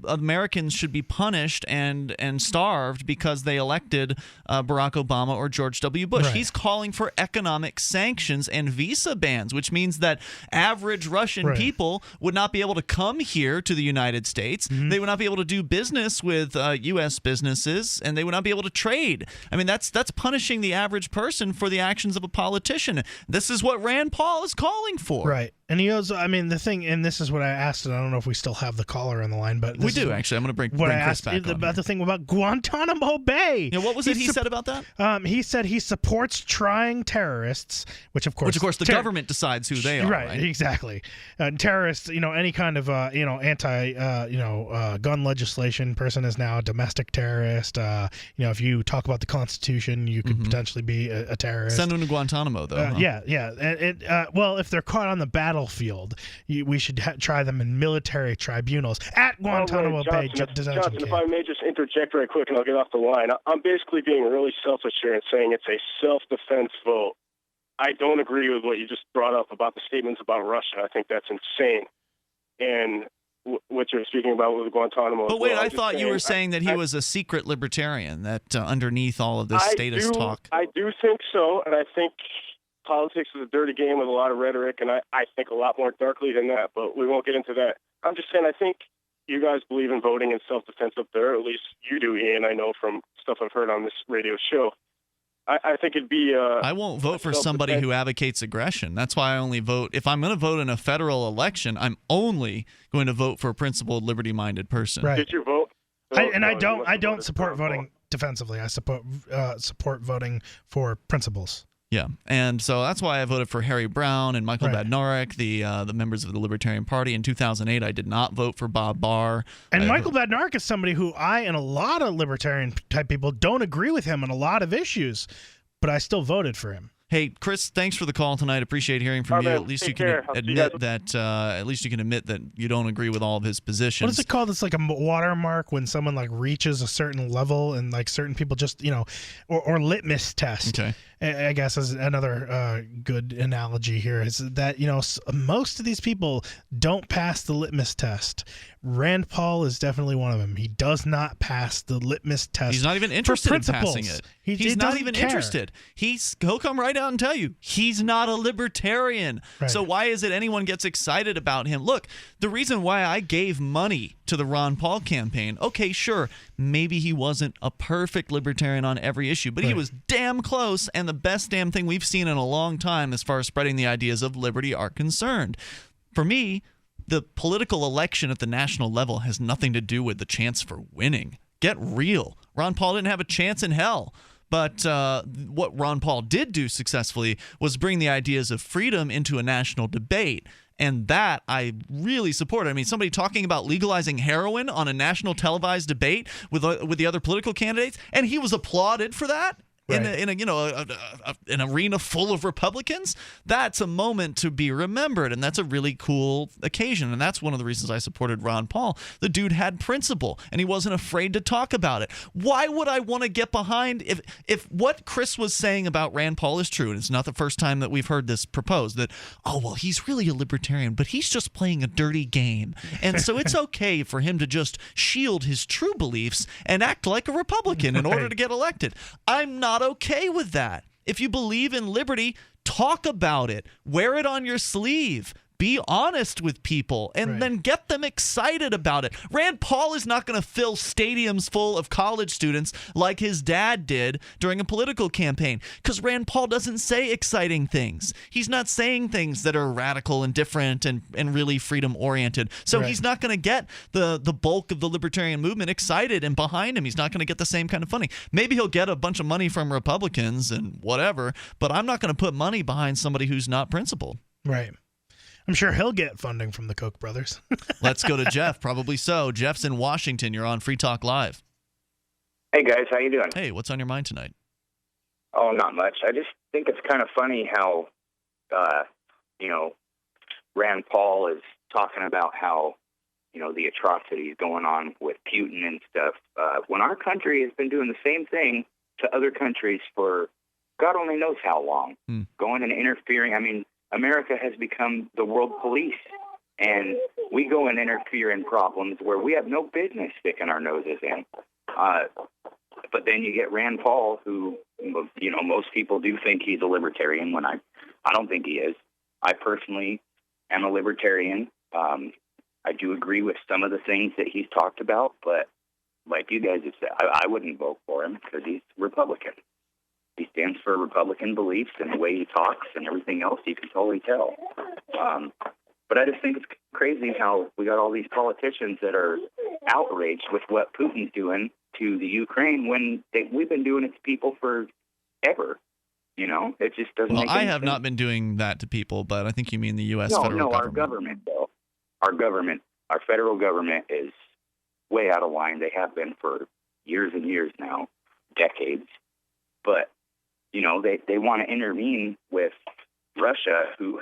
Americans should be punished and starved because they elected Barack Obama or George W. Bush. Right. He's calling for economic sanctions and visa bans, which means that average Russian people would not be able to come here to the United States. Mm-hmm. They would not be able to do business with U.S. businesses, and they would not be able to trade. I mean, that's punishing the average person for the actions of a politician. This is what Rand Paul is calling for. Right. And he also, I mean, the thing, and this is what I asked, and I don't know if we still have the caller on the line, but we do, actually. I'm going to bring Chris back on about the thing about Guantanamo Bay. Yeah, what was it he said about that? He said he supports trying terrorists, which of course the government decides who they are. Right, exactly. Terrorists, any kind of anti gun legislation person is now a domestic terrorist. If you talk about the Constitution, you could potentially be a terrorist. Send them to Guantanamo, though. Yeah. Well, if they're caught on the battlefield battlefield. We should try them in military tribunals at Guantanamo Bay detention Johnson, camp. if I may just interject right quick and I'll get off the line. I'm basically being really selfish here and saying it's a self-defense vote. I don't agree with what you just brought up about the statements about Russia. I think that's insane. And what you're speaking about with Guantanamo. But wait, I thought you were saying that he was a secret libertarian, that underneath all of this status talk. I do think so, and I think politics is a dirty game with a lot of rhetoric, and I think a lot more darkly than that, but we won't get into that. I'm just saying I think you guys believe in voting in self-defense up there, at least you do, Ian, I know from stuff I've heard on this radio show. I think it'd be... I won't vote for somebody who advocates aggression. That's why I only vote... If I'm going to vote in a federal election, I'm only going to vote for a principled, liberty-minded person. Right. Did you vote? I don't support voting defensively. I support voting for principles. Yeah, and so that's why I voted for Harry Brown and Michael Badnarik, the members of the Libertarian Party. In 2008, I did not vote for Bob Barr. And Michael Badnarik is somebody who I and a lot of libertarian-type people don't agree with him on a lot of issues, but I still voted for him. Hey, Chris, thanks for the call tonight. Appreciate hearing from you. At least you can admit that. At least you can admit that you don't agree with all of his positions. What is it called? It's like a watermark when someone like reaches a certain level, and like certain people just or litmus test. Okay. I guess is another good analogy here is that most of these people don't pass the litmus test. Rand Paul is definitely one of them. He does not pass the litmus test. He's not even interested in passing it. He's not even interested. He'll come right out and tell you he's not a libertarian. Right. So why is it anyone gets excited about him? Look, the reason why I gave money to the Ron Paul campaign, okay, sure, maybe he wasn't a perfect libertarian on every issue, but he was damn close, and the best damn thing we've seen in a long time as far as spreading the ideas of liberty are concerned. For me, the political election at the national level has nothing to do with the chance for winning. Get real. Ron Paul didn't have a chance in hell. But what Ron Paul did do successfully was bring the ideas of freedom into a national debate. And that I really support. I mean, somebody talking about legalizing heroin on a national televised debate with the other political candidates, and he was applauded for that. In an arena full of Republicans, that's a moment to be remembered, and that's a really cool occasion, and that's one of the reasons I supported Ron Paul. The dude had principle, and he wasn't afraid to talk about it. Why would I want to get behind if what Chris was saying about Rand Paul is true, and it's not the first time that we've heard this proposed, that, oh, well, he's really a libertarian, but he's just playing a dirty game, and so it's okay for him to just shield his true beliefs and act like a Republican in order to get elected. I'm not okay with that. If you believe in liberty, talk about it. Wear it on your sleeve. Be honest with people and then get them excited about it. Rand Paul is not going to fill stadiums full of college students like his dad did during a political campaign, because Rand Paul doesn't say exciting things. He's not saying things that are radical and different and really freedom-oriented. So he's not going to get the bulk of the libertarian movement excited and behind him. He's not going to get the same kind of funding. Maybe he'll get a bunch of money from Republicans and whatever, but I'm not going to put money behind somebody who's not principled. Right. I'm sure he'll get funding from the Koch brothers. Let's go to Jeff. Probably so. Jeff's in Washington. You're on Free Talk Live. Hey, guys. How you doing? Hey, what's on your mind tonight? Oh, not much. I just think it's kind of funny how, Rand Paul is talking about how, the atrocities going on with Putin and stuff, when our country has been doing the same thing to other countries for God only knows how long, going and interfering. I mean, America has become the world police, and we go and interfere in problems where we have no business sticking our noses in. But then you get Rand Paul, who, most people do think he's a libertarian when I don't think he is. I personally am a libertarian. I do agree with some of the things that he's talked about, but like you guys have said, I wouldn't vote for him because he's Republican. He stands for Republican beliefs, and the way he talks and everything else, you can totally tell. But I just think it's crazy how we got all these politicians that are outraged with what Putin's doing to the Ukraine when we've been doing it to people forever. It just doesn't make I any have sense. not been doing that to people, but I think you mean the U.S. No, federal government. our government, though. Our federal government is way out of line. They have been for years and years now, decades. But they want to intervene with Russia, who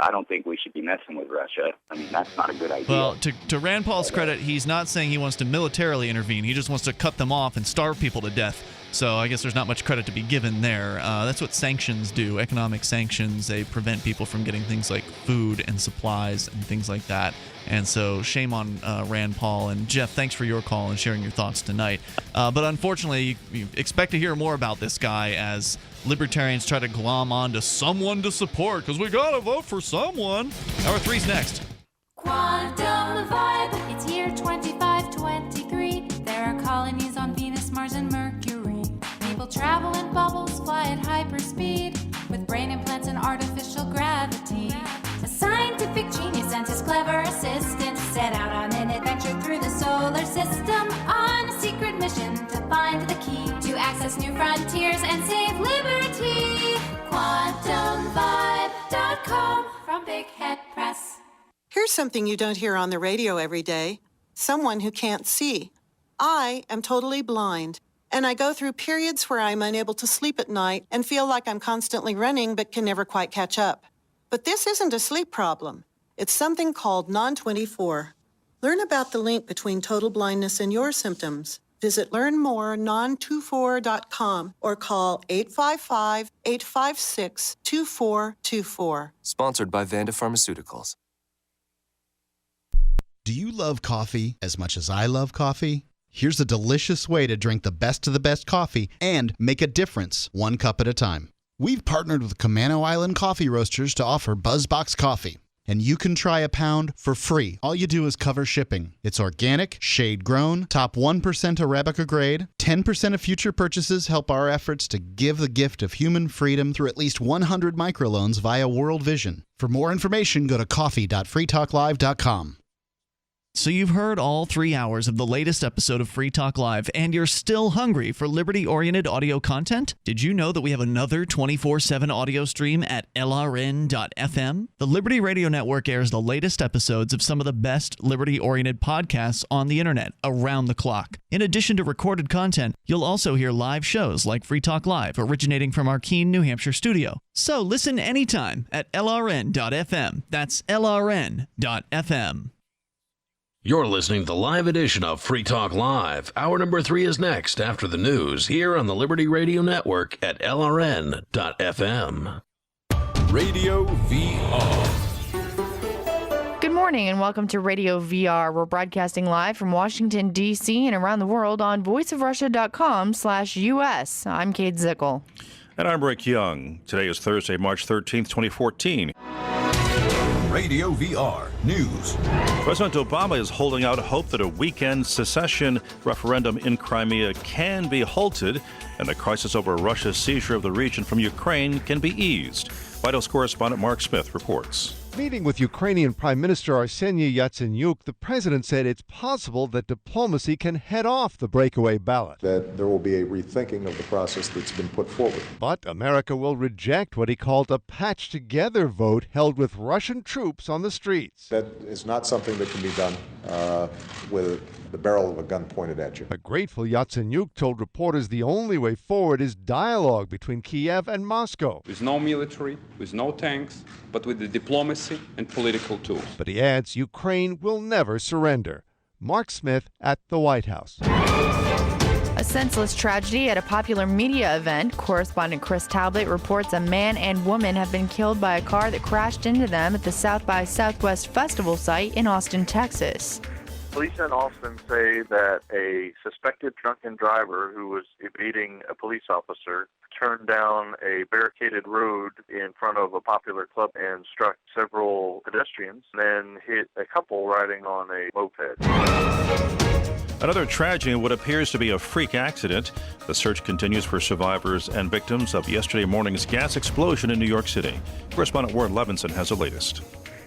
I don't think we should be messing with Russia. I mean, that's not a good idea. Well, to Rand Paul's credit, he's not saying he wants to militarily intervene. He just wants to cut them off and starve people to death. So I guess there's not much credit to be given there. That's what sanctions do, economic sanctions. They prevent people from getting things like food and supplies and things like that. And so shame on Rand Paul. And Jeff, thanks for your call and sharing your thoughts tonight. But unfortunately, you expect to hear more about this guy as libertarians try to glom on to someone to support, because we gotta vote for someone. Hour 3's next. Quantum Vibe, it's year 2523. There are colonies on Venus, Mars, and Mercury. People travel in bubbles, fly at hyperspeed, with brain implants and artificial gravity. A scientific genius and his clever assistant set out on an adventure through the solar system on a secret mission to find the key to access new frontiers and save liberty. QuantumVibe.com from Big Head Press. Here's something you don't hear on the radio every day. Someone who can't see. I am totally blind, and I go through periods where I'm unable to sleep at night and feel like I'm constantly running but can never quite catch up. But this isn't a sleep problem. It's something called Non-24. Learn about the link between total blindness and your symptoms. Visit learnmorenon24.com or call 855-856-2424. Sponsored by Vanda Pharmaceuticals. Do you love coffee as much as I love coffee? Here's a delicious way to drink the best of the best coffee and make a difference, one cup at a time. We've partnered with Camano Island Coffee Roasters to offer BuzzBox Coffee. And you can try a pound for free. All you do is cover shipping. It's organic, shade-grown, top 1% Arabica grade. 10% of future purchases help our efforts to give the gift of human freedom through at least 100 microloans via World Vision. For more information, go to coffee.freetalklive.com. So you've heard all 3 hours of the latest episode of Free Talk Live, and you're still hungry for liberty-oriented audio content? Did you know that we have another 24/7 audio stream at LRN.FM? The Liberty Radio Network airs the latest episodes of some of the best liberty-oriented podcasts on the internet around the clock. In addition to recorded content, you'll also hear live shows like Free Talk Live, originating from our Keene, New Hampshire studio. So listen anytime at LRN.FM. That's LRN.FM. You're listening to the live edition of Free Talk Live. Hour number 3 is next after the news here on the Liberty Radio Network at LRN.FM. Radio VR. Good morning and welcome to Radio VR. We're broadcasting live from Washington, D.C. and around the world on voiceofrussia.com/US. I'm Kate Zickel. And I'm Rick Young. Today is Thursday, March 13th, 2014. Radio VR News. President Obama is holding out hope that a weekend secession referendum in Crimea can be halted and the crisis over Russia's seizure of the region from Ukraine can be eased. White House correspondent Mark Smith reports. Meeting with Ukrainian Prime Minister Arseniy Yatsenyuk, the president said it's possible that diplomacy can head off the breakaway ballot. That there will be a rethinking of the process that's been put forward. But America will reject what he called a patched-together vote held with Russian troops on the streets. That is not something that can be done with the barrel of a gun pointed at you. A grateful Yatsenyuk told reporters the only way forward is dialogue between Kiev and Moscow. With no military, with no tanks, but with the diplomacy and political tools. But he adds Ukraine will never surrender. Mark Smith at the White House. A senseless tragedy at a popular media event. Correspondent Chris Talbot reports a man and woman have been killed by a car that crashed into them at the South by Southwest Festival site in Austin, Texas. Police in Austin say that a suspected drunken driver who was evading a police officer turned down a barricaded road in front of a popular club and struck several pedestrians, then hit a couple riding on a moped. Another tragedy in what appears to be a freak accident. The search continues for survivors and victims of yesterday morning's gas explosion in New York City. Correspondent Warren Levinson has the latest.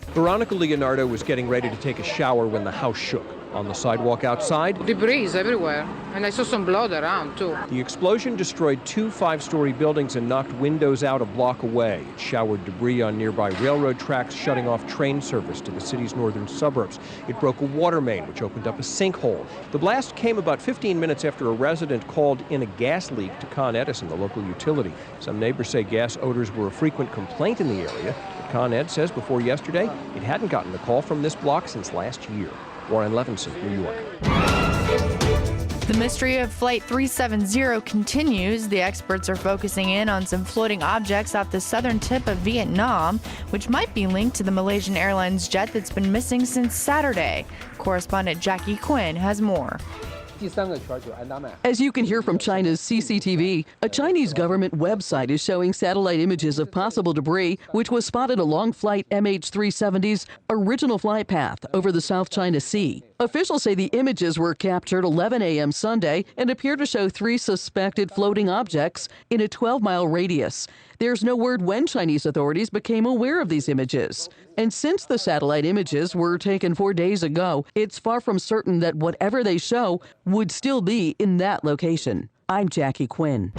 Veronica Leonardo was getting ready to take a shower when the house shook. On the sidewalk outside, debris everywhere, and I saw some blood around too. The explosion destroyed 2 5-story buildings and knocked windows out a block away. It showered debris on nearby railroad tracks, shutting off train service to the city's northern suburbs. It broke a water main, which opened up a sinkhole. The blast came about 15 minutes after a resident called in a gas leak to Con Edison, the local utility. Some neighbors say gas odors were a frequent complaint in the area, but Con Ed says before yesterday, it hadn't gotten a call from this block since last year. Warren Levinson, New York. The mystery of Flight 370 continues. The experts are focusing in on some floating objects off the southern tip of Vietnam, which might be linked to the Malaysian Airlines jet that's been missing since Saturday. Correspondent Jackie Quinn has more. As you can hear from China's CCTV, a Chinese government website is showing satellite images of possible debris, which was spotted along Flight MH370's original flight path over the South China Sea. Officials say the images were captured 11 a.m. Sunday and appear to show 3 suspected floating objects in a 12-mile radius. There's no word when Chinese authorities became aware of these images. And since the satellite images were taken 4 days ago, it's far from certain that whatever they show would still be in that location. I'm Jackie Quinn.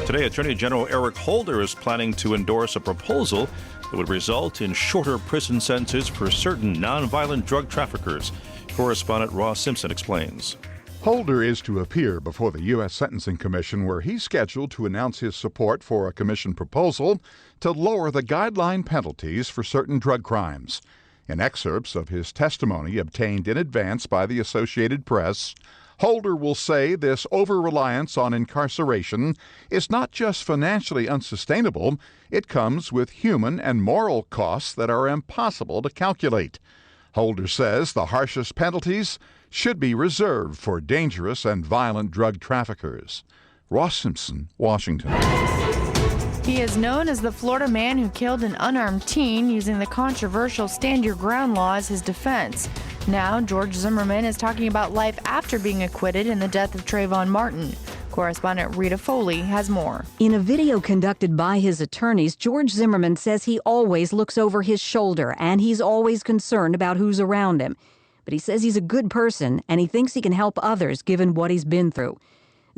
Today, Attorney General Eric Holder is planning to endorse a proposal that would result in shorter prison sentences for certain nonviolent drug traffickers. Correspondent Ross Simpson explains. Holder is to appear before the U.S. Sentencing Commission, where he's scheduled to announce his support for a commission proposal to lower the guideline penalties for certain drug crimes. In excerpts of his testimony obtained in advance by the Associated Press, Holder will say this over-reliance on incarceration is not just financially unsustainable, it comes with human and moral costs that are impossible to calculate. Holder says the harshest penalties should be reserved for dangerous and violent drug traffickers. Ross Simpson, Washington. He is known as the Florida man who killed an unarmed teen using the controversial Stand Your Ground law as his defense. Now, George Zimmerman is talking about life after being acquitted in the death of Trayvon Martin. Correspondent Rita Foley has more. In a video conducted by his attorneys, George Zimmerman says he always looks over his shoulder and he's always concerned about who's around him. But he says he's a good person and he thinks he can help others given what he's been through.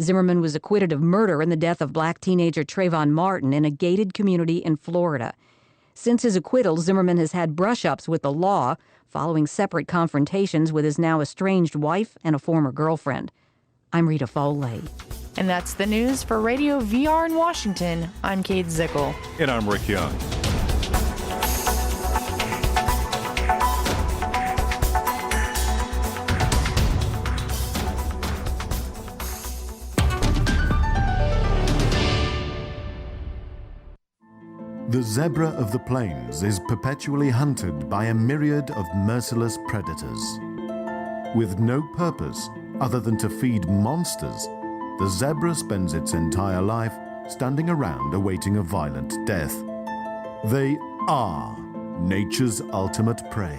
Zimmerman was acquitted of murder in the death of black teenager Trayvon Martin in a gated community in Florida. Since his acquittal, Zimmerman has had brush-ups with the law, following separate confrontations with his now estranged wife and a former girlfriend. I'm Rita Foley. And that's the news for Radio VR in Washington. I'm Kate Zickel. And I'm Rick Young. The zebra of the plains is perpetually hunted by a myriad of merciless predators. With no purpose other than to feed monsters, the zebra spends its entire life standing around awaiting a violent death. They are nature's ultimate prey.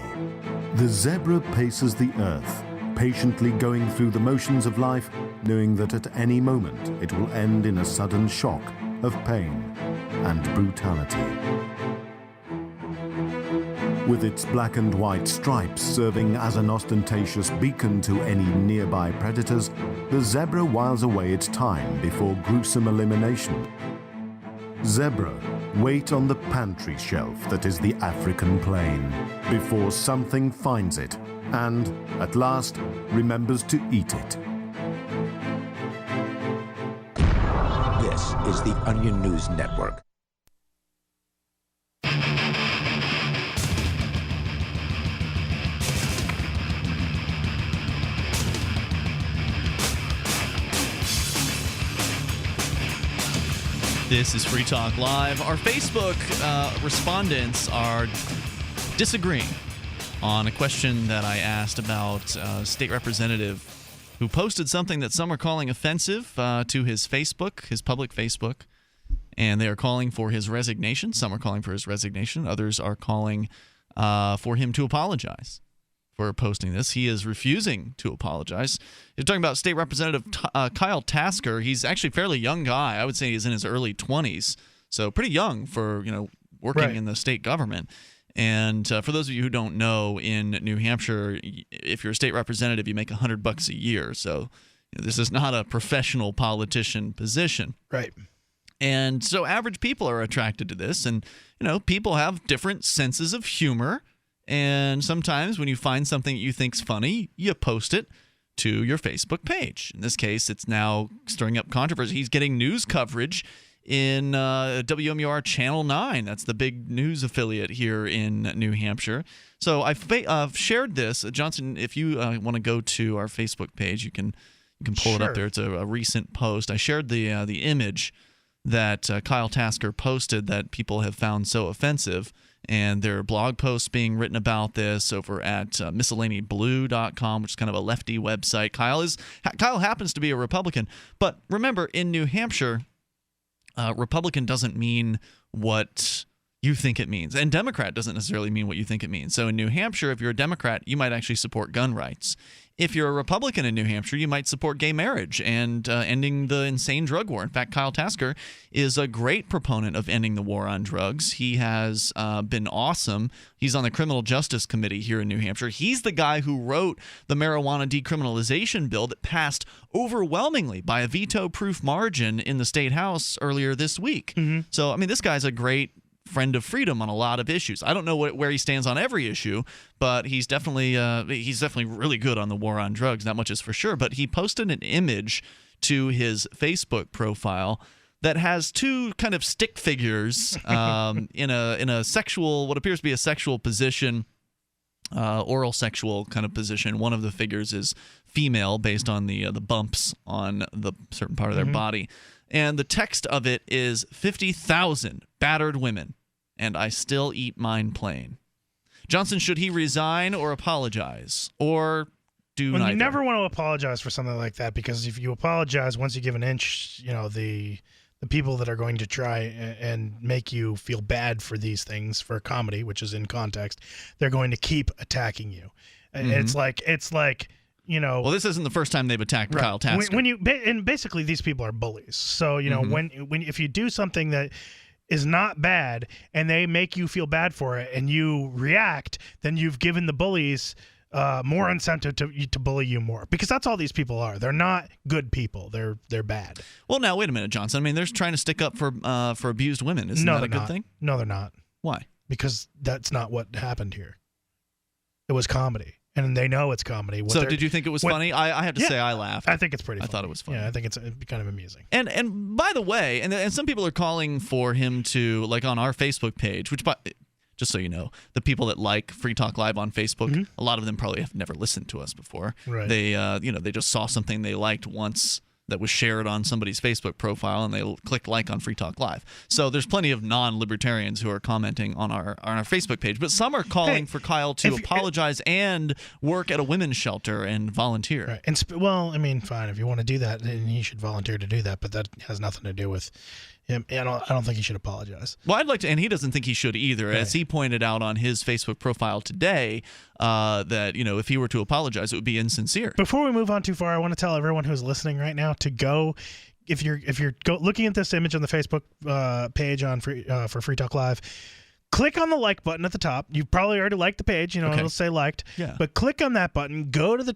The zebra paces the earth, patiently going through the motions of life, knowing that at any moment it will end in a sudden shock of pain and brutality. With its black and white stripes serving as an ostentatious beacon to any nearby predators, the zebra whiles away its time before gruesome elimination. Zebra wait on the pantry shelf that is the African plain before something finds it and, at last, remembers to eat it. This is the Onion News Network. This is Free Talk Live. Our Facebook respondents are disagreeing on a question that I asked about a state representative who posted something that some are calling offensive to his Facebook, his public Facebook, and they are calling for his resignation. Some are calling for his resignation. Others are calling for him to apologize for posting this. He is refusing to apologize. You're talking about State Representative Kyle Tasker. He's actually a fairly young guy. I would say he's in his early 20s, so pretty young for working in the state government. And for those of you who don't know, in New Hampshire, if you're a state representative, you make $100 a year. So this is not a professional politician position. Right. And so average people are attracted to this. And, people have different senses of humor. And sometimes when you find something that you think's funny, you post it to your Facebook page. In this case, it's now stirring up controversy. He's getting news coverage in WMUR Channel 9. That's the big news affiliate here in New Hampshire. So I've shared this. Johnson, if you want to go to our Facebook page, you can pull it up there. It's a recent post. I shared the image that Kyle Tasker posted that people have found so offensive, and there are blog posts being written about this over at miscellanyblue.com, which is kind of a lefty website. Kyle happens to be a Republican, but remember, in New Hampshire, Republican doesn't mean what you think it means, and Democrat doesn't necessarily mean what you think it means. So in New Hampshire, if you're a Democrat, you might actually support gun rights. If you're a Republican in New Hampshire, you might support gay marriage and ending the insane drug war. In fact, Kyle Tasker is a great proponent of ending the war on drugs. He has been awesome. He's on the Criminal Justice Committee here in New Hampshire. He's the guy who wrote the marijuana decriminalization bill that passed overwhelmingly by a veto-proof margin in the State House earlier this week. Mm-hmm. So, this guy's a great friend of freedom on a lot of issues. I don't know where he stands on every issue, but he's definitely really good on the war on drugs. That much is for sure. But he posted an image to his Facebook profile that has two kind of stick figures in a sexual, what appears to be a sexual position, oral sexual kind of position. One of the figures is female based on the bumps on the certain part of their body. And the text of it is 50,000 battered women, and I still eat mine plain. Johnson, should he resign or apologize? Or do neither? You never want to apologize for something like that, because if you apologize, once you give an inch, the people that are going to try and make you feel bad for these things, for comedy, which is in context, they're going to keep attacking you. Mm-hmm. It's like well, this isn't the first time they've attacked Kyle Tasker. And basically these people are bullies. So if you do something that is not bad and they make you feel bad for it and you react, then you've given the bullies more incentive to bully you more, because that's all these people are. They're not good people. They're bad. Well, now wait a minute, Johnson. They're trying to stick up for abused women. Isn't that a good thing? No, they're not. Why? Because that's not what happened here. It was comedy. And they know it's comedy. So did you think it was funny? I have to say I laughed. I think it's pretty funny. I thought it was funny. Yeah, I think it's kind of amusing. And by the way, and some people are calling for him to, like on our Facebook page, which, just so you know, the people that like Free Talk Live on Facebook, a lot of them probably have never listened to us before. Right. They, they just saw something they liked once that was shared on somebody's Facebook profile, and they click like on Free Talk Live. So there's plenty of non-libertarians who are commenting on our Facebook page, but some are calling for Kyle to apologize and work at a women's shelter and volunteer. Right. And fine, if you want to do that, then he should volunteer to do that, but that has nothing to do with him. I don't think he should apologize. Well, I'd like to, and he doesn't think he should either, right. As he pointed out on his Facebook profile today, that if he were to apologize, it would be insincere. Before we move on too far, I want to tell everyone who's listening right now to go, if you're looking at this image on the Facebook page on for Free Talk Live, click on the like button at the top. You probably already liked the page, okay. It'll say liked. Yeah. But click on that button. Go to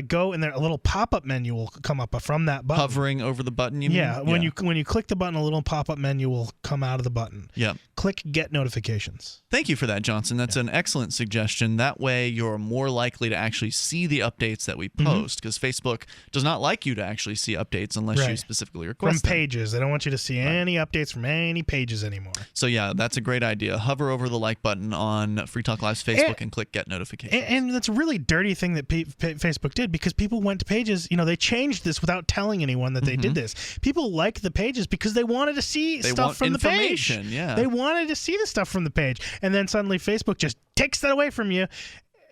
go and there a little pop-up menu will come up from that button. Hovering over the button, you mean? Yeah. When you click the button, a little pop-up menu will come out of the button. Yeah. Click get notifications. Thank you for that, Johnson. That's an excellent suggestion. That way you're more likely to actually see the updates that we post, because Facebook does not like you to actually see updates unless you specifically request from pages. They don't want you to see any updates from any pages anymore. So yeah, that's a great idea. Hover over the like button on Free Talk Live's Facebook and click get notifications. And that's a really dirty thing that Facebook did, because people went to pages, they changed this without telling anyone that they did this. People like the pages because they wanted to see stuff from the page. Yeah. They wanted to see the stuff from the page. And then suddenly Facebook just takes that away from you,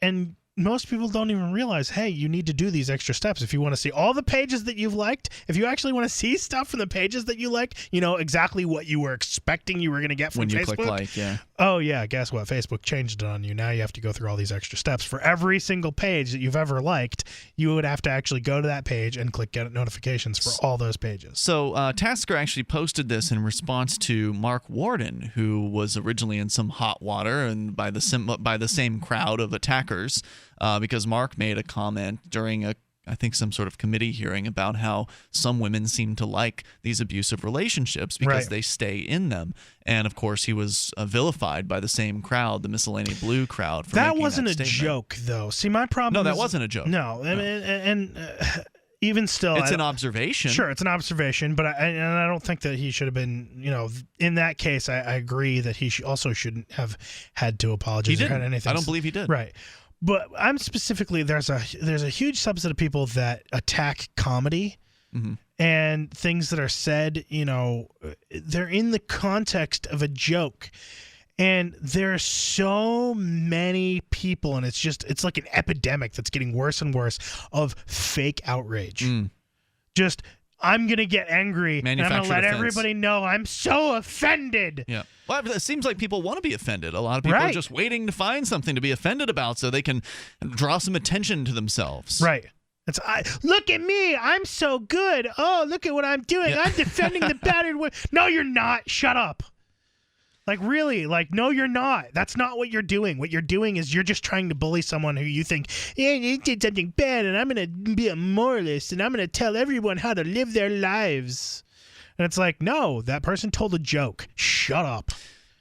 and most people don't even realize, hey, you need to do these extra steps if you want to see all the pages that you've liked. If you actually want to see stuff from the pages that you liked, exactly what you were expecting you were going to get from when you Facebook. Click like, yeah. Oh, yeah, guess what? Facebook changed it on you. Now you have to go through all these extra steps. For every single page that you've ever liked, you would have to actually go to that page and click get notifications for all those pages. So Tasker actually posted this in response to Mark Warden, who was originally in some hot water and by the same crowd of attackers, because Mark made a comment during I think some sort of committee hearing about how some women seem to like these abusive relationships because they stay in them. And of course, he was vilified by the same crowd, the Miscellany Blue crowd. For that wasn't a joke, though. See, my problem. No, that wasn't a joke. No, and even still, it's an observation. Sure, it's an observation, but I don't think that he should have been. In that case, I agree that he also shouldn't have had to apologize or had anything. I don't believe he did. Right. But I'm specifically there's a huge subset of people that attack comedy and things that are said. They're in the context of a joke, and there are so many people, and it's like an epidemic that's getting worse and worse of fake outrage. Just I'm going to get angry, and I'm going to let everybody know I'm so offended. Yeah. Well, it seems like people want to be offended. A lot of people are just waiting to find something to be offended about so they can draw some attention to themselves. Right. Look at me. I'm so good. Oh, look at what I'm doing. Yeah. I'm defending the battered women. No, you're not. Shut up. Really, no, you're not. That's not what you're doing. What you're doing is you're just trying to bully someone who you think, you did something bad, and I'm going to be a moralist, and I'm going to tell everyone how to live their lives. And it's like, no, that person told a joke. Shut up.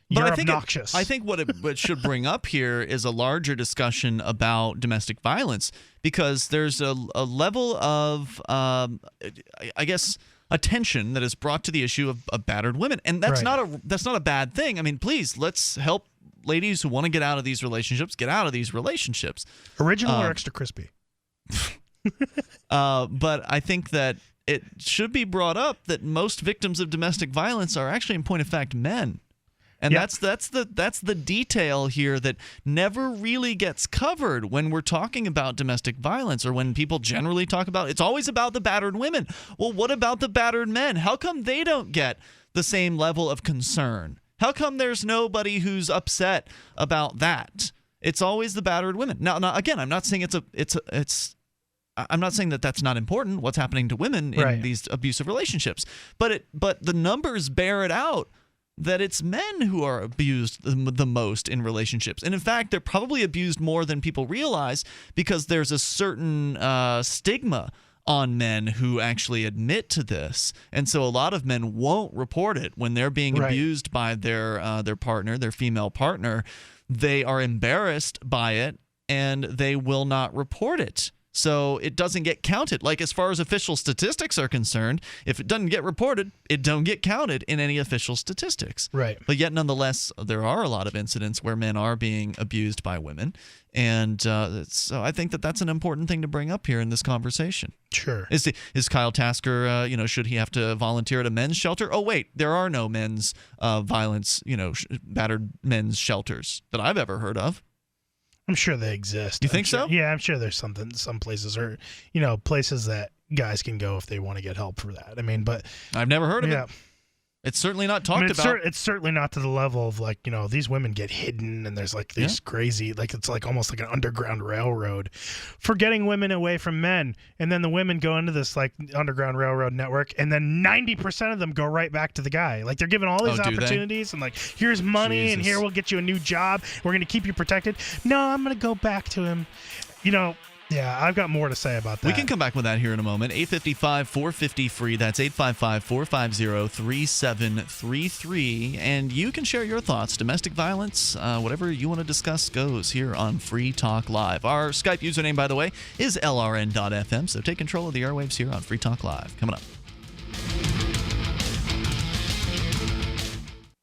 You're obnoxious. I think what it should bring up here is a larger discussion about domestic violence, because there's a level of, I guess, attention that is brought to the issue of battered women, and that's not a bad thing. I mean, please, let's help ladies who want to get out of these relationships get out of these relationships. Original or extra crispy? But I think that it should be brought up that most victims of domestic violence are actually, in point of fact, men. And that's the detail here that never really gets covered when we're talking about domestic violence, or when people generally talk about it. It's always about the battered women. Well, what about the battered men? How come they don't get the same level of concern? How come there's nobody who's upset about that? It's always the battered women. Now again, I'm not saying I'm not saying that that's not important, what's happening to women in these abusive relationships, but the numbers bear it out that it's men who are abused the most in relationships. And in fact, they're probably abused more than people realize, because there's a certain stigma on men who actually admit to this. And so a lot of men won't report it when they're being abused by their partner, their female partner. They are embarrassed by it, and they will not report it. So it doesn't get counted. As far as official statistics are concerned, if it doesn't get reported, it don't get counted in any official statistics. Right. But yet, nonetheless, there are a lot of incidents where men are being abused by women. And so I think that that's an important thing to bring up here in this conversation. Sure. Is Kyle Tasker, should he have to volunteer at a men's shelter? Oh, wait, there are no men's violence, battered men's shelters that I've ever heard of. I'm sure they exist. You think so? Yeah, I'm sure there's some places, or places that guys can go if they want to get help for that. I mean, but I've never heard of it. It's certainly not talked about. It's certainly not to the level of these women get hidden, and there's these crazy, it's almost like an underground railroad for getting women away from men, and then the women go into this underground railroad network, and then 90% of them go right back to the guy. They're given all these opportunities, and here's money, and here we'll get you a new job. We're going to keep you protected. No, I'm going to go back to him. Yeah, I've got more to say about that. We can come back with that here in a moment. 855-450-FREE. That's 855-450-3733. And you can share your thoughts. Domestic violence, whatever you want to discuss goes here on Free Talk Live. Our Skype username, by the way, is LRN.FM. So take control of the airwaves here on Free Talk Live. Coming up.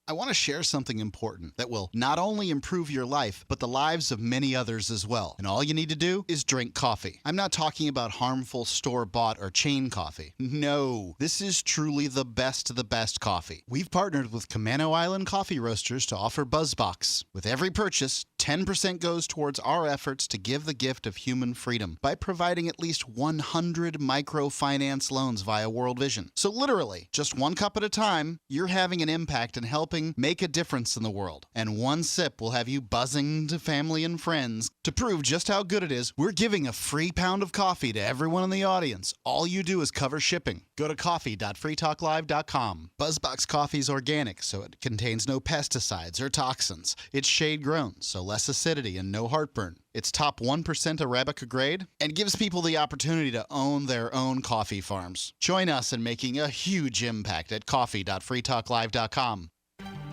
I want to share something important that will not only improve your life, but the lives of many others as well. And all you need to do is drink coffee. I'm not talking about harmful store-bought or chain coffee. No, this is truly the best of the best coffee. We've partnered with Camano Island Coffee Roasters to offer BuzzBox. With every purchase, 10% goes towards our efforts to give the gift of human freedom by providing at least 100 microfinance loans via World Vision. So literally, just one cup at a time, you're having an impact and helping make a difference in the world. And one sip will have you buzzing to family and friends. To prove just how good it is, we're giving a free pound of coffee to everyone in the audience. All you do is cover shipping. Go to coffee.freetalklive.com. BuzzBox coffee is organic, so it contains no pesticides or toxins. It's shade-grown, so less acidity and no heartburn. It's top 1% Arabica grade and gives people the opportunity to own their own coffee farms. Join us in making a huge impact at coffee.freetalklive.com.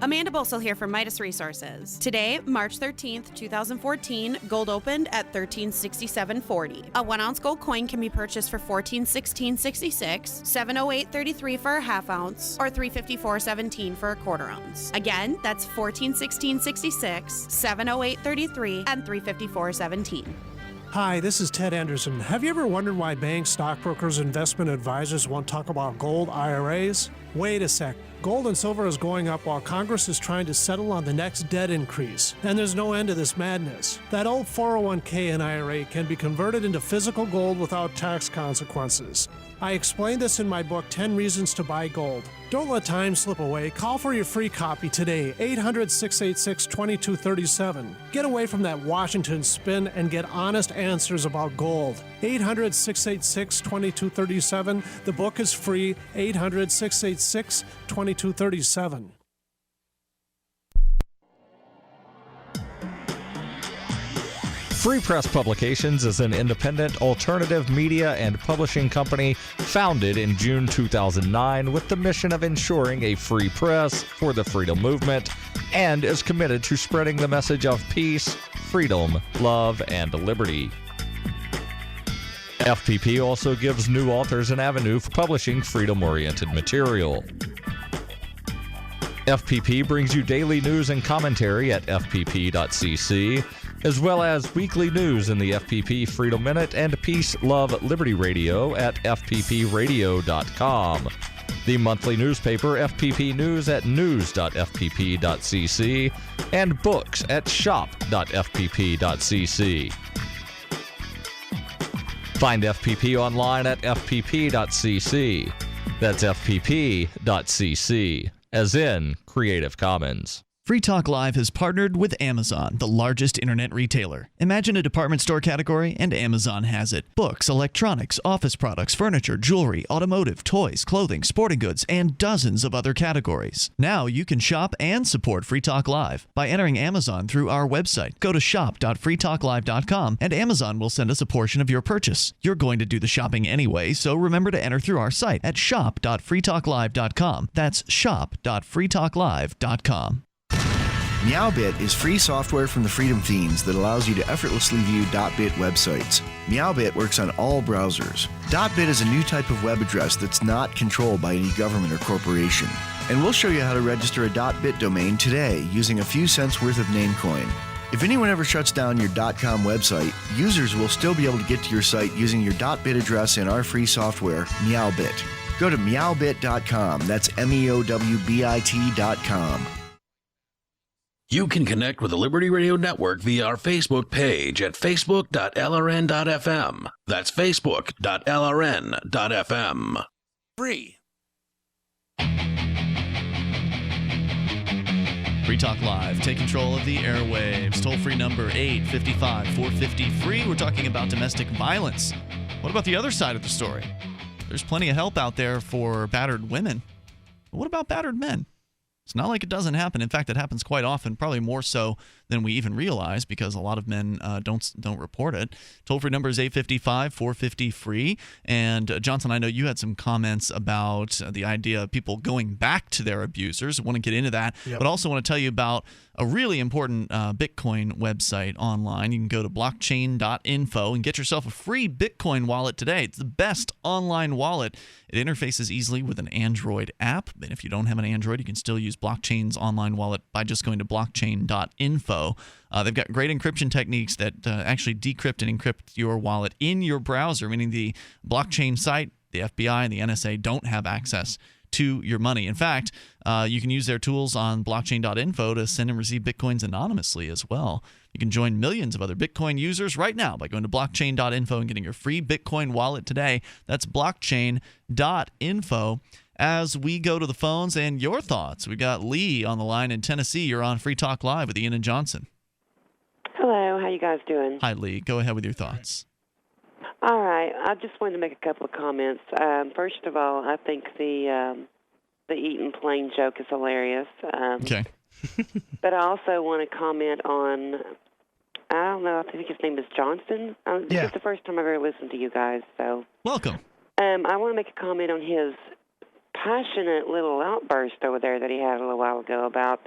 Amanda Bosel here from Midas Resources. Today, March 13th, 2014, gold opened at $1367.40. A 1-ounce gold coin can be purchased for $1416.66, $708.33 for a half ounce, or $354.17 for a quarter ounce. Again, that's $1416.66, $708.33, and $354.17. Hi, this is Ted Anderson. Have you ever wondered why banks, stockbrokers, investment advisors won't talk about gold IRAs? Wait a sec. Gold and silver is going up while Congress is trying to settle on the next debt increase, and there's no end to this madness. That old 401k and IRA can be converted into physical gold without tax consequences. I explained this in my book, 10 Reasons to Buy Gold. Don't let time slip away. Call for your free copy today, 800-686-2237. Get away from that Washington spin and get honest answers about gold. 800-686-2237. The book is free, 800-686-2237. Free Press Publications is an independent alternative media and publishing company founded in June 2009 with the mission of ensuring a free press for the freedom movement and is committed to spreading the message of peace, freedom, love, and liberty. FPP also gives new authors an avenue for publishing freedom-oriented material. FPP brings you daily news and commentary at fpp.cc, as well as weekly news in the FPP Freedom Minute and Peace, Love, Liberty Radio at fppradio.com. The monthly newspaper FPP News at news.fpp.cc and books at shop.fpp.cc. Find FPP online at fpp.cc. That's fpp.cc, as in Creative Commons. Free Talk Live has partnered with Amazon, the largest internet retailer. Imagine a department store category, and Amazon has it. Books, electronics, office products, furniture, jewelry, automotive, toys, clothing, sporting goods, and dozens of other categories. Now you can shop and support Free Talk Live by entering Amazon through our website. Go to shop.freetalklive.com, and Amazon will send us a portion of your purchase. You're going to do the shopping anyway, so remember to enter through our site at shop.freetalklive.com. That's shop.freetalklive.com. Meowbit is free software from the Freedom Fiends that allows you to effortlessly view .bit websites. Meowbit works on all browsers. .bit is a new type of web address that's not controlled by any government or corporation. And we'll show you how to register a .bit domain today using a few cents worth of Namecoin. If anyone ever shuts down your .com website, users will still be able to get to your site using your .bit address in our free software, Meowbit. Go to meowbit.com. That's meowbit.com. You can connect with the Liberty Radio Network via our Facebook page at facebook.lrn.fm. That's facebook.lrn.fm. Free. Free Talk Live. Take control of the airwaves. Toll-free number 855-450-FREE. We're talking about domestic violence. What about the other side of the story? There's plenty of help out there for battered women. But what about battered men? It's not like it doesn't happen. In fact, it happens quite often, probably more so than we even realize because a lot of men don't report it. Toll-free number is 855-450-FREE. And Johnson, I know you had some comments about the idea of people going back to their abusers. I want to get into that, but also want to tell you about a really important Bitcoin website online. You can go to blockchain.info and get yourself a free Bitcoin wallet today. It's the best online wallet. It interfaces easily with an Android app. And if you don't have an Android, you can still use Blockchain's online wallet by just going to blockchain.info. They've got great encryption techniques that actually decrypt and encrypt your wallet in your browser, meaning the blockchain site, the FBI, and the NSA don't have access to your money. In fact, you can use their tools on blockchain.info to send and receive Bitcoins anonymously as well. You can join millions of other Bitcoin users right now by going to blockchain.info and getting your free Bitcoin wallet today. That's blockchain.info. As we go to the phones and your thoughts, we got Lee on the line in Tennessee. You're on Free Talk Live with Ian and Johnson. Hello, how you guys doing? Hi, Lee. Go ahead with your thoughts. All right, I just wanted to make a couple of comments. First of all, I think the eating plain joke is hilarious. Okay. But I also want to comment on, I don't know, I think his name is Johnson. This is the first time I've ever listened to you guys, so. Welcome. I want to make a comment on his passionate little outburst over there that he had a little while ago about,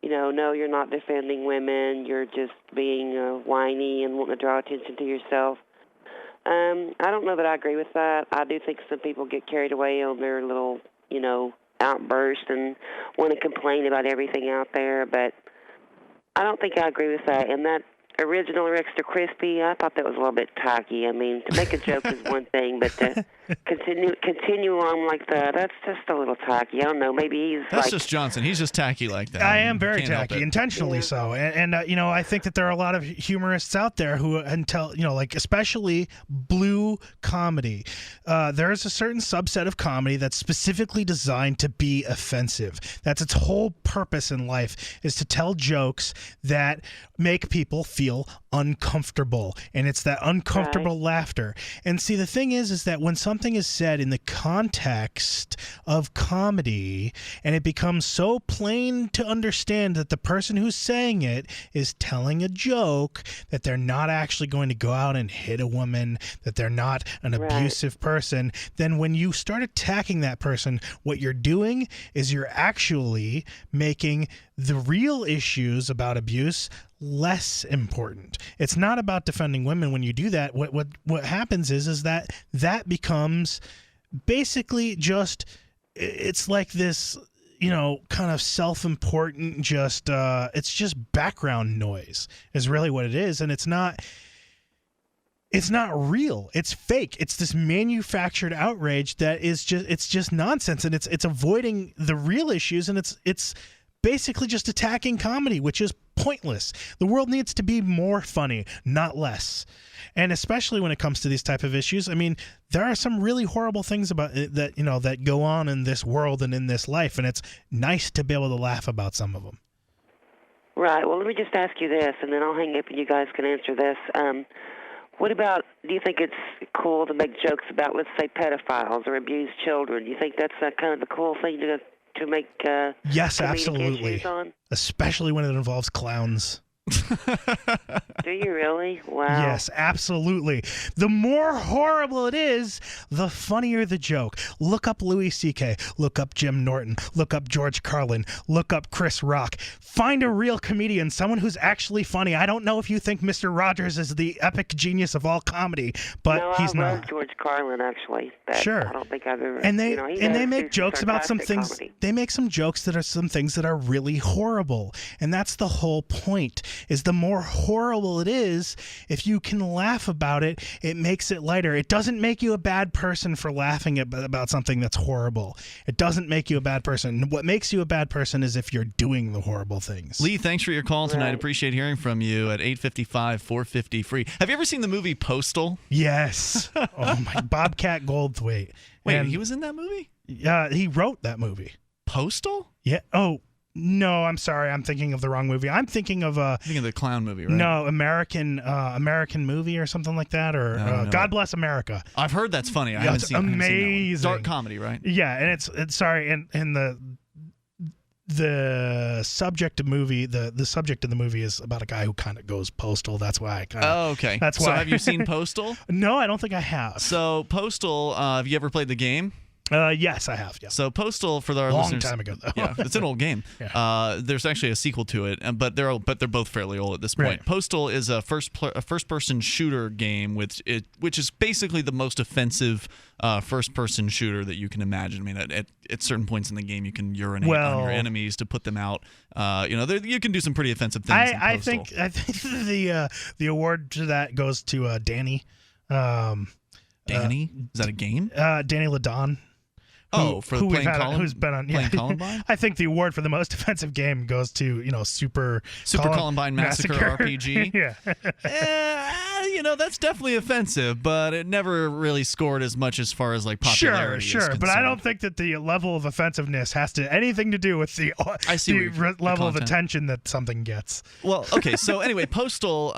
no, you're not defending women, you're just being whiny and wanting to draw attention to yourself. I don't know that I agree with that. I do think some people get carried away on their little, outburst and want to complain about everything out there, but I don't think I agree with that. And that original Extra Crispy, I thought that was a little bit tacky. I mean, to make a joke is one thing, but to continue on like that, that's just a little tacky. I don't know. Maybe That's just Johnson. He's just tacky like that. I am very tacky, intentionally so. And I think that there are a lot of humorists out there who, especially blue comedy. There is a certain subset of comedy that's specifically designed to be offensive. That's its whole purpose in life, is to tell jokes that make people feel uncomfortable. And it's that uncomfortable laughter. And see, the thing is that when something is said in the context of comedy and it becomes so plain to understand that the person who's saying it is telling a joke, that they're not actually going to go out and hit a woman, that they're not an abusive person, then when you start attacking that person, what you're doing is you're actually making the real issues about abuse less important. It's not about defending women. When you do that, what happens is that becomes basically just, it's like this, kind of self-important, just it's just background noise is really what it is. And it's not real. It's fake. It's this manufactured outrage that is just nonsense, and it's avoiding the real issues, and it's basically just attacking comedy, which is pointless. The world needs to be more funny, not less. And especially when it comes to these type of issues, I mean, there are some really horrible things about it that go on in this world and in this life, and it's nice to be able to laugh about some of them. Right. Well, let me just ask you this, and then I'll hang up and you guys can answer this. What about, do you think it's cool to make jokes about, let's say, pedophiles or abused children? Do you think that's kind of a cool thing to make yes, comedic absolutely, issues on? Especially when it involves clowns. Do you really? Wow. Yes, absolutely. The more horrible it is, the funnier the joke. Look up Louis C.K., look up Jim Norton, look up George Carlin, look up Chris Rock. Find a real comedian, someone who's actually funny. I don't know if you think Mr. Rogers is the epic genius of all comedy, but he's not. I love George Carlin, actually. Sure. I don't think I've ever. And they make jokes about some things. Comedy. They make some jokes that are some things that are really horrible, and that's the whole point. Is the more horrible it is, if you can laugh about it, it makes it lighter. It doesn't make you a bad person for laughing about something that's horrible. It doesn't make you a bad person. What makes you a bad person is if you're doing the horrible things. Lee, thanks for your call tonight. Appreciate hearing from you at 855-450-FREE. Have you ever seen the movie Postal? Yes. Oh my, Bobcat Goldthwait. Wait, he was in that movie? Yeah, he wrote that movie. Postal? Yeah. Oh, no, I'm sorry. I'm thinking of the wrong movie. I'm thinking of the clown movie, right? No, American Movie or something like that, or God Bless America. I've heard that's funny. I haven't seen. Amazing. Dark comedy, right? Yeah, and it's sorry, and the subject of the movie is about a guy who kind of goes postal. That's why I kind of. Oh, okay. That's why. So have you seen Postal? No, I don't think I have. So Postal, have you ever played the game? Yes, I have. Yeah. So Postal, for our Long listeners, time ago though. Yeah, it's an old game. Yeah. There's actually a sequel to it, but they're both fairly old at this point. Right. Postal is a first-person shooter game which is basically the most offensive first-person shooter that you can imagine. I mean, at certain points in the game, you can urinate on your enemies to put them out. You can do some pretty offensive things. I think the award to that goes to Danny. Danny? Is that a game? Danny Ladon. For playing Columbine? Who's been on playing Columbine? I think the award for the most offensive game goes to Super Columbine Massacre RPG. Yeah. That's definitely offensive, but it never really scored as much as far as like popularity. Sure, but I don't think that the level of offensiveness has anything to do with the level of attention that something gets. Well, okay, so anyway, Postal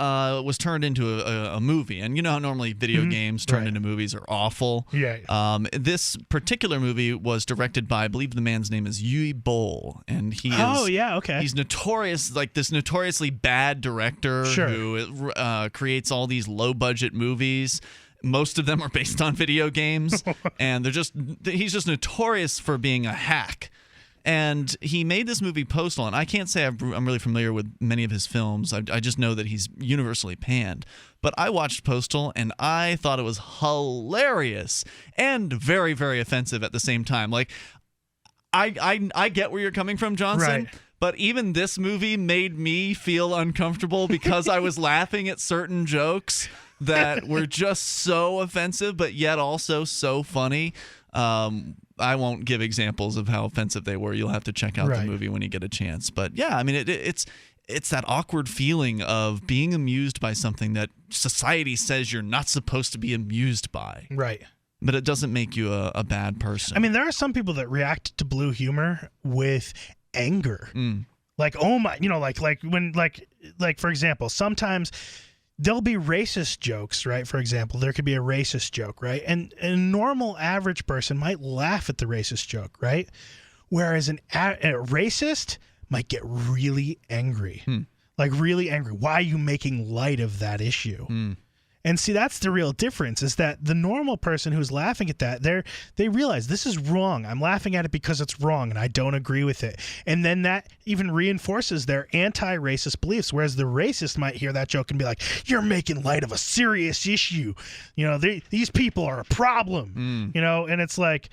was turned into a movie, and you know how normally video games turned into movies are awful. Yeah. This particular movie was directed by, I believe the man's name is Uwe Boll, and he is. Oh yeah, okay. He's notorious, like this notoriously bad director who creates all these low-budget movies. Most of them are based on video games, and he's just notorious for being a hack. And he made this movie Postal, and I can't say I'm really familiar with many of his films. I just know that he's universally panned. But I watched Postal, and I thought it was hilarious and very, very offensive at the same time. Like, I get where you're coming from, Johnson. Right. But even this movie made me feel uncomfortable because I was laughing at certain jokes that were just so offensive, but yet also so funny. I won't give examples of how offensive they were. You'll have to check out the movie when you get a chance. But yeah, I mean, it's that awkward feeling of being amused by something that society says you're not supposed to be amused by. Right. But it doesn't make you a bad person. I mean, there are some people that react to blue humor with anger. Like, oh my, like for example, sometimes there'll be racist jokes, right? For example, there could be a racist joke, right? And a normal average person might laugh at the racist joke, right? Whereas a racist might get really angry. Like really angry. Why are you making light of that issue? And see, that's the real difference, is that the normal person who's laughing at that, they realize this is wrong. I'm laughing at it because it's wrong and I don't agree with it. And then that even reinforces their anti-racist beliefs, whereas the racist might hear that joke and be like, you're making light of a serious issue. These people are a problem. And it's like,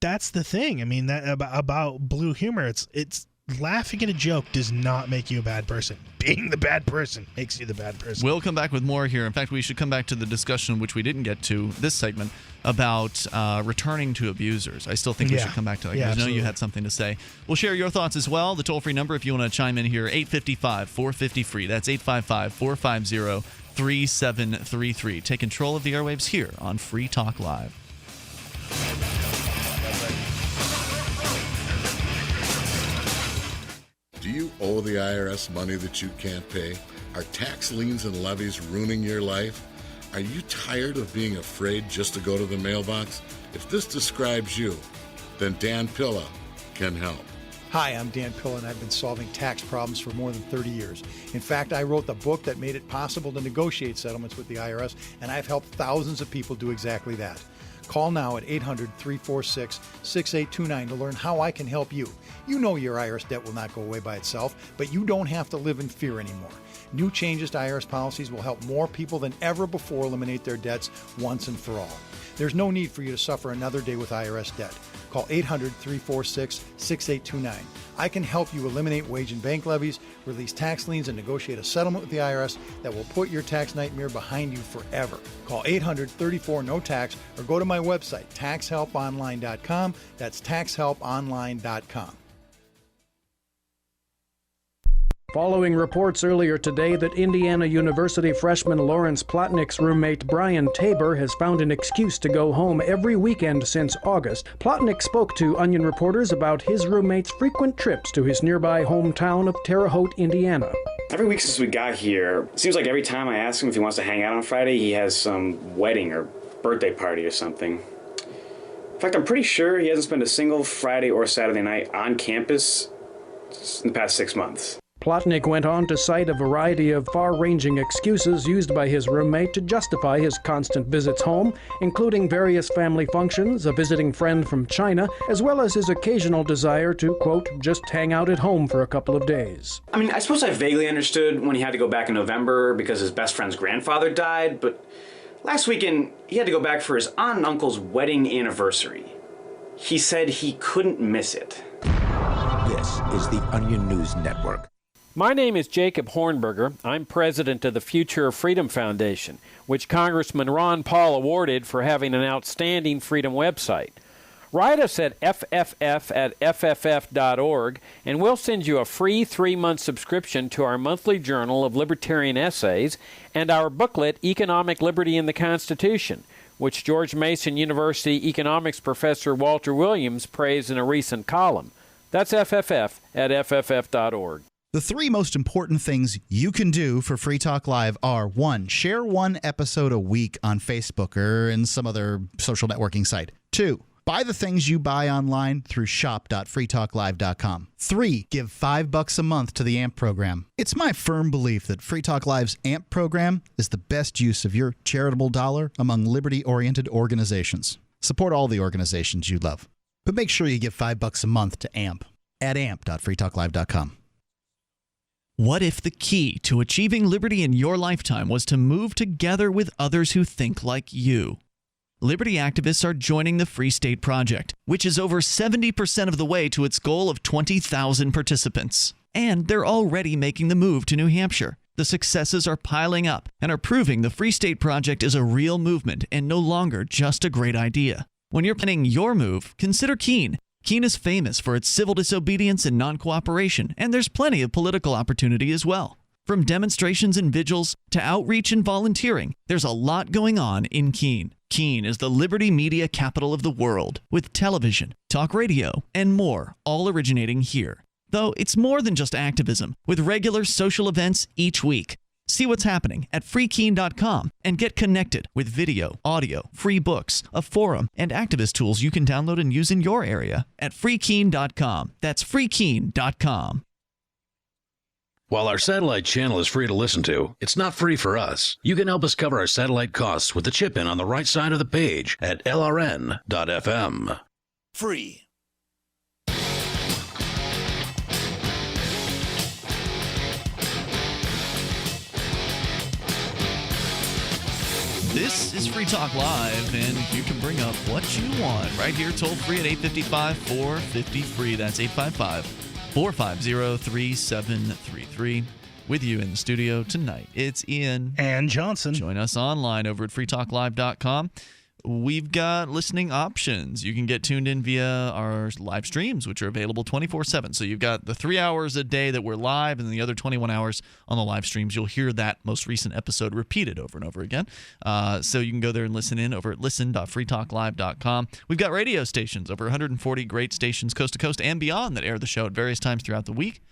that's the thing. I mean, that about blue humor, it's laughing at a joke does not make you a bad person. Being the bad person makes you the bad person. We'll come back with more here. In fact, we should come back to the discussion, which we didn't get to this segment, about returning to abusers. I still think we should come back to that. I know you had something to say. We'll share your thoughts as well. The toll-free number, if you want to chime in here, 855-450-FREE. That's 855-450-3733. Take control of the airwaves here on Free Talk Live. Do you owe the IRS money that you can't pay? Are tax liens and levies ruining your life? Are you tired of being afraid just to go to the mailbox? If this describes you, then Dan Pilla can help. Hi, I'm Dan Pilla, and I've been solving tax problems for more than 30 years. In fact, I wrote the book that made it possible to negotiate settlements with the IRS, and I've helped thousands of people do exactly that. Call now at 800-346-6829 to learn how I can help you. You know your IRS debt will not go away by itself, but you don't have to live in fear anymore. New changes to IRS policies will help more people than ever before eliminate their debts once and for all. There's no need for you to suffer another day with IRS debt. Call 800-346-6829. I can help you eliminate wage and bank levies, release tax liens, and negotiate a settlement with the IRS that will put your tax nightmare behind you forever. Call 800-34-NO-TAX or go to my website, taxhelponline.com. That's taxhelponline.com. Following reports earlier today that Indiana University freshman Lawrence Plotnick's roommate Brian Tabor has found an excuse to go home every weekend since August, Plotnick spoke to Onion reporters about his roommate's frequent trips to his nearby hometown of Terre Haute, Indiana. Every week since we got here, it seems like every time I ask him if he wants to hang out on Friday, he has some wedding or birthday party or something. In fact, I'm pretty sure he hasn't spent a single Friday or Saturday night on campus in the past 6 months. Plotnick went on to cite a variety of far-ranging excuses used by his roommate to justify his constant visits home, including various family functions, a visiting friend from China, as well as his occasional desire to, quote, just hang out at home for a couple of days. I mean, I suppose I vaguely understood when he had to go back in November because his best friend's grandfather died, but last weekend he had to go back for his aunt and uncle's wedding anniversary. He said he couldn't miss it. This is the Onion News Network. My name is Jacob Hornberger. I'm president of the Future of Freedom Foundation, which Congressman Ron Paul awarded for having an outstanding freedom website. Write us at fff@fff.org, and we'll send you a free 3-month subscription to our monthly journal of libertarian essays and our booklet, Economic Liberty in the Constitution, which George Mason University economics professor Walter Williams praised in a recent column. That's fff@fff.org. The 3 most important things you can do for Free Talk Live are 1. Share 1 episode a week on Facebook or in some other social networking site. 2. Buy the things you buy online through shop.freetalklive.com. 3. Give $5 a month to the AMP program. It's my firm belief that Free Talk Live's AMP program is the best use of your charitable dollar among liberty-oriented organizations. Support all the organizations you love, but make sure you give $5 a month to AMP at amp.freetalklive.com. What if the key to achieving liberty in your lifetime was to move together with others who think like you? Liberty activists are joining the Free State Project, which is over 70% of the way to its goal of 20,000 participants. And they're already making the move to New Hampshire. The successes are piling up and are proving the Free State Project is a real movement and no longer just a great idea. When you're planning your move, consider Keene. Keene is famous for its civil disobedience and non-cooperation, and there's plenty of political opportunity as well. From demonstrations and vigils to outreach and volunteering, there's a lot going on in Keene. Keene is the liberty media capital of the world, with television, talk radio, and more, all originating here. Though it's more than just activism, with regular social events each week. See what's happening at freekeene.com and get connected with video, audio, free books, a forum, and activist tools you can download and use in your area at freekeene.com. That's freekeene.com. While our satellite channel is free to listen to, it's not free for us. You can help us cover our satellite costs with the chip in on the right side of the page at lrn.fm. Free. This is Free Talk Live, and you can bring up what you want right here, toll free at 855-450-FREE. That's 855-450-3733. With you in the studio tonight, it's Ian and Johnson. Join us online over at freetalklive.com. We've got listening options. You can get tuned in via our live streams, which are available 24/7. So you've got the 3 hours a day that we're live, and the other 21 hours on the live streams. You'll hear that most recent episode repeated over and over again. So you can go there and listen in over at listen.freetalklive.com. We've got radio stations, over 140 great stations coast to coast and beyond that air the show at various times throughout the week.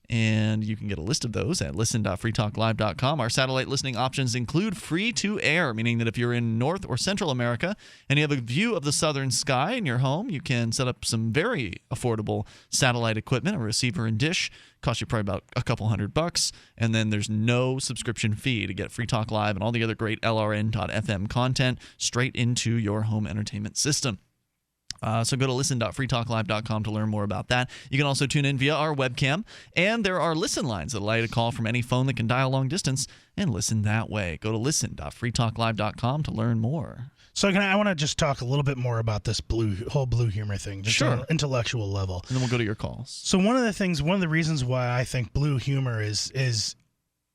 And you can get a list of those at listen.freetalklive.com. Our satellite listening options include free to air, meaning that if you're in North or Central America and you have a view of the southern sky in your home, you can set up some very affordable satellite equipment, a receiver and dish. Cost you probably about a couple $100, and then there's no subscription fee to get Free Talk Live and all the other great LRN.FM content straight into your home entertainment system. So go to listen.freetalklive.com to learn more about that. You can also tune in via our webcam, and there are listen lines that allow you to call from any phone that can dial long distance and listen that way. Go to listen.freetalklive.com to learn more. So I want to just talk a little bit more about this whole blue humor thing, just on an intellectual level. And then we'll go to your calls. So one of the reasons why I think blue humor is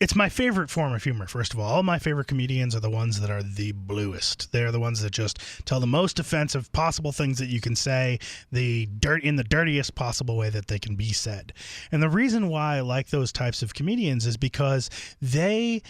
it's my favorite form of humor, first of all. All my favorite comedians are the ones that are the bluest. They're the ones that just tell the most offensive possible things that you can say in the dirtiest possible way that they can be said. And the reason why I like those types of comedians is because they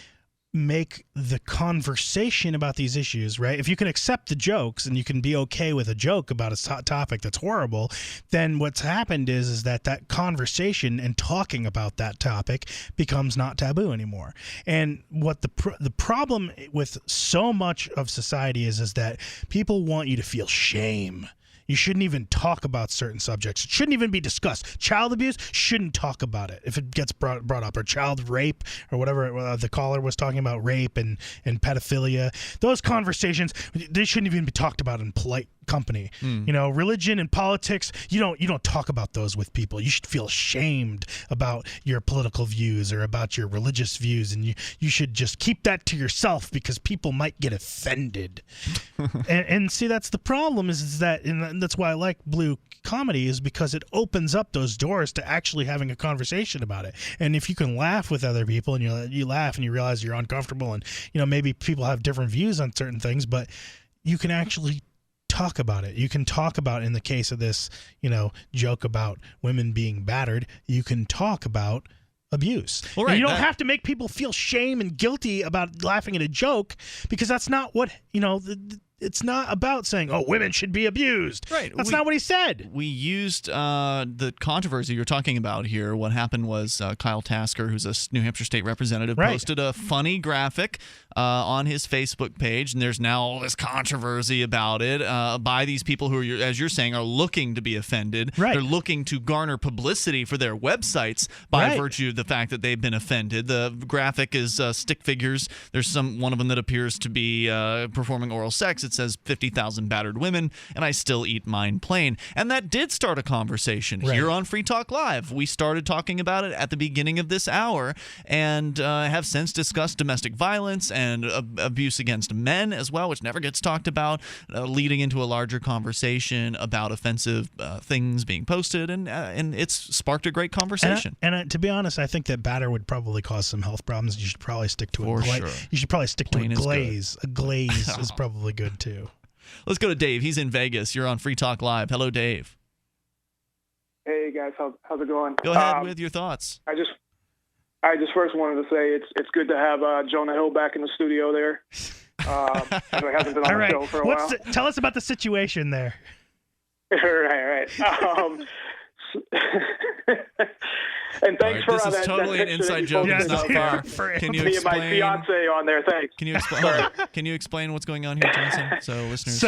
make the conversation about these issues, right? If you can accept the jokes and you can be okay with a joke about a topic that's horrible, then what's happened is that conversation and talking about that topic becomes not taboo anymore. And what the problem with so much of society is that people want you to feel shame. You shouldn't even talk about certain subjects. It shouldn't even be discussed. Child abuse, shouldn't talk about it if it gets brought up. Or child rape or whatever the caller was talking about, rape and pedophilia. Those conversations, they shouldn't even be talked about in polite company. You know, religion and politics, you don't talk about those with people. You should feel ashamed about your political views or about your religious views, and you should just keep that to yourself because people might get offended. and see, that's the problem is that, and that's why I like Blue comedy, is because it opens up those doors to actually having a conversation about it. And if you can laugh with other people and you laugh and you realize you're uncomfortable and, you know, maybe people have different views on certain things, but you can actually talk about it. You can talk about, in the case of this, you know, joke about women being battered, you can talk about abuse. Well, right, and you don't have to make people feel shame and guilty about laughing at a joke, because that's not what, you know, it's not about saying, oh, women should be abused. Right. That's not what he said. We used the controversy you're talking about here. What happened was Kyle Tasker, who's a New Hampshire state representative, posted a funny graphic on his Facebook page, and there's now all this controversy about it by these people who, are, as you're saying, are looking to be offended. Right. They're looking to garner publicity for their websites by virtue of the fact that they've been offended. The graphic is stick figures. There's one of them that appears to be performing oral sex. It says 50,000 battered women, and I still eat mine plain. And that did start a conversation here on Free Talk Live. We started talking about it at the beginning of this hour, and have since discussed domestic violence and abuse against men as well, which never gets talked about, leading into a larger conversation about offensive things being posted, and it's sparked a great conversation. And to be honest, I think that batter would probably cause some health problems. You should probably stick to For sure. You should probably stick Plain to is a glaze. A glaze is probably good too. Let's go to Dave. He's in Vegas. You're on Free Talk Live. Hello, Dave. Hey guys, how's it going? Go ahead with your thoughts. I just first wanted to say it's good to have Jonah Hill back in the studio there. He hasn't been on the show for a while. Tell us about the situation there. right. And thanks for this is that. totally that an inside joke. It's not far. Can you me explain? and my fiance on there. Thanks. Can you explain what's going on here, Johnson? So listeners.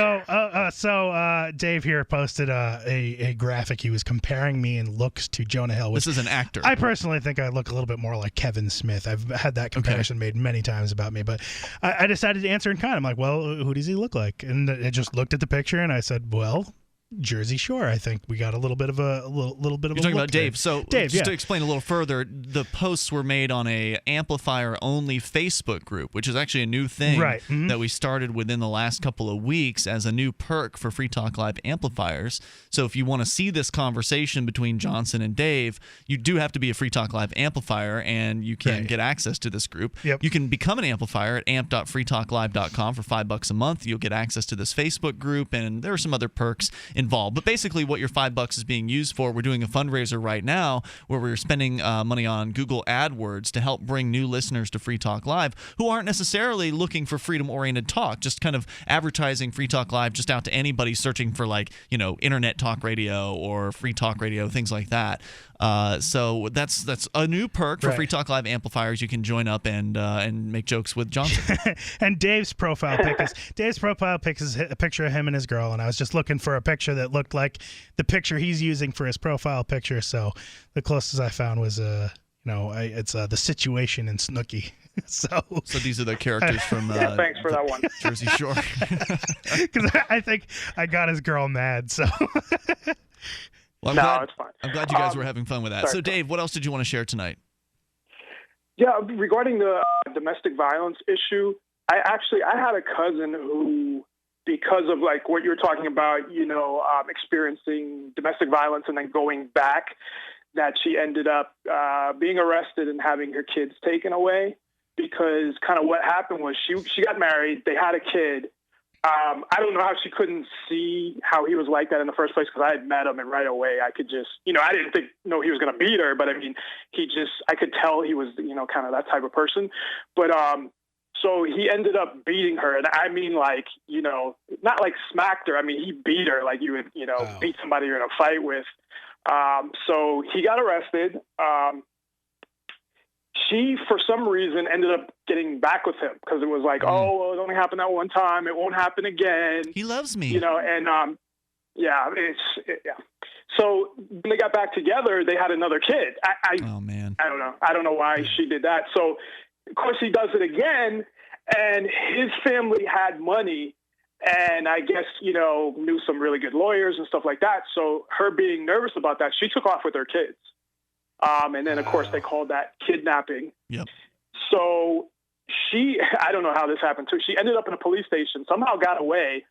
So Dave here posted a graphic. He was comparing me in looks to Jonah Hill. This is an actor. I personally think I look a little bit more like Kevin Smith. I've had that comparison made many times about me, but I decided to answer in kind. I'm like, well, who does he look like? And I just looked at the picture and I said, well, Jersey Shore. I think we got a little bit of a little bit of. You're talking about Dave. There. So Dave, just to explain a little further, the posts were made on a amplifier only Facebook group, which is actually a new thing that we started within the last couple of weeks as a new perk for Free Talk Live amplifiers. So if you want to see this conversation between Johnson and Dave, you do have to be a Free Talk Live amplifier, and you can get access to this group. You can become an amplifier at amp.freetalklive.com for $5 a month. You'll get access to this Facebook group, and there are some other perks involved. But basically what your $5 is being used for, we're doing a fundraiser right now where we're spending money on Google AdWords to help bring new listeners to Free Talk Live who aren't necessarily looking for freedom-oriented talk, just kind of advertising Free Talk Live just out to anybody searching for, like, you know, internet talk radio or free talk radio, things like that. So that's a new perk for Free Talk Live amplifiers. You can join up and make jokes with Johnson. And Dave's profile pic is a picture of him and his girl, and I was just looking for a picture that looked like the picture he's using for his profile picture. So the closest I found was it's The Situation in Snooki. So these are the characters from thanks for that one. Jersey Shore. Because I think I got his girl mad. So. Well, it's fine. I'm glad you guys were having fun with that. Sorry. So, Dave, what else did you want to share tonight? Yeah, regarding the domestic violence issue, I had a cousin who, because of like what you're talking about, experiencing domestic violence and then going back, that she ended up being arrested and having her kids taken away. Because kind of what happened was she got married, they had a kid. I don't know how she couldn't see how he was like that in the first place, because I had met him and right away I could just, I didn't know he was going to beat her, but I mean, I could tell he was, kind of that type of person. But so he ended up beating her, and I mean, like, not like smacked her. I mean, he beat her like you would, beat somebody you're in a fight with. So he got arrested. She, for some reason, ended up getting back with him because it was like, oh, well, it only happened that one time. It won't happen again. He loves me. And Yeah. So when they got back together, they had another kid. Oh man. I don't know. I don't know why she did that. So of course he does it again, and his family had money, and I guess, knew some really good lawyers and stuff like that. So her being nervous about that, she took off with her kids. And then of course they called that kidnapping. Yep. So I don't know how this happened too. She ended up in a police station, somehow got away.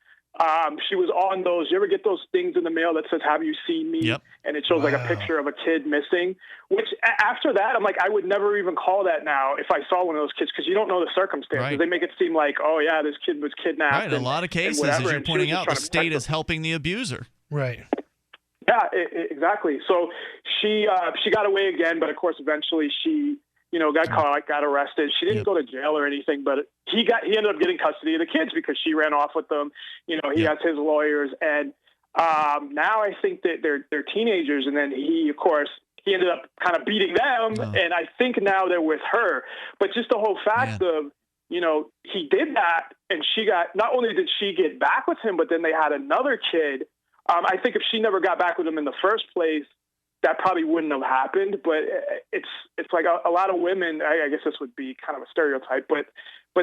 She was on those. You ever get those things in the mail that says, "Have you seen me?" Yep. And it shows like a picture of a kid missing, which after that, I'm like, I would never even call that now if I saw one of those kids, because you don't know the circumstances. Right. They make it seem like, oh yeah, this kid was kidnapped. Right. In a lot of cases, as you're pointing out, the state is helping the abuser. Right. Yeah, exactly. So she got away again, but of course, eventually she got caught, got arrested. She didn't go to jail or anything, but he ended up getting custody of the kids because she ran off with them. He has his lawyers, and now I think that they're teenagers. And then he ended up kind of beating them, and I think now they're with her. But just the whole fact of he did that, and not only did she get back with him, but then they had another kid. I think if she never got back with him in the first place, that probably wouldn't have happened. But it's like a lot of women, I guess this would be kind of a stereotype, but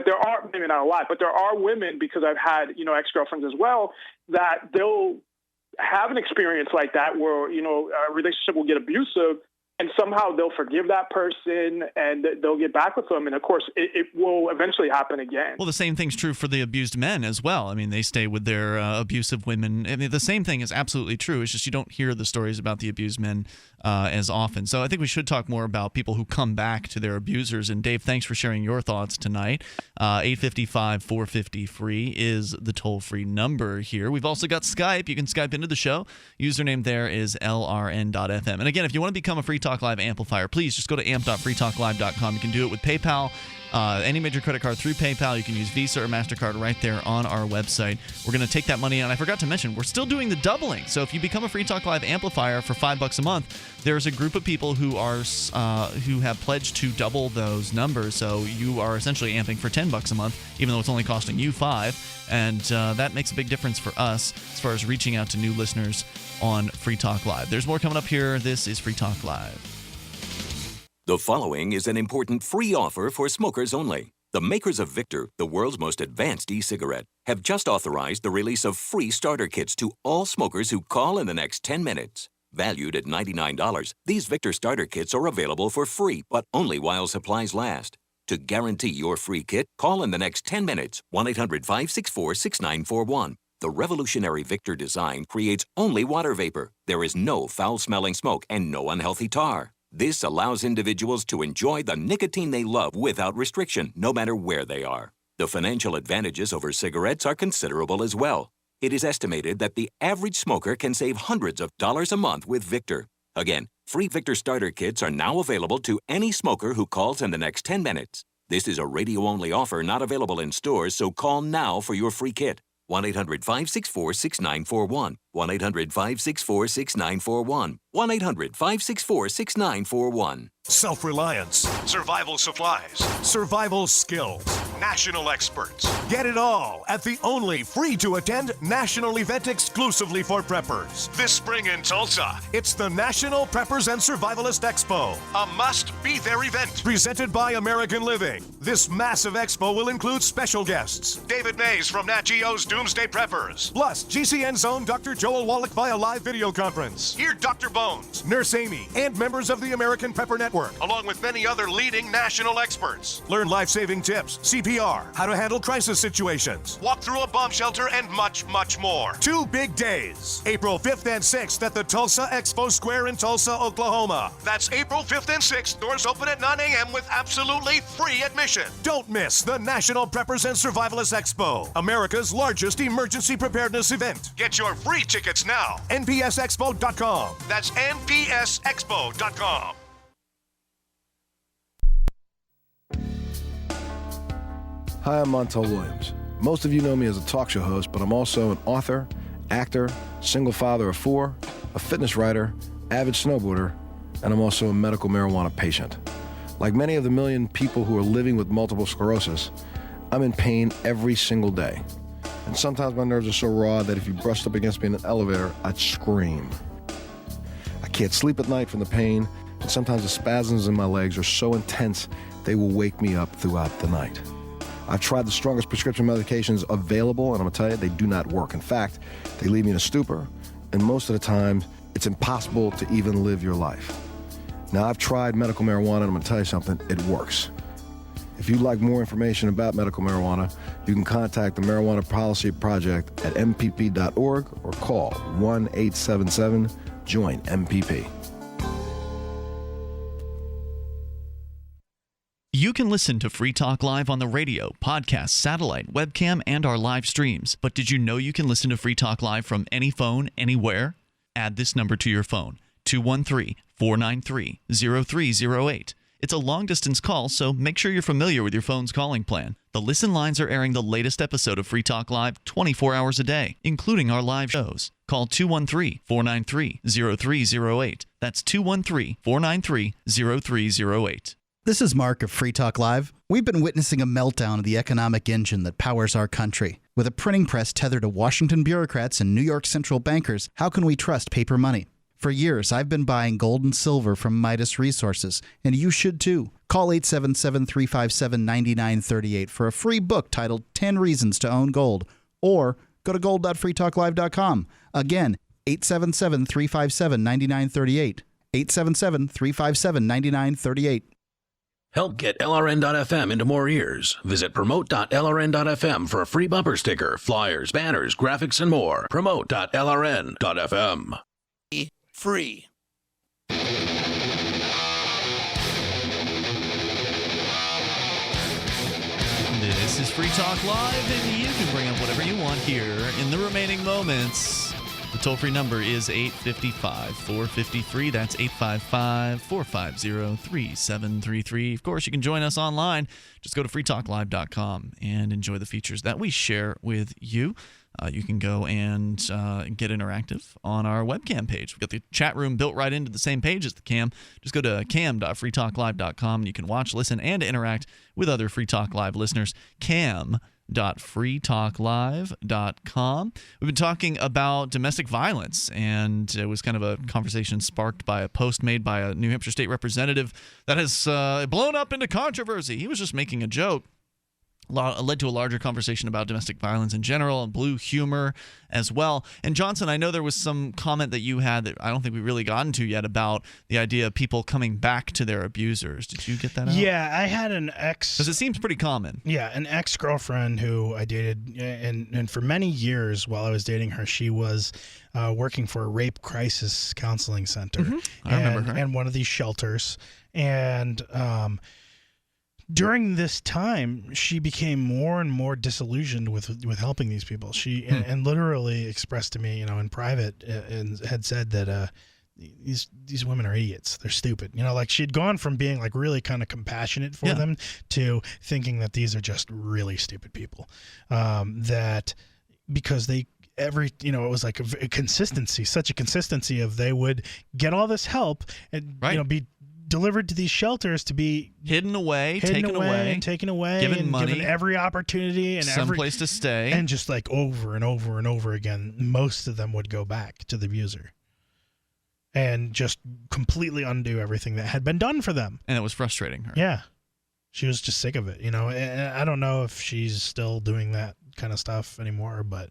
there are, maybe not a lot, but there are women, because I've had, ex-girlfriends as well, that they'll have an experience like that where, a relationship will get abusive, and somehow they'll forgive that person and they'll get back with them. And of course, it will eventually happen again. Well, the same thing's true for the abused men as well. I mean, they stay with their abusive women. I mean, the same thing is absolutely true. It's just you don't hear the stories about the abused men as often. So I think we should talk more about people who come back to their abusers. And Dave, thanks for sharing your thoughts tonight. 855-450-FREE is the toll-free number here. We've also got Skype. You can Skype into the show. Username there is LRN.FM. And again, if you want to become a Free Talk Live amplifier, please just go to amp.freetalklive.com. You can do it with PayPal, any major credit card through PayPal. You can use Visa or MasterCard right there on our website. We're going to take that money, and I forgot to mention, we're still doing the doubling. So if you become a Free Talk Live amplifier for $5 a month, there's a group of people who have pledged to double those numbers. So you are essentially amping for $10 a month, even though it's only costing you $5. And that makes a big difference for us as far as reaching out to new listeners on Free Talk Live. There's more coming up here. This is Free Talk Live. The following is an important free offer for smokers only. The makers of Victor, the world's most advanced e-cigarette, have just authorized the release of free starter kits to all smokers who call in the next 10 minutes. Valued at $99, these Victor starter kits are available for free, but only while supplies last. To guarantee your free kit, call in the next 10 minutes, 1-800-564-6941. The revolutionary Victor design creates only water vapor. There is no foul-smelling smoke and no unhealthy tar. This allows individuals to enjoy the nicotine they love without restriction, no matter where they are. The financial advantages over cigarettes are considerable as well. It is estimated that the average smoker can save hundreds of dollars a month with Victor. Again, free Victor starter kits are now available to any smoker who calls in the next 10 minutes. This is a radio-only offer not available in stores, so call now for your free kit. 1-800-564-6941. 1-800-564-6941. 1-800-564-6941. Self-reliance, survival supplies, survival skills, national experts. Get it all at the only free-to-attend national event exclusively for preppers. This spring in Tulsa, it's the National Preppers and Survivalist Expo, a must-be-there event presented by American Living. This massive expo will include special guests, David Mays from Nat Geo's Doomsday Preppers, plus GCN's own Dr. Joel Wallach via live video conference. Hear Dr. Bones, Nurse Amy, and members of the American Prepper Network, along with many other leading national experts. Learn life-saving tips, CPR, how to handle crisis situations, walk through a bomb shelter, and much, much more. 2 big days, April 5th and 6th at the Tulsa Expo Square in Tulsa, Oklahoma. That's April 5th and 6th. Doors open at 9 a.m. with absolutely free admission. Don't miss the National Preppers and Survivalists Expo, America's largest emergency preparedness event. Get your free tickets now. NPSExpo.com. That's NPSExpo.com. Hi, I'm Montel Williams. Most of you know me as a talk show host, but I'm also an author, actor, single father of 4, a fitness writer, avid snowboarder, and I'm also a medical marijuana patient. Like many of the million people who are living with multiple sclerosis, I'm in pain every single day. And sometimes my nerves are so raw that if you brushed up against me in an elevator, I'd scream. I can't sleep at night from the pain, and sometimes the spasms in my legs are so intense they will wake me up throughout the night. I've tried the strongest prescription medications available, and I'm going to tell you, they do not work. In fact, they leave me in a stupor, and most of the time, it's impossible to even live your life. Now, I've tried medical marijuana, and I'm going to tell you something, it works. If you'd like more information about medical marijuana, you can contact the Marijuana Policy Project at MPP.org or call 1-877-JOIN-MPP. You can listen to Free Talk Live on the radio, podcast, satellite, webcam, and our live streams. But did you know you can listen to Free Talk Live from any phone, anywhere? Add this number to your phone, 213-493-0308. It's a long-distance call, so make sure you're familiar with your phone's calling plan. The Listen lines are airing the latest episode of Free Talk Live 24 hours a day, including our live shows. Call 213-493-0308. That's 213-493-0308. This is Mark of Free Talk Live. We've been witnessing a meltdown of the economic engine that powers our country. With a printing press tethered to Washington bureaucrats and New York central bankers, how can we trust paper money? For years, I've been buying gold and silver from Midas Resources, and you should too. Call 877-357-9938 for a free book titled 10 Reasons to Own Gold, or go to gold.freetalklive.com. Again, 877-357-9938. 877-357-9938. Help get LRN.FM into more ears. Visit promote.lrn.fm for a free bumper sticker, flyers, banners, graphics, and more. Promote.lrn.fm. Free. This is Free Talk Live, and you can bring up whatever you want here in the remaining moments. The toll-free number is 855-453. That's 855-450-3733. Of course, you can join us online. Just go to freetalklive.com and enjoy the features that we share with you. You can go and get interactive on our webcam page. We've got the chat room built right into the same page as the cam. Just go to cam.freetalklive.com and you can watch, listen, and interact with other Free Talk Live listeners. Cam.freetalklive.com. We've been talking about domestic violence, and it was kind of a conversation sparked by a post made by a New Hampshire state representative that has blown up into controversy. He was just making a joke. Led to a larger conversation about domestic violence in general and blue humor as well. And Johnson, I know there was some comment that you had that I don't think we really got into yet about the idea of people coming back to their abusers. Did you get that out? Yeah, I had an ex. Because it seems pretty common. Yeah, an ex-girlfriend who I dated, and for many years while I was dating her, she was working for a rape crisis counseling center. Mm-hmm. I remember her. And one of these shelters. And during this time, she became more and more disillusioned with helping these people. She and literally expressed to me, in private, and had said that these women are idiots. They're stupid. Like she'd gone from being like really kind of compassionate for them to thinking that these are just really stupid people. That because it was like a consistency, such a consistency of they would get all this help and be delivered to these shelters to be hidden away, taken away, given money, given every opportunity and some place to stay, and just like over and over and over again, most of them would go back to the abuser and just completely undo everything that had been done for them. And it was frustrating her. Yeah, she was just sick of it, And I don't know if she's still doing that kind of stuff anymore, but.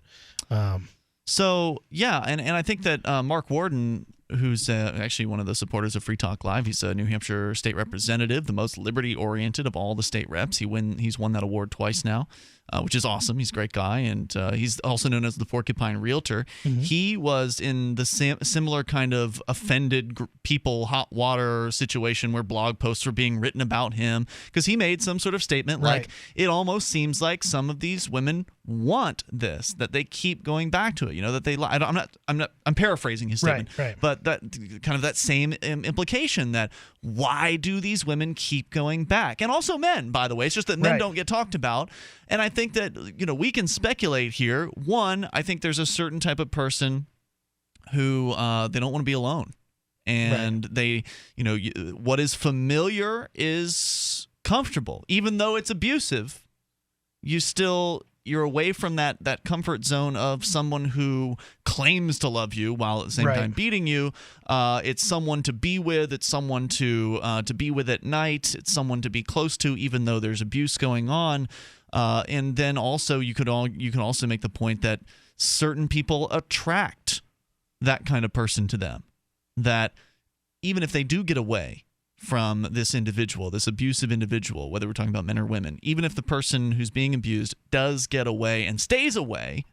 So yeah, and I think that Mark Warden, who's actually one of the supporters of Free Talk Live. He's a New Hampshire state representative, the most liberty-oriented of all the state reps. He's won that award twice now, which is awesome. He's a great guy, and he's also known as the Porcupine Realtor. Mm-hmm. He was in the similar kind of offended people, hot water situation where blog posts were being written about him because he made some sort of statement like, it almost seems like some of these women want this, that they keep going back to it, that they I'm paraphrasing his statement, but that kind of that same implication that why do these women keep going back? And also men, by the way. It's just that men don't get talked about. And I think that, we can speculate here. One, I think there's a certain type of person who they don't want to be alone. And they, what is familiar is comfortable. Even though it's abusive, you still you're away from that comfort zone of someone who claims to love you while at the same time beating you. It's someone to be with. It's someone to be with at night. It's someone to be close to, even though there's abuse going on. And then also you can also make the point that certain people attract that kind of person to them. That even if they do get away from this individual, this abusive individual, whether we're talking about men or women, even if the person who's being abused does get away and stays away,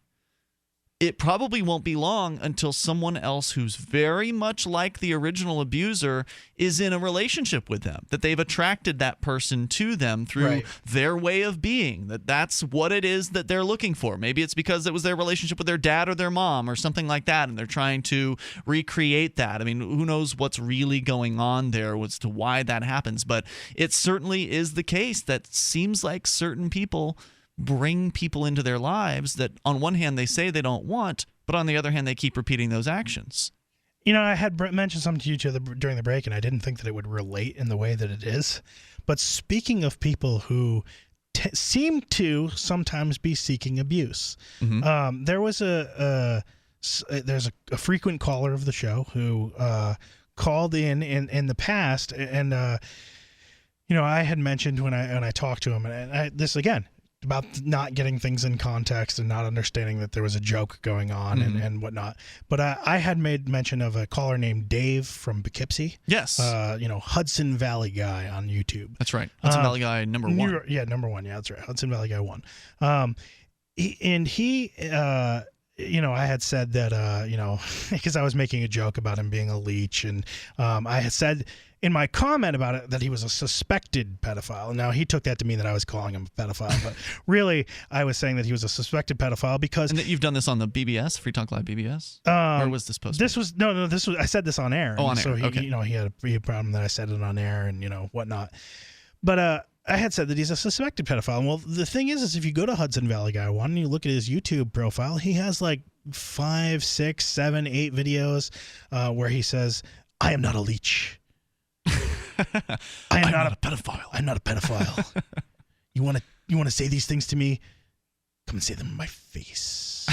it probably won't be long until someone else who's very much like the original abuser is in a relationship with them, that they've attracted that person to them through their way of being, that's what it is that they're looking for. Maybe it's because it was their relationship with their dad or their mom or something like that, and they're trying to recreate that. I mean, who knows what's really going on there as to why that happens, but it certainly is the case that seems like certain people bring people into their lives that on one hand they say they don't want, but on the other hand they keep repeating those actions. You know, I had mentioned something to you during the break, and I didn't think that it would relate in the way that it is. But speaking of people who seem to sometimes be seeking abuse, there was there's a frequent caller of the show who called in the past, and you know, I had mentioned when I talked to him, and this again, about not getting things in context and not understanding that there was a joke going on and whatnot. But I had made mention of a caller named Dave from Poughkeepsie. Yes. You know, Hudson Valley Guy on YouTube. That's right. Hudson Valley Guy number one. Number one. Yeah, that's right. Hudson Valley Guy 1. He you know, I had said that, you know, because I was making a joke about him being a leech, and I had said in my comment about it that he was a suspected pedophile. Now, he took that to mean that I was calling him a pedophile, but really I was saying that he was a suspected pedophile because... And that you've done this on the BBS, Free Talk Live BBS? Or was this posted? This was, no, this was, I said this on air. Oh, on air, so he, okay. you know, he had a problem that I said it on air and, you know, whatnot. But I had said that he's a suspected pedophile. Well, the thing is if you go to Hudson Valley Guy 1 and you look at his YouTube profile, he has like 5, 6, 7, 8 videos where he says, "I am not a leech. I'm not a pedophile. I'm not a pedophile. You want to say these things to me? Come and say them in my face."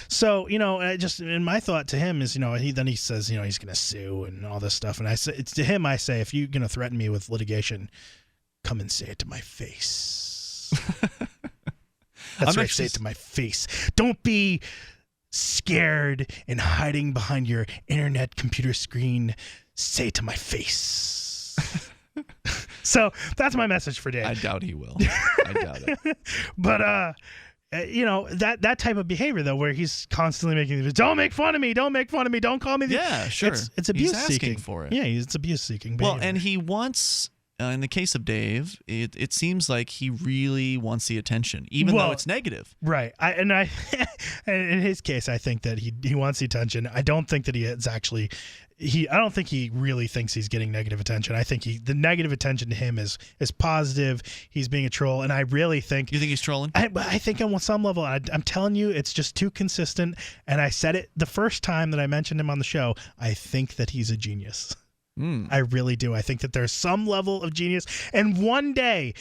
So, you know, and my thought to him is, you know, he says, you know, he's going to sue and all this stuff. And I say, to him, I say, if you're going to threaten me with litigation, come and say it to my face. That's right. Say it to my face. Don't be scared and hiding behind your internet computer screen. Say it to my face. So that's my message for Dave. I doubt he will. I doubt it. But, you know, that type of behavior, though, where he's constantly making, don't make fun of me, don't make fun of me, don't call me. Yeah, sure. It's abuse he's asking seeking for it. Yeah, it's abuse seeking behavior. Well, and he wants, in the case of Dave, it seems like he really wants the attention, even though it's negative. Right. And in his case, I think that he wants the attention. I don't think that he is actually. I don't think he really thinks he's getting negative attention. I think the negative attention to him is positive. He's being a troll, and I really think... You think he's trolling? I think on some level, I'm telling you, it's just too consistent, and I said it the first time that I mentioned him on the show. I think that he's a genius. I really do. I think that there's some level of genius, and one day...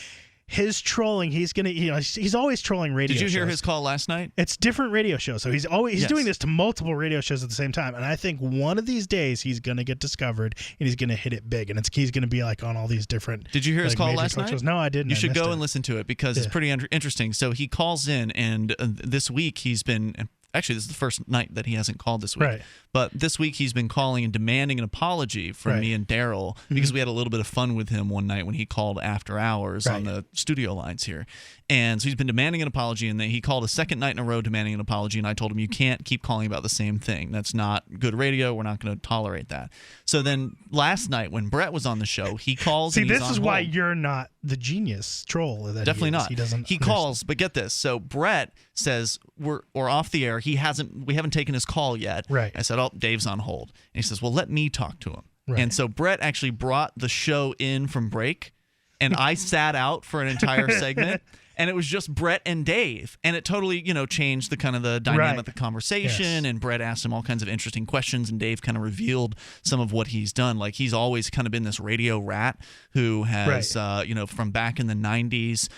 His trolling, he's gonna, you know, he's always trolling radio shows. Did you hear his call last night? It's different radio shows, so he's doing this to multiple radio shows at the same time. And I think one of these days he's gonna get discovered and he's gonna hit it big, and he's gonna be like on all these different. Did you hear his call last night? Shows. No, I didn't. You should go and listen to it because it's pretty interesting. So he calls in, and this week he's been. Actually, this is the first night that he hasn't called this week. Right. But this week he's been calling and demanding an apology from me and Daryl because we had a little bit of fun with him one night when he called after hours on the studio lines here. And so he's been demanding an apology, and then he called a second night in a row demanding an apology, and I told him, you can't keep calling about the same thing. That's not good radio. We're not going to tolerate that. So then last night when Brett was on the show, he calls. See, this is why you're not the genius troll that Definitely he is. not. He doesn't. He calls, but get this. So Brett says we're off the air. We haven't taken his call yet. Right. I said, oh, Dave's on hold. And he says, well, let me talk to him. Right. And so Brett actually brought the show in from break, and I sat out for an entire segment. and it was just Brett and Dave, and it totally, changed the kind of the dynamic of the conversation. Yes. And Brett asked him all kinds of interesting questions, and Dave kind of revealed some of what he's done. Like, he's always kind of been this radio rat who has, from back in the 90s,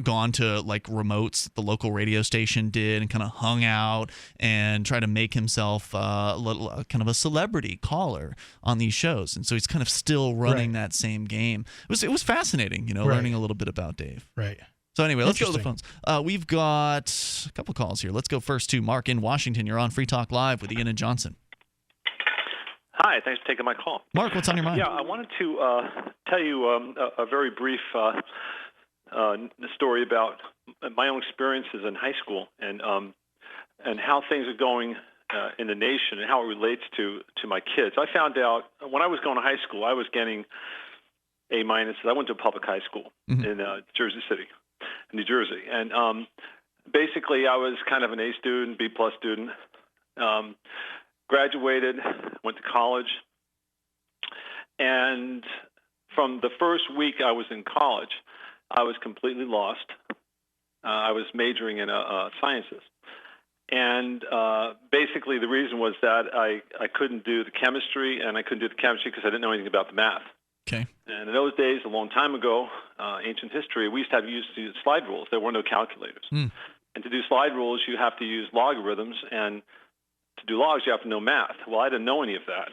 gone to like remotes the local radio station did, and kind of hung out and tried to make himself kind of a celebrity caller on these shows. And so he's kind of still running that same game. It was fascinating, learning a little bit about Dave. Right. So anyway, let's go to the phones. We've got a couple calls here. Let's go first to Mark in Washington. You're on Free Talk Live with Ian and Johnson. Hi, thanks for taking my call. Mark, what's on your mind? Yeah, I wanted to tell you a very brief story about my own experiences in high school and how things are going in the nation and how it relates to my kids. I found out when I was going to high school, I was getting A-. I went to a public high school in Jersey City, New Jersey. And basically, I was kind of an A student, B+ student. Graduated, went to college. And from the first week I was in college, I was completely lost. I was majoring in sciences. And basically the reason was that I couldn't do the chemistry, and I couldn't do the chemistry because I didn't know anything about the math. Okay. And in those days, a long time ago, ancient history, we used to use slide rules. There were no calculators. And to do slide rules, you have to use logarithms, and to do logs, you have to know math. Well, I didn't know any of that.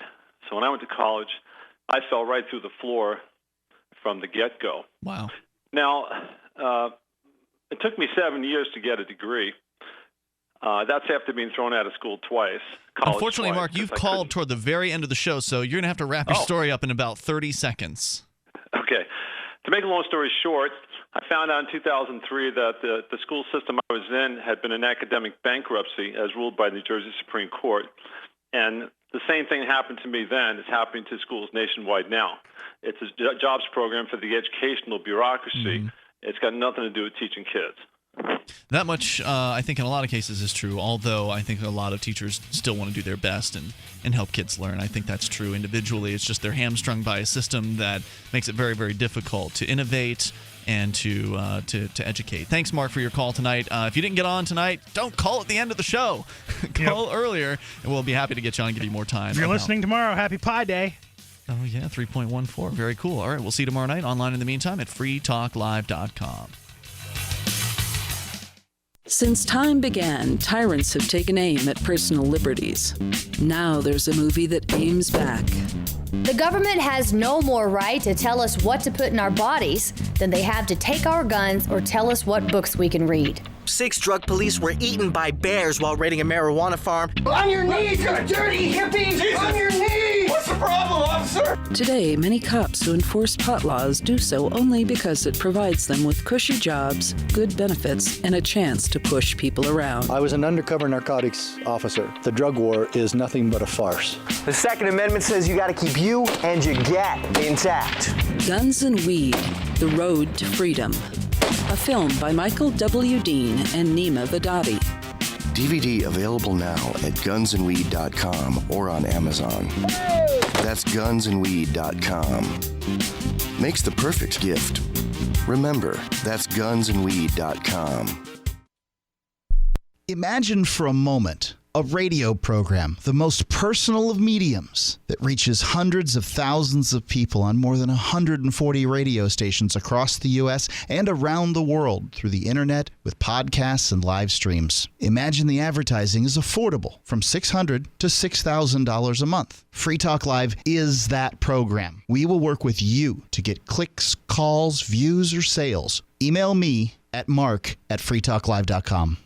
So when I went to college, I fell right through the floor from the get-go. Wow. Now, it took me 7 years to get a degree. That's after being thrown out of school twice. Unfortunately, Mark, you've called toward the very end of the show, so you're going to have to wrap your story up in about 30 seconds. Okay. To make a long story short, I found out in 2003 that the school system I was in had been in academic bankruptcy as ruled by the New Jersey Supreme Court. And the same thing happened to me then is happening to schools nationwide now. It's a jobs program for the educational bureaucracy. It's got nothing to do with teaching kids. That much, I think, in a lot of cases is true, although I think a lot of teachers still want to do their best and help kids learn. I think that's true individually. It's just they're hamstrung by a system that makes it very, very difficult to innovate and to educate. Thanks, Mark, for your call tonight. If you didn't get on tonight, don't call at the end of the show. Call earlier, and we'll be happy to get you on and give you more time. If you're listening tomorrow, happy Pi Day. Oh, yeah, 3.14. Very cool. All right, we'll see you tomorrow night online in the meantime at freetalklive.com. Since time began, tyrants have taken aim at personal liberties. Now there's a movie that aims back. The government has no more right to tell us what to put in our bodies than they have to take our guns or tell us what books we can read. 6 drug police were eaten by bears while raiding a marijuana farm. On your knees, you dirty hippies! Jesus. On your knees! What's the problem, officer? Today, many cops who enforce pot laws do so only because it provides them with cushy jobs, good benefits, and a chance to push people around. I was an undercover narcotics officer. The drug war is nothing but a farce. The Second Amendment says you gotta keep you and your gat intact. Guns and Weed, The Road to Freedom. A film by Michael W. Dean and Nima Vadati. DVD available now at gunsandweed.com or on Amazon. That's gunsandweed.com. Makes the perfect gift. Remember, that's gunsandweed.com. Imagine for a moment a radio program, the most personal of mediums, that reaches hundreds of thousands of people on more than 140 radio stations across the U.S. and around the world through the internet with podcasts and live streams. Imagine the advertising is affordable from $600 to $6,000 a month. Free Talk Live is that program. We will work with you to get clicks, calls, views, or sales. Email me at mark@freetalklive.com.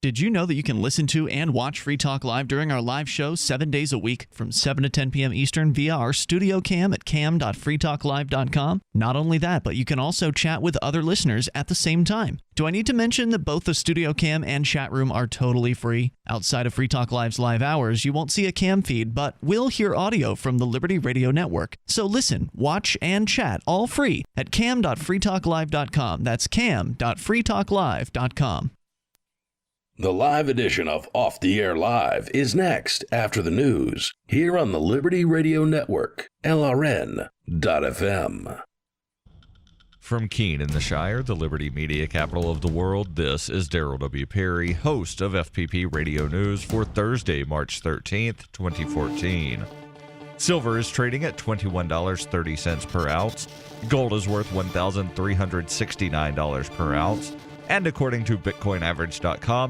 Did you know that you can listen to and watch Free Talk Live during our live show 7 days a week from 7 to 10 p.m. Eastern via our studio cam at cam.freetalklive.com? Not only that, but you can also chat with other listeners at the same time. Do I need to mention that both the studio cam and chat room are totally free? Outside of Free Talk Live's live hours, you won't see a cam feed, but will hear audio from the Liberty Radio Network. So listen, watch, and chat all free at cam.freetalklive.com. That's cam.freetalklive.com. The live edition of Off the Air Live is next after the news here on the Liberty Radio Network, LRN.FM. From Keene in the Shire, the Liberty Media capital of the world, this is Daryl W. Perry, host of FPP Radio News for Thursday, March 13th, 2014. Silver is trading at $21.30 per ounce. Gold is worth $1,369 per ounce. And according to BitcoinAverage.com,